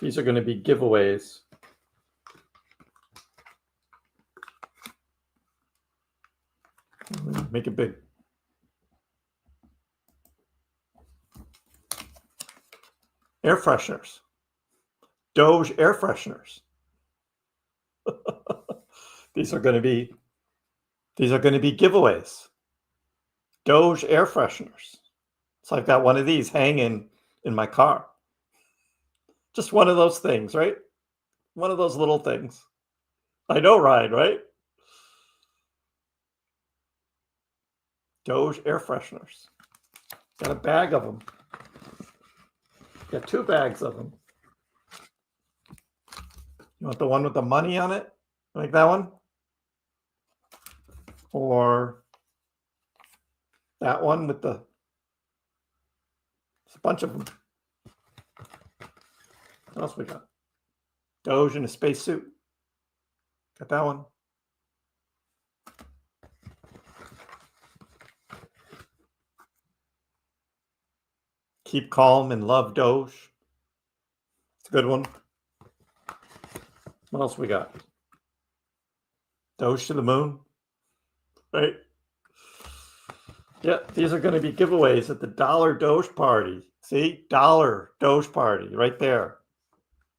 These are going to be giveaways. Make it big. Air fresheners. Doge air fresheners. These are going to be giveaways. Doge air fresheners. So I've got one of these hanging in my car. Just one of those things, right? One of those little things. I know, Ryan, right? Doge air fresheners. Got a bag of them. Got 2 bags of them. You want the one with the money on it? Like that one? Or that one with the... It's a bunch of them. What else we got? Doge in a spacesuit. Got that one. Keep calm and love Doge. It's a good one. What else we got? Doge to the moon. Right? Yeah, these are going to be giveaways at the dollar Doge party. See? Dollar Doge party right there.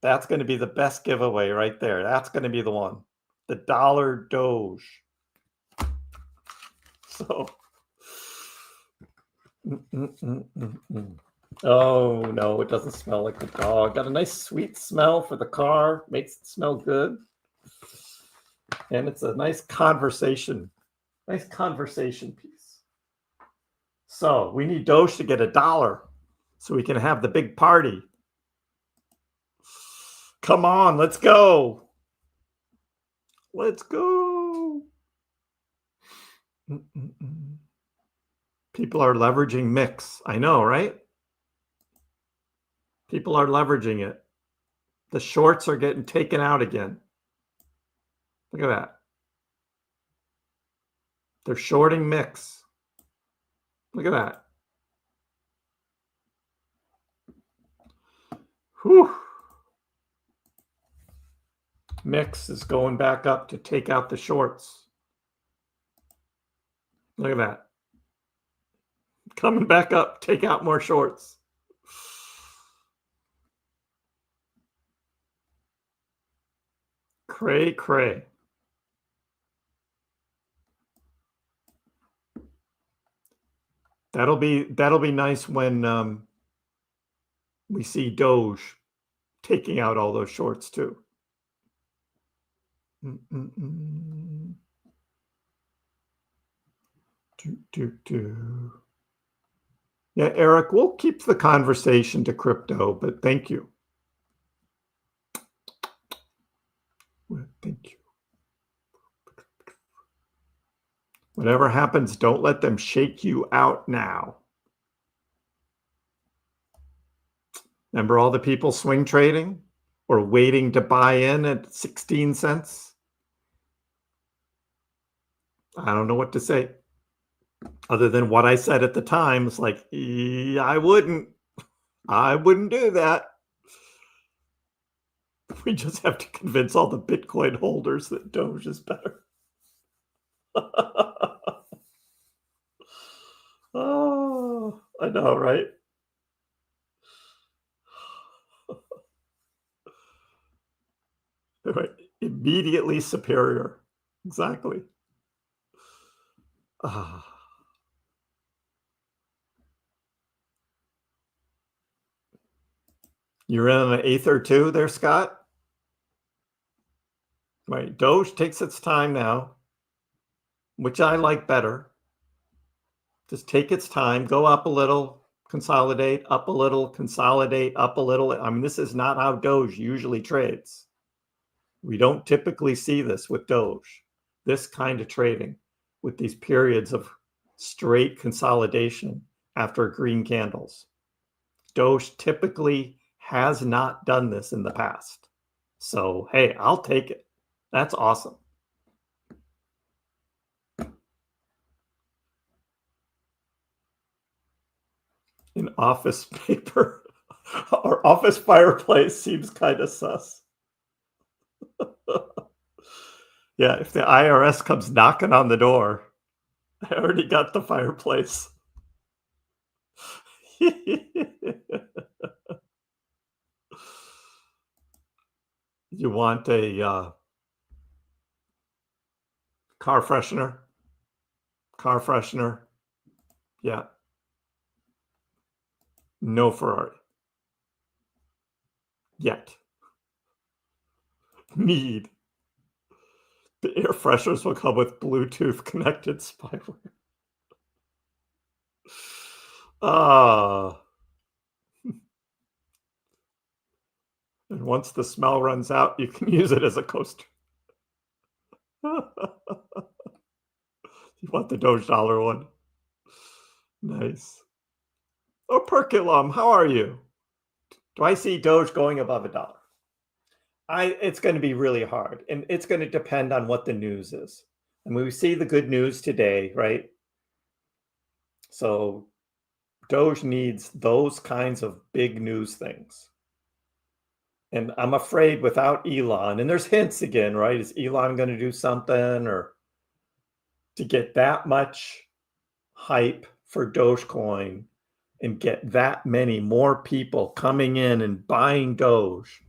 That's going to be the best giveaway right there. That's going to be the one. The dollar Doge. So. Oh, no, it doesn't smell like the dog. Got a nice sweet smell for the car. Makes it smell good. And it's a nice conversation. Nice conversation piece. So we need Doge to get $1 so we can have the big party. Come on, let's go. Let's go. People are leveraging mix. I know, right? People are leveraging it. The shorts are getting taken out again. Look at that. They're shorting mix. Look at that. Whew. Mix is going back up to take out the shorts. Look at that. Coming back up, take out more shorts. Cray, cray. That'll be nice when we see Doge taking out all those shorts too. Yeah, Eric, we'll keep the conversation to crypto, but thank you. Thank you. Whatever happens, don't let them shake you out now. Remember all the people swing trading or waiting to buy in at 16 cents? I don't know what to say other than what I said at the time. It's like, yeah, I wouldn't do that. We just have to convince all the Bitcoin holders that Doge is better. Oh, I know, right? Right. Immediately superior. Exactly. You're in an eighth or two there, Scott? Right. Doge takes its time now, which I like better. Just take its time, go up a little, consolidate, up a little, consolidate, up a little. I mean, this is not how Doge usually trades. We don't typically see this with Doge, this kind of trading with these periods of straight consolidation after green candles. Doge typically has not done this in the past. So, hey, I'll take it. That's awesome. An office paper or office fireplace seems kind of sus. Yeah, if the IRS comes knocking on the door, I already got the fireplace. You want a car freshener? Car freshener? Yeah. No Ferrari. Yet. Need. The air fresheners will come with Bluetooth connected spyware. And once the smell runs out, you can use it as a coaster. You want the Doge dollar one? Nice. Oh, Perculum, how are you? Do I see Doge going above $1? It's going to be really hard, and it's going to depend on what the news is. I mean, we see the good news today, right? So Doge needs those kinds of big news things. And I'm afraid without Elon, and there's hints again, right? Is Elon going to do something or to get that much hype for Dogecoin and get that many more people coming in and buying Doge?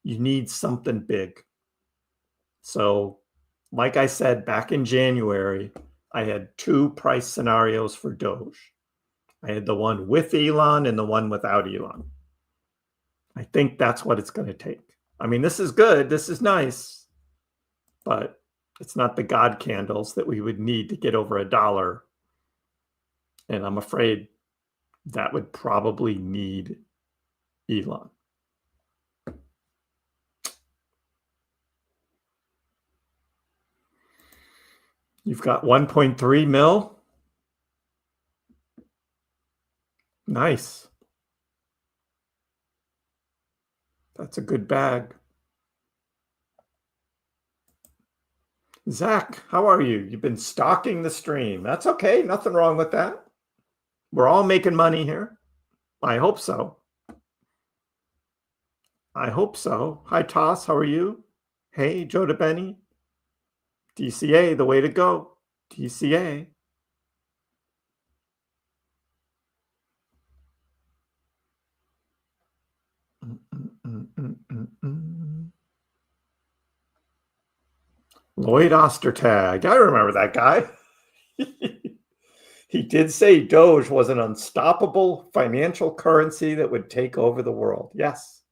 You need something big. So, like I said, back in January, I had two price scenarios for Doge. I had the one with Elon and the one without Elon. I think that's what it's going to take. I mean, this is good. This is nice, but it's not the God candles that we would need to get over $1. And I'm afraid that would probably need Elon. You've got 1.3 mil. Nice. That's a good bag. Zach, how are you? You've been stalking the stream. That's okay. Nothing wrong with that. We're all making money here. I hope so. I hope so. Hi, Toss. How are you? Hey, Joe DeBenny. DCA, the way to go. DCA. Lloyd Ostertag. I remember that guy. He did say Doge was an unstoppable financial currency that would take over the world. Yes.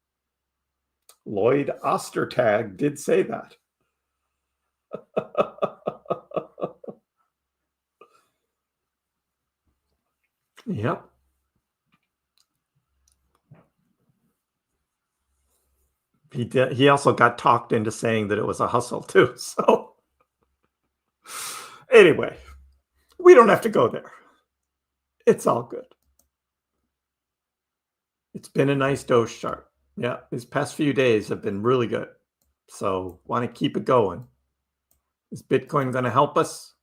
Lloyd Ostertag did say that. Yep. He did. He also got talked into saying that it was a hustle too. So anyway, we don't have to go there. It's all good. It's been a nice Doge chart. Yeah, these past few days have been really good. So want to keep it going. Is Bitcoin going to help us?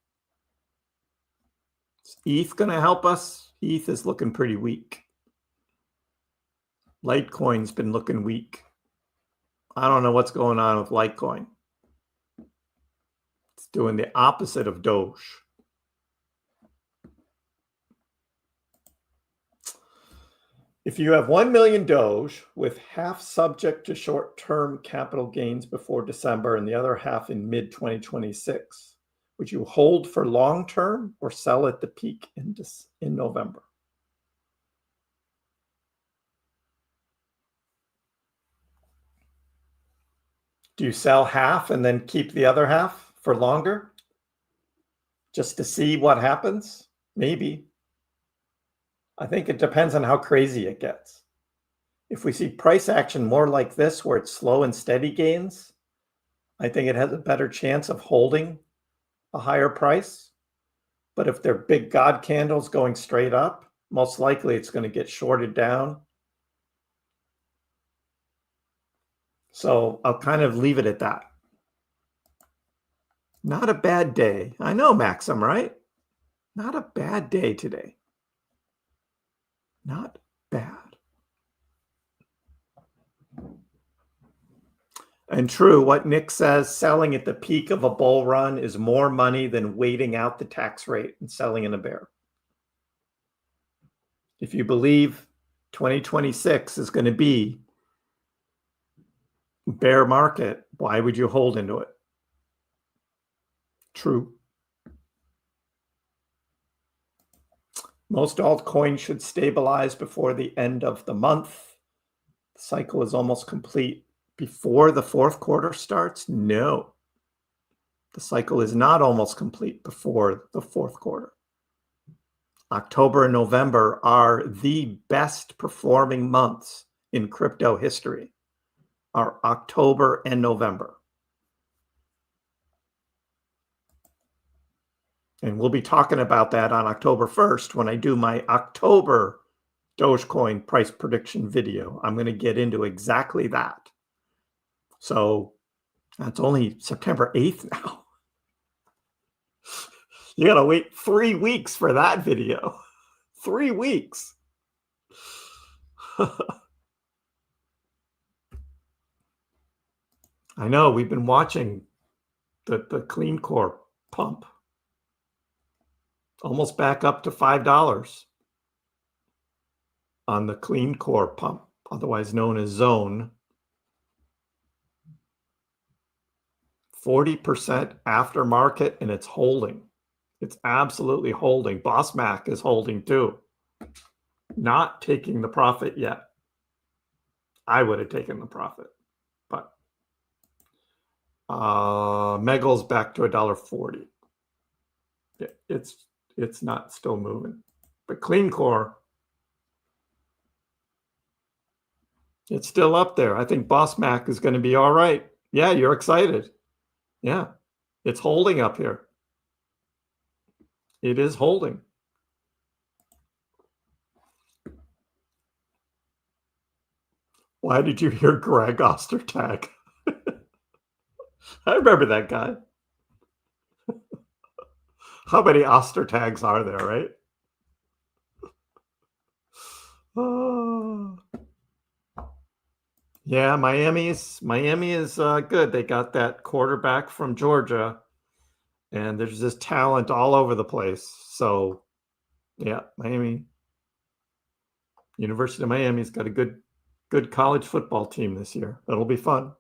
Is ETH going to help us? ETH is looking pretty weak. Litecoin's been looking weak. I don't know what's going on with Litecoin. It's doing the opposite of Doge. If you have 1 million Doge with half subject to short-term capital gains before December and the other half in mid-2026, would you hold for long-term or sell at the peak in November? Do you sell half and then keep the other half for longer? Just to see what happens? Maybe. I think it depends on how crazy it gets. If we see price action more like this, where it's slow and steady gains, I think it has a better chance of holding a higher price. But if they're big God candles going straight up, most likely it's going to get shorted down. So I'll kind of leave it at that. Not a bad day. I know, Maxim, right? Not a bad day today. Not bad. And true, what Nick says, selling at the peak of a bull run is more money than waiting out the tax rate and selling in a bear. If you believe 2026 is going to be bear market, why would you hold into it? True. Most altcoins should stabilize before the end of the month. The cycle is almost complete. Before the fourth quarter starts? No. The cycle is not almost complete before the fourth quarter. October and November are the best performing months in crypto history, are October and November. And we'll be talking about that on October 1st when I do my October Dogecoin price prediction video. I'm going to get into exactly that. So that's only September 8th now. You got to wait 3 weeks for that video. 3 weeks. I know, we've been watching the clean core pump. Almost back up to $5 on the clean core pump, otherwise known as zone. 40% aftermarket, and it's holding. It's absolutely holding. Boss Mac is holding too. Not taking the profit yet. I would have taken the profit, but Megal's back to $1.40. Yeah, it's not still moving, but clean core, it's still up there. I think Boss Mac is going to be all right. Yeah, you're excited. Yeah, it's holding up here. It is holding. Why did you hear Greg Ostertag? I remember that guy. How many Ostertags are there, right? Oh. Yeah, Miami is good. They got that quarterback from Georgia, and there's just talent all over the place. So, yeah, University of Miami's got a good college football team this year. That'll be fun.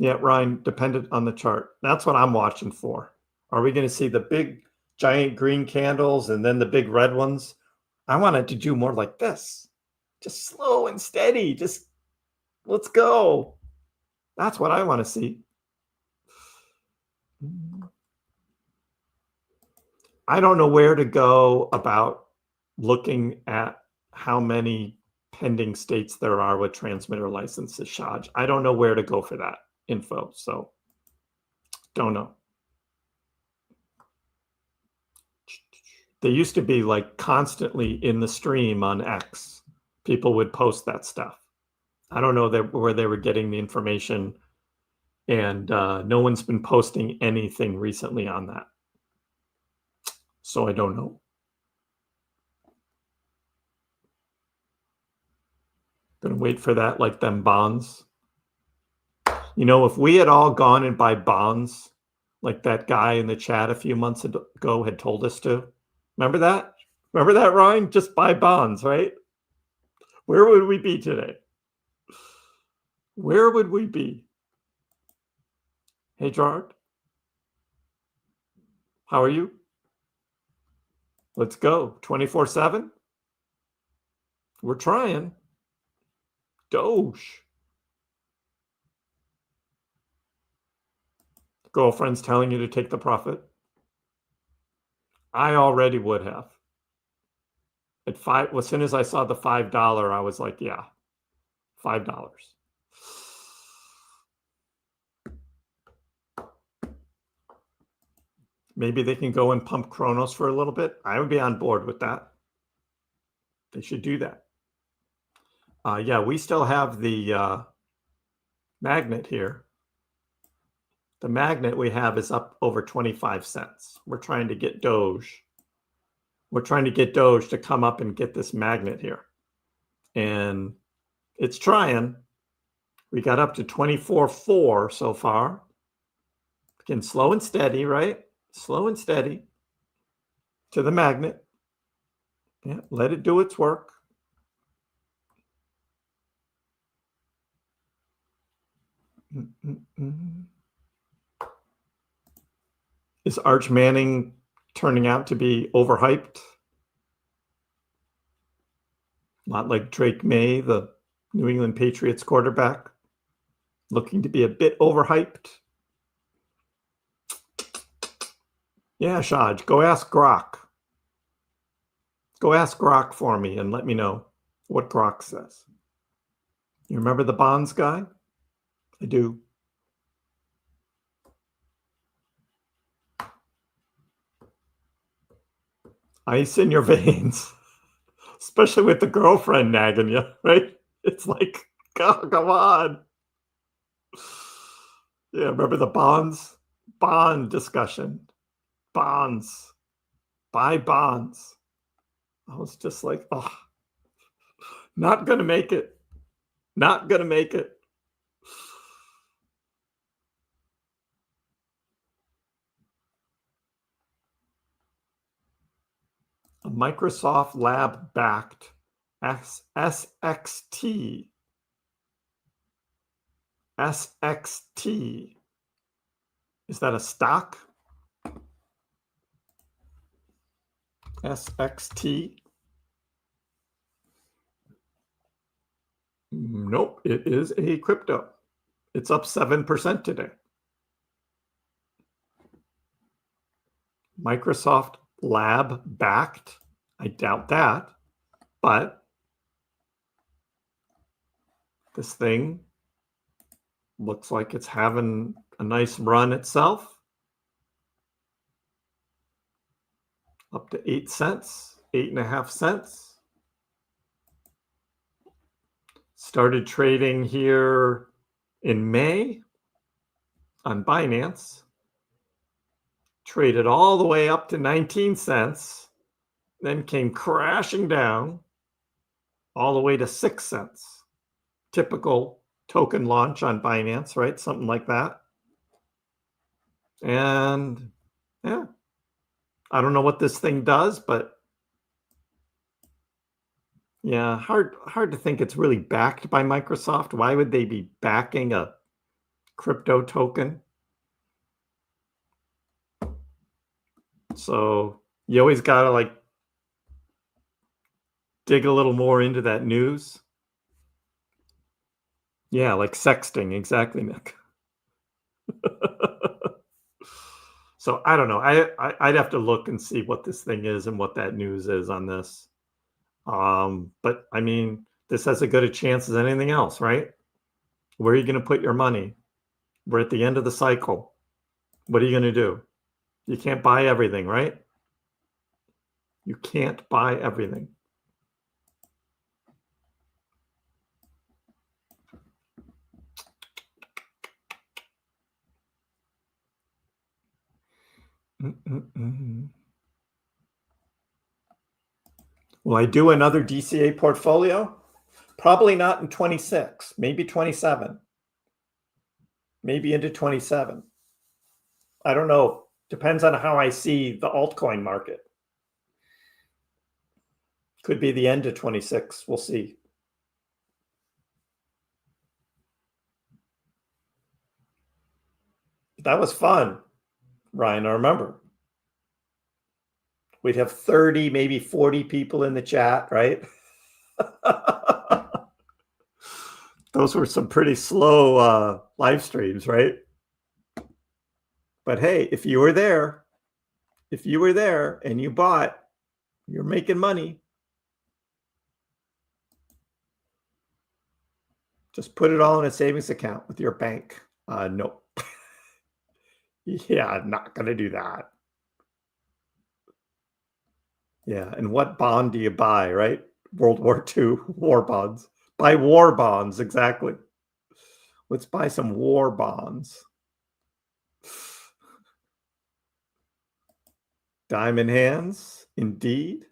Yeah, Ryan, dependent on the chart. That's what I'm watching for. Are we going to see the big giant green candles and then the big red ones? I want it to do more like this. Just slow and steady. Just let's go. That's what I want to see. I don't know where to go about looking at how many pending states there are with transmitter licenses, Shaj. I don't know where to go for that info, so don't know. They used to be like constantly in the stream on X. People would post that stuff. I don't know where they were getting the information, and no one's been posting anything recently on that. So I don't know. Gonna wait for that like them bonds. You know, if we had all gone and buy bonds like that guy in the chat a few months ago had told us to, remember that? Remember that, Ryan? Just buy bonds, right? Where would we be today? Where would we be? Hey, Gerard. How are you? Let's go. 24/7? We're trying. Doge. Girlfriend's telling you to take the profit. I already would have. At five, as soon as I saw the $5, I was like, yeah, $5. Maybe they can go and pump Kronos for a little bit. I would be on board with that. They should do that. Yeah, we still have the magnet here. The magnet we have is up over 25 cents. We're trying to get Doge. We're trying to get Doge to come up and get this magnet here. And it's trying. We got up to 24.4 so far. Again, slow and steady, right? Slow and steady to the magnet. Yeah, let it do its work. Is Arch Manning turning out to be overhyped? Not like Drake May, the New England Patriots quarterback, looking to be a bit overhyped. Yeah, Shaj, go ask Grok. Go ask Grok for me and let me know what Grok says. You remember the bonds guy? I do. Ice in your veins, especially with the girlfriend nagging you, right? It's like, God, come on. Yeah, remember the bond discussion? Bonds, buy bonds. I was just like, oh, not going to make it. Not going to make it. A Microsoft Lab backed SXT. SXT. Is that a stock? SXT? Nope, it is a crypto. It's up 7% today. Microsoft Lab backed. I doubt that. But this thing looks like it's having a nice run itself. Up to 8 cents, 8.5 cents. Started trading here in May on Binance. Traded all the way up to 19 cents. Then came crashing down all the way to 6 cents. Typical token launch on Binance, right? Something like that. And yeah, I don't know what this thing does, but yeah, hard to think it's really backed by Microsoft. Why would they be backing a crypto token. So you always got to like dig a little more into that news. Yeah, like sexting. Exactly, Nick. So I don't know. I'd have to look and see what this thing is and what that news is on this. But I mean, this has as good a chance as anything else, right? Where are you going to put your money? We're at the end of the cycle. What are you going to do? You can't buy everything, right? You can't buy everything. Will I do another DCA portfolio? Probably not in 26, maybe 27, maybe into 27. I don't know. Depends on how I see the altcoin market. Could be the end of 26. We'll see. That was fun, Ryan. I remember. We'd have 30, maybe 40 people in the chat, right? Those were some pretty slow live streams, right? But hey, if you were there and you bought, you're making money. Just put it all in a savings account with your bank. No. Yeah, I'm not going to do that. Yeah, and what bond do you buy, right? World War II war bonds. Buy war bonds, exactly. Let's buy some war bonds. Diamond hands, indeed.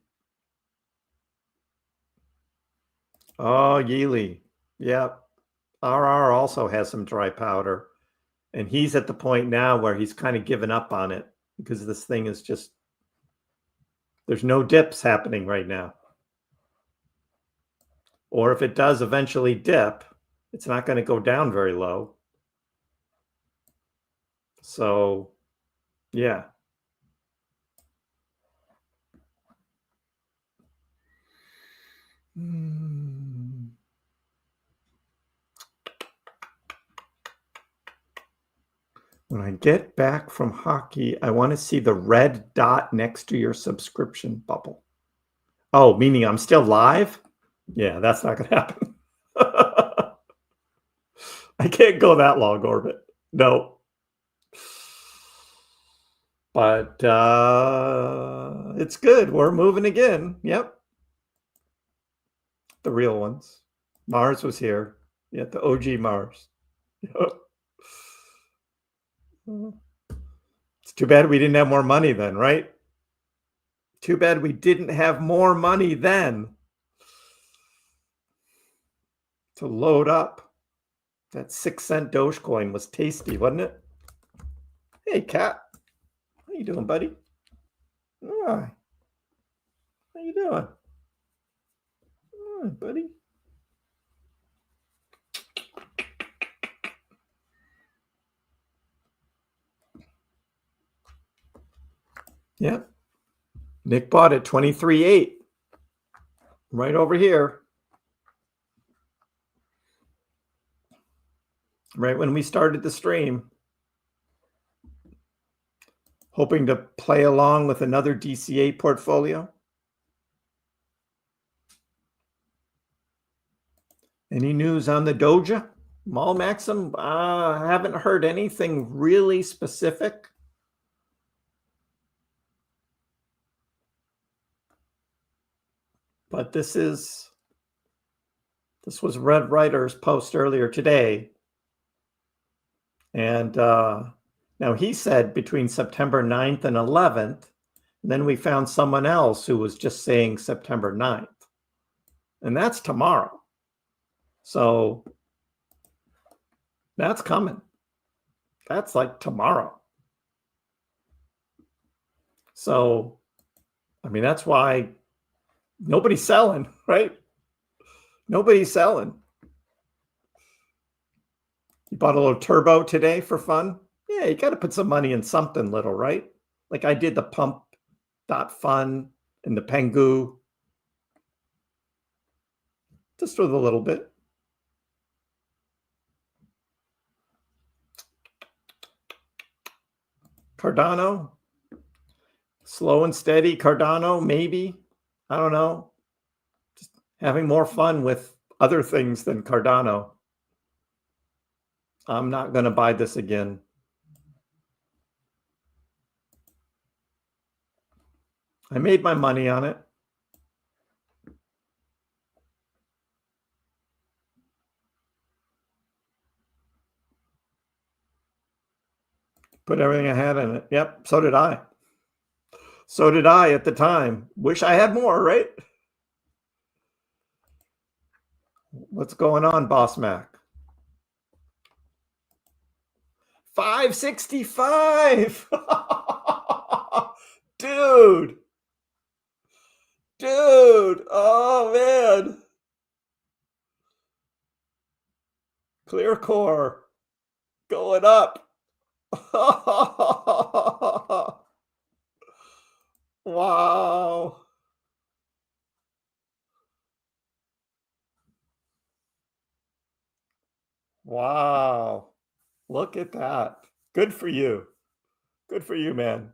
Oh, Yeely. Yep. RR also has some dry powder. And he's at the point now where he's kind of given up on it because this thing is just, there's no dips happening right now. Or if it does eventually dip, it's not going to go down very low. So, yeah. When I get back from hockey, I want to see the red dot next to your subscription bubble. Oh, meaning I'm still live? Yeah, that's not going to happen. I can't go that long, Orbit. No. But it's good. We're moving again. Yep. The real ones. Mars was here. Yeah, the OG Mars. Yep. It's too bad we didn't have more money then, right? Too bad we didn't have more money then to load up. That 6-cent Dogecoin was tasty, wasn't it? Hey, Cat. How you doing, buddy? Hi. How you doing? Hi, buddy. Yep. Nick bought it 23.8. Right over here. Right when we started the stream. Hoping to play along with another DCA portfolio. Any news on the Doge? Mall Maxim? I haven't heard anything really specific. But this was Red Writer's post earlier today. And now he said between September 9th and 11th. And then we found someone else who was just saying September 9th. And that's tomorrow. So that's coming. That's like tomorrow. So, I mean, that's why nobody's selling, right? Nobody's selling. You bought a little turbo today for fun? Yeah, you got to put some money in something little, right? Like I did the pump.fun and the Pengu. Just with a little bit. Cardano. Slow and steady Cardano, maybe. I don't know. Just having more fun with other things than Cardano. I'm not going to buy this again. I made my money on it. Put everything I had in it. Yep, so did I. So did I at the time. Wish I had more, right? What's going on, Boss Mac? 565. Dude. Dude. Oh, man. Clear core. Going up. Wow. Wow. Look at that. Good for you. Good for you, man.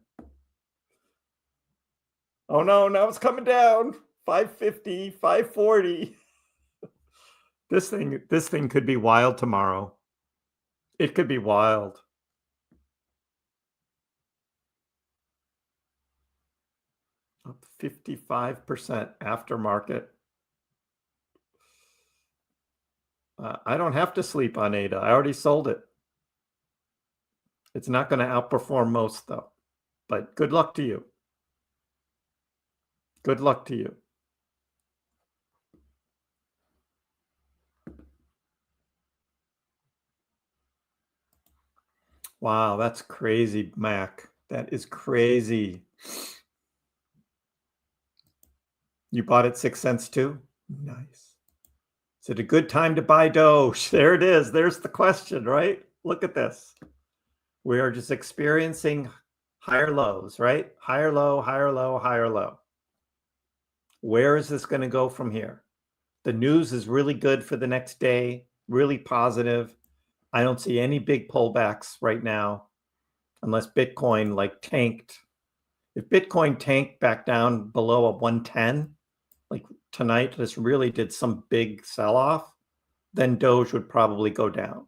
Oh no, now it's coming down. 550, 540. This thing could be wild tomorrow. It could be wild. Up 55% aftermarket. I don't have to sleep on ADA. I already sold it. It's not going to outperform most though. But good luck to you. Good luck to you. Wow, that's crazy, Mac. That is crazy. You bought it 6 cents too? Nice. Is it a good time to buy Doge? There it is. There's the question, right? Look at this. We are just experiencing higher lows, right? Higher low, higher low, higher low. Where is this going to go from here? The news is really good for the next day, really positive. I don't see any big pullbacks right now, unless Bitcoin like tanked. If Bitcoin tanked back down below a 110, like tonight, this really did some big sell-off, then Doge would probably go down.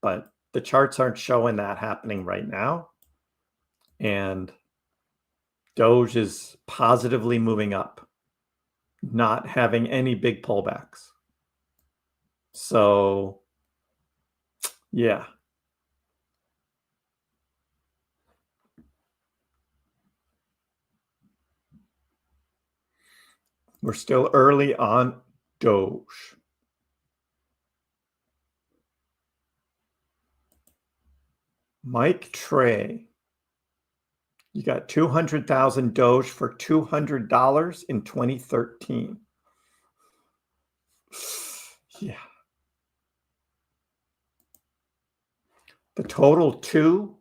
But the charts aren't showing that happening right now. And Doge is positively moving up, not having any big pullbacks. So, yeah. We're still early on Doge. Mike Trey. You got 200,000 Doge for $200 in 2013. Yeah. The total two.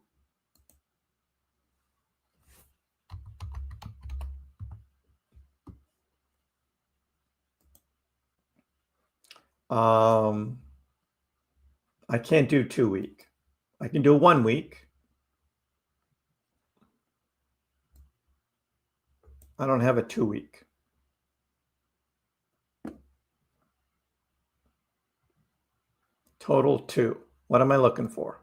I can't do 2 week. I can do 1 week. I don't have a 2 week. Total two. What am I looking for?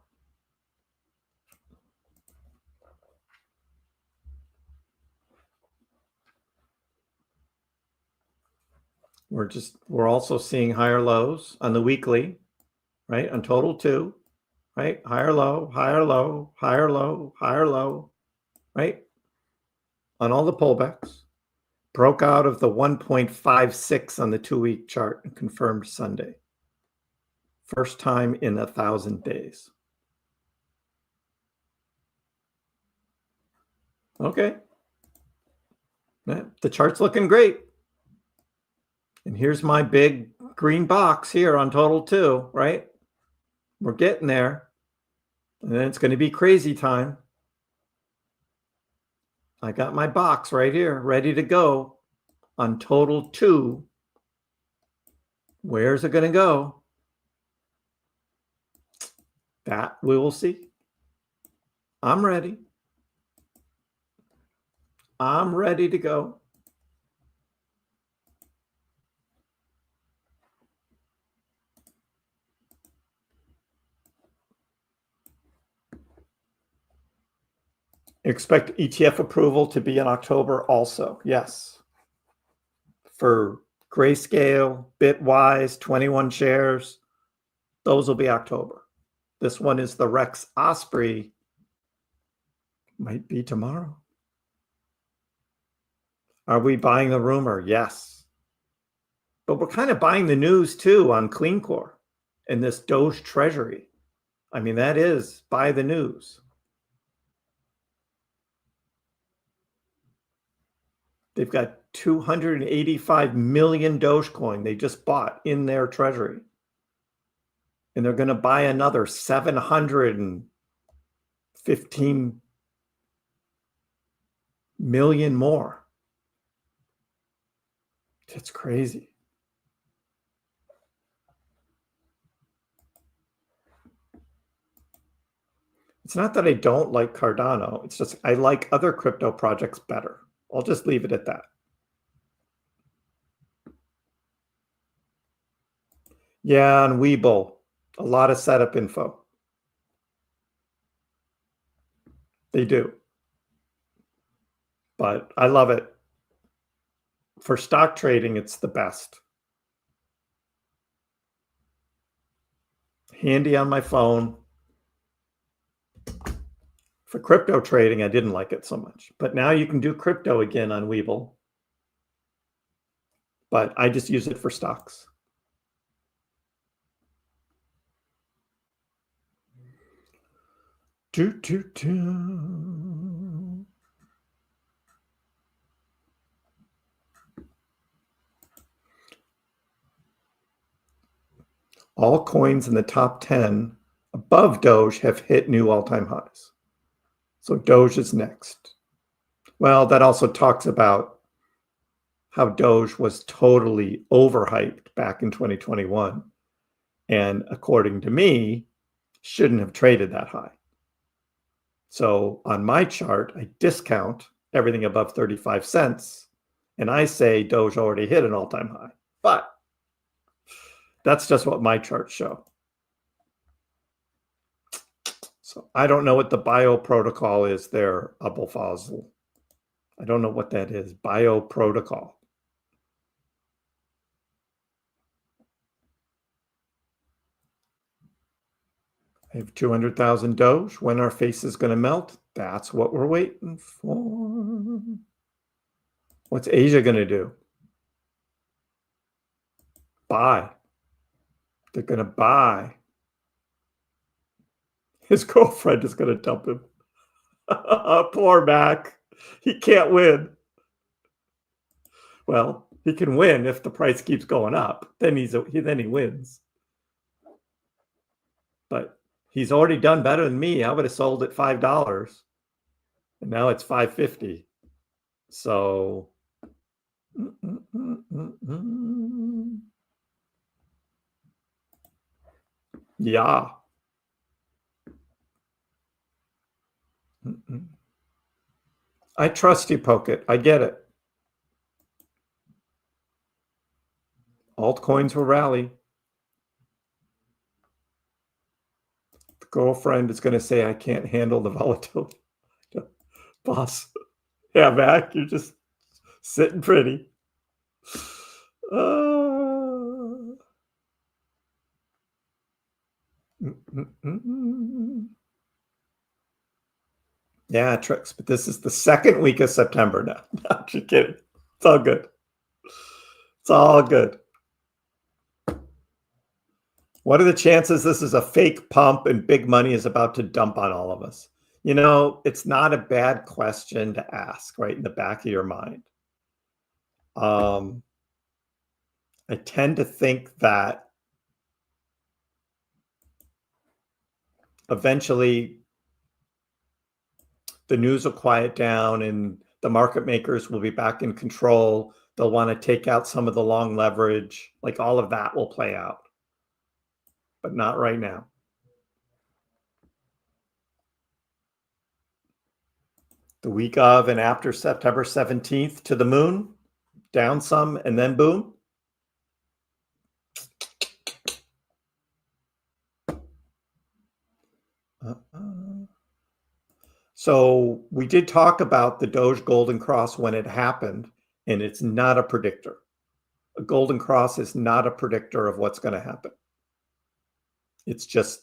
We're also seeing higher lows on the weekly, right? On total two, right? Higher low, higher low, higher low, higher low, right? On all the pullbacks. Broke out of the 1.56 on the 2 week chart and confirmed Sunday. First time in 1,000 days. Okay. The chart's looking great. And here's my big green box here on total two, right? We're getting there. And then it's going to be crazy time. I got my box right here, ready to go on total 2. Where's it going to go? That we will see. I'm ready. I'm ready to go. Expect ETF approval to be in October also. Yes. For Grayscale, Bitwise, 21 shares, those will be October. This one is the Rex Osprey. Might be tomorrow. Are we buying the rumor? Yes. But we're kind of buying the news too on CleanCore and this Doge treasury. I mean, that is buy the news. They've got 285 million Dogecoin they just bought in their treasury. And they're going to buy another 715 million more. That's crazy. It's not that I don't like Cardano. It's just I like other crypto projects better. I'll just leave it at that. Yeah, on Webull, a lot of setup info. They do. But I love it. For stock trading, it's the best. Handy on my phone. For crypto trading, I didn't like it so much. But now you can do crypto again on Webull. But I just use it for stocks. All coins in the top 10 above Doge have hit new all-time highs. So Doge is next. Well, that also talks about how Doge was totally overhyped back in 2021. And according to me, shouldn't have traded that high. So on my chart, I discount everything above 35 cents. And I say Doge already hit an all-time high. But that's just what my charts show. So I don't know what the bio protocol is there, Abulfazl. I don't know what that is. Bio protocol. I have 200,000 Doge. When our face is going to melt, that's what we're waiting for. What's Asia going to do? Buy. They're going to buy. His girlfriend is going to dump him. Poor Mac. He can't win. Well, he can win if the price keeps going up. Then he wins. But he's already done better than me. I would have sold at $5. And now it's $5.50. So yeah. I trust you, Pocket. I get it. Altcoins will rally. The girlfriend is going to say, I can't handle the volatility. Boss. Yeah, Mac, you're just sitting pretty. Yeah, tricks. But this is the second week of September now. No, just kidding. It's all good. It's all good. What are the chances this is a fake pump and big money is about to dump on all of us? You know, it's not a bad question to ask right in the back of your mind. I tend to think that eventually the news will quiet down and the market makers will be back in control. They'll want to take out some of the long leverage. Like all of that will play out, but not right now. The week of and after September 17th to the moon, down some and then boom. So we did talk about the Doge Golden Cross when it happened, and it's not a predictor. A Golden Cross is not a predictor of what's going to happen. It's just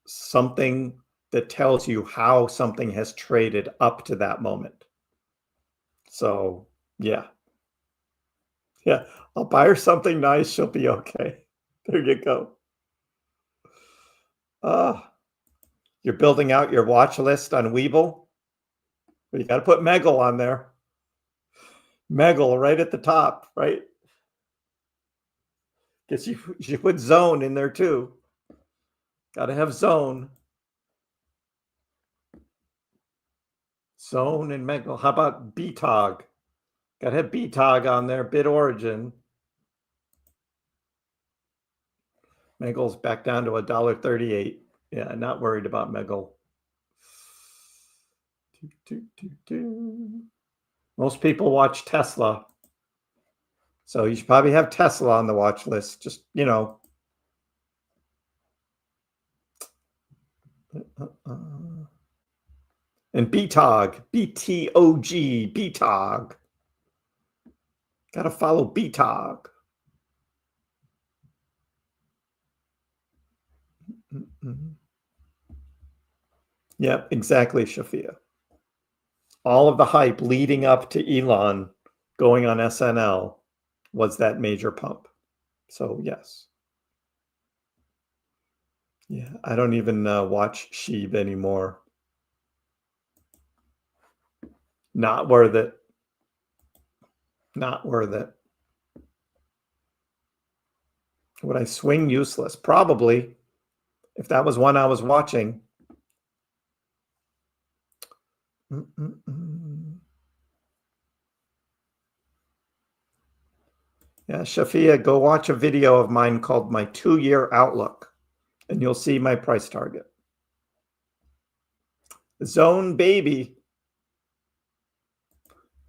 something that tells you how something has traded up to that moment. So yeah. I'll buy her something nice. She'll be okay. There you go. You're building out your watch list on Webull. You got to put Meggle on there. Meggle right at the top, right? Guess you put Zone in there too. Got to have Zone. Zone and Meggle. How about BTOG? Got to have BTOG on there. Bit Origin. Meggle's back down to $1.38. Yeah, not worried about Meggle. Most people watch Tesla. So you should probably have Tesla on the watch list. Just, you know. And BTOG. BTOG. BTOG. Got to follow BTOG. Yep, exactly, Shafia. All of the hype leading up to Elon going on SNL was that major pump. So yes. Yeah, I don't even watch Sheeb anymore. Not worth it. Not worth it. Would I swing useless? Probably. If that was one I was watching. Yeah, Shafia, go watch a video of mine called My 2-Year Outlook, and you'll see my price target. Zone baby.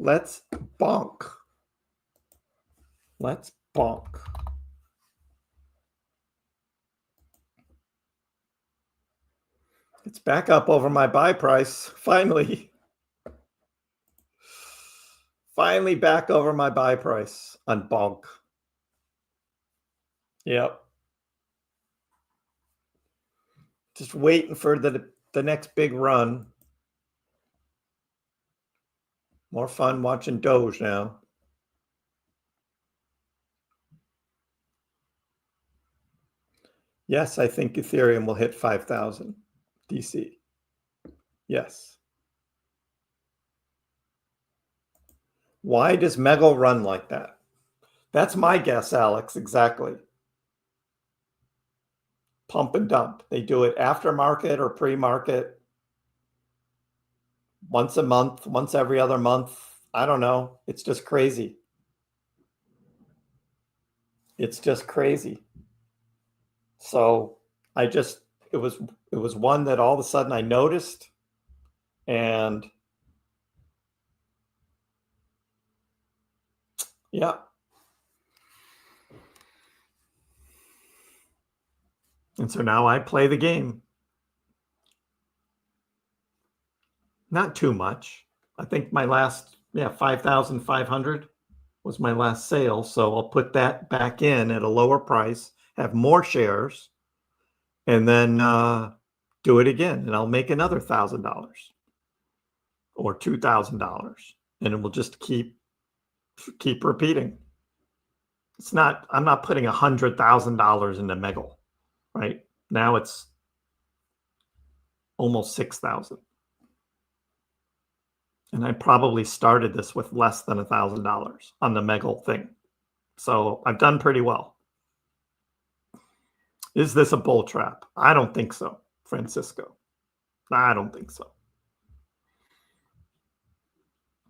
Let's bonk. Let's bonk. It's back up over my buy price. Finally. Finally back over my buy price on bonk. Yep. Just waiting for the next big run. More fun watching Doge now. Yes, I think Ethereum will hit 5,000 DC. Yes. Why does Meggle run like that? That's my guess, Alex. Exactly. Pump and dump. They do it after market or pre-market. Once a month, once every other month. I don't know. It's just crazy. It's just crazy. So it was one that all of a sudden I noticed, and yeah. And so now I play the game. Not too much. I think my last, 5,500 was my last sale. So I'll put that back in at a lower price, have more shares, and then do it again. And I'll make another $1,000 or $2,000. And it will just keep repeating. I'm not putting $100,000 into Meggle, right? Now it's almost 6,000. And I probably started this with less than $1,000 on the Meggle thing. So I've done pretty well. Is this a bull trap? I don't think so, Francisco. I don't think so.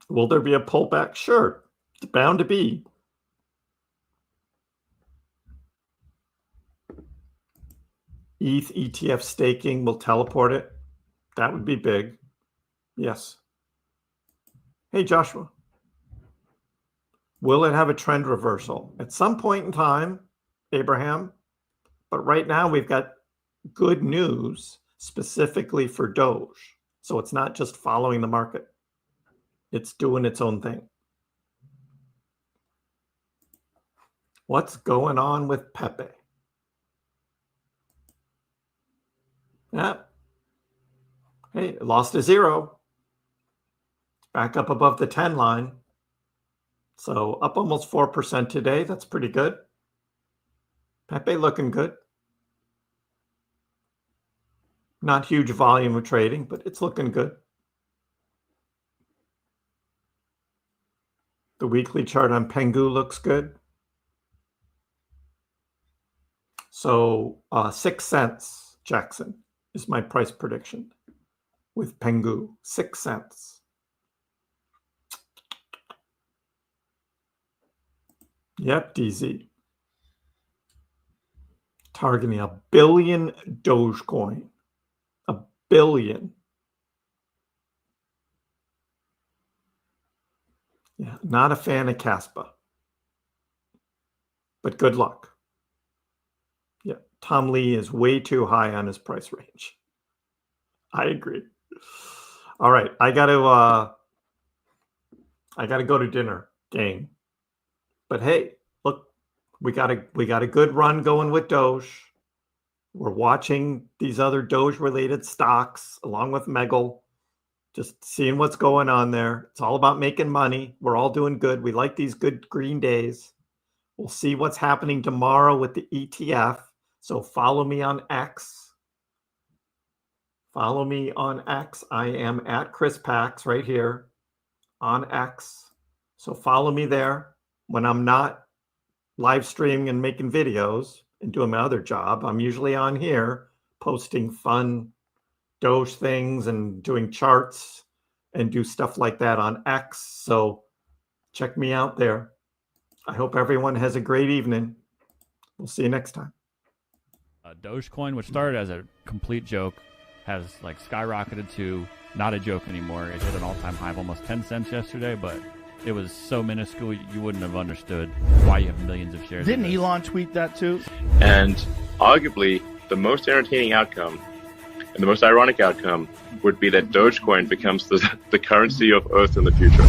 Will there be a pullback? Sure. It's bound to be. ETH ETF staking will teleport it. That would be big. Yes. Hey, Joshua. Will it have a trend reversal? At some point in time, Abraham, but right now we've got good news specifically for Doge. So it's not just following the market. It's doing its own thing. What's going on with Pepe? Yeah. Hey, it lost a 0. Back up above the 10 line. So up almost 4% today. That's pretty good. Pepe looking good. Not huge volume of trading, but it's looking good. The weekly chart on Pengu looks good. So 6 cents, Jackson, is my price prediction with Pengu. 6 cents. Yep, DZ. Targeting $1 billion Dogecoin. $1 billion. Yeah, not a fan of Caspa. But good luck. Yeah, Tom Lee is way too high on his price range. I agree. All right, I gotta go to dinner, gang. But hey, look, we got a good run going with Doge. We're watching these other Doge-related stocks along with Megal, just seeing what's going on there. It's all about making money. We're all doing good. We like these good green days. We'll see what's happening tomorrow with the ETF. So follow me on X. Follow me on X. I am at KrissPax right here on X. So follow me there. When I'm not live streaming and making videos and doing my other job, I'm usually on here posting fun Doge things and doing charts and do stuff like that on X. So check me out there. I hope everyone has a great evening. We'll see you next time. Dogecoin, which started as a complete joke, has like skyrocketed to not a joke anymore. It hit an all-time high of almost 10 cents yesterday, but it was so minuscule you wouldn't have understood why you have millions of shares. Didn't Elon tweet that too? And arguably, the most entertaining outcome and the most ironic outcome would be that Dogecoin becomes the currency of Earth in the future.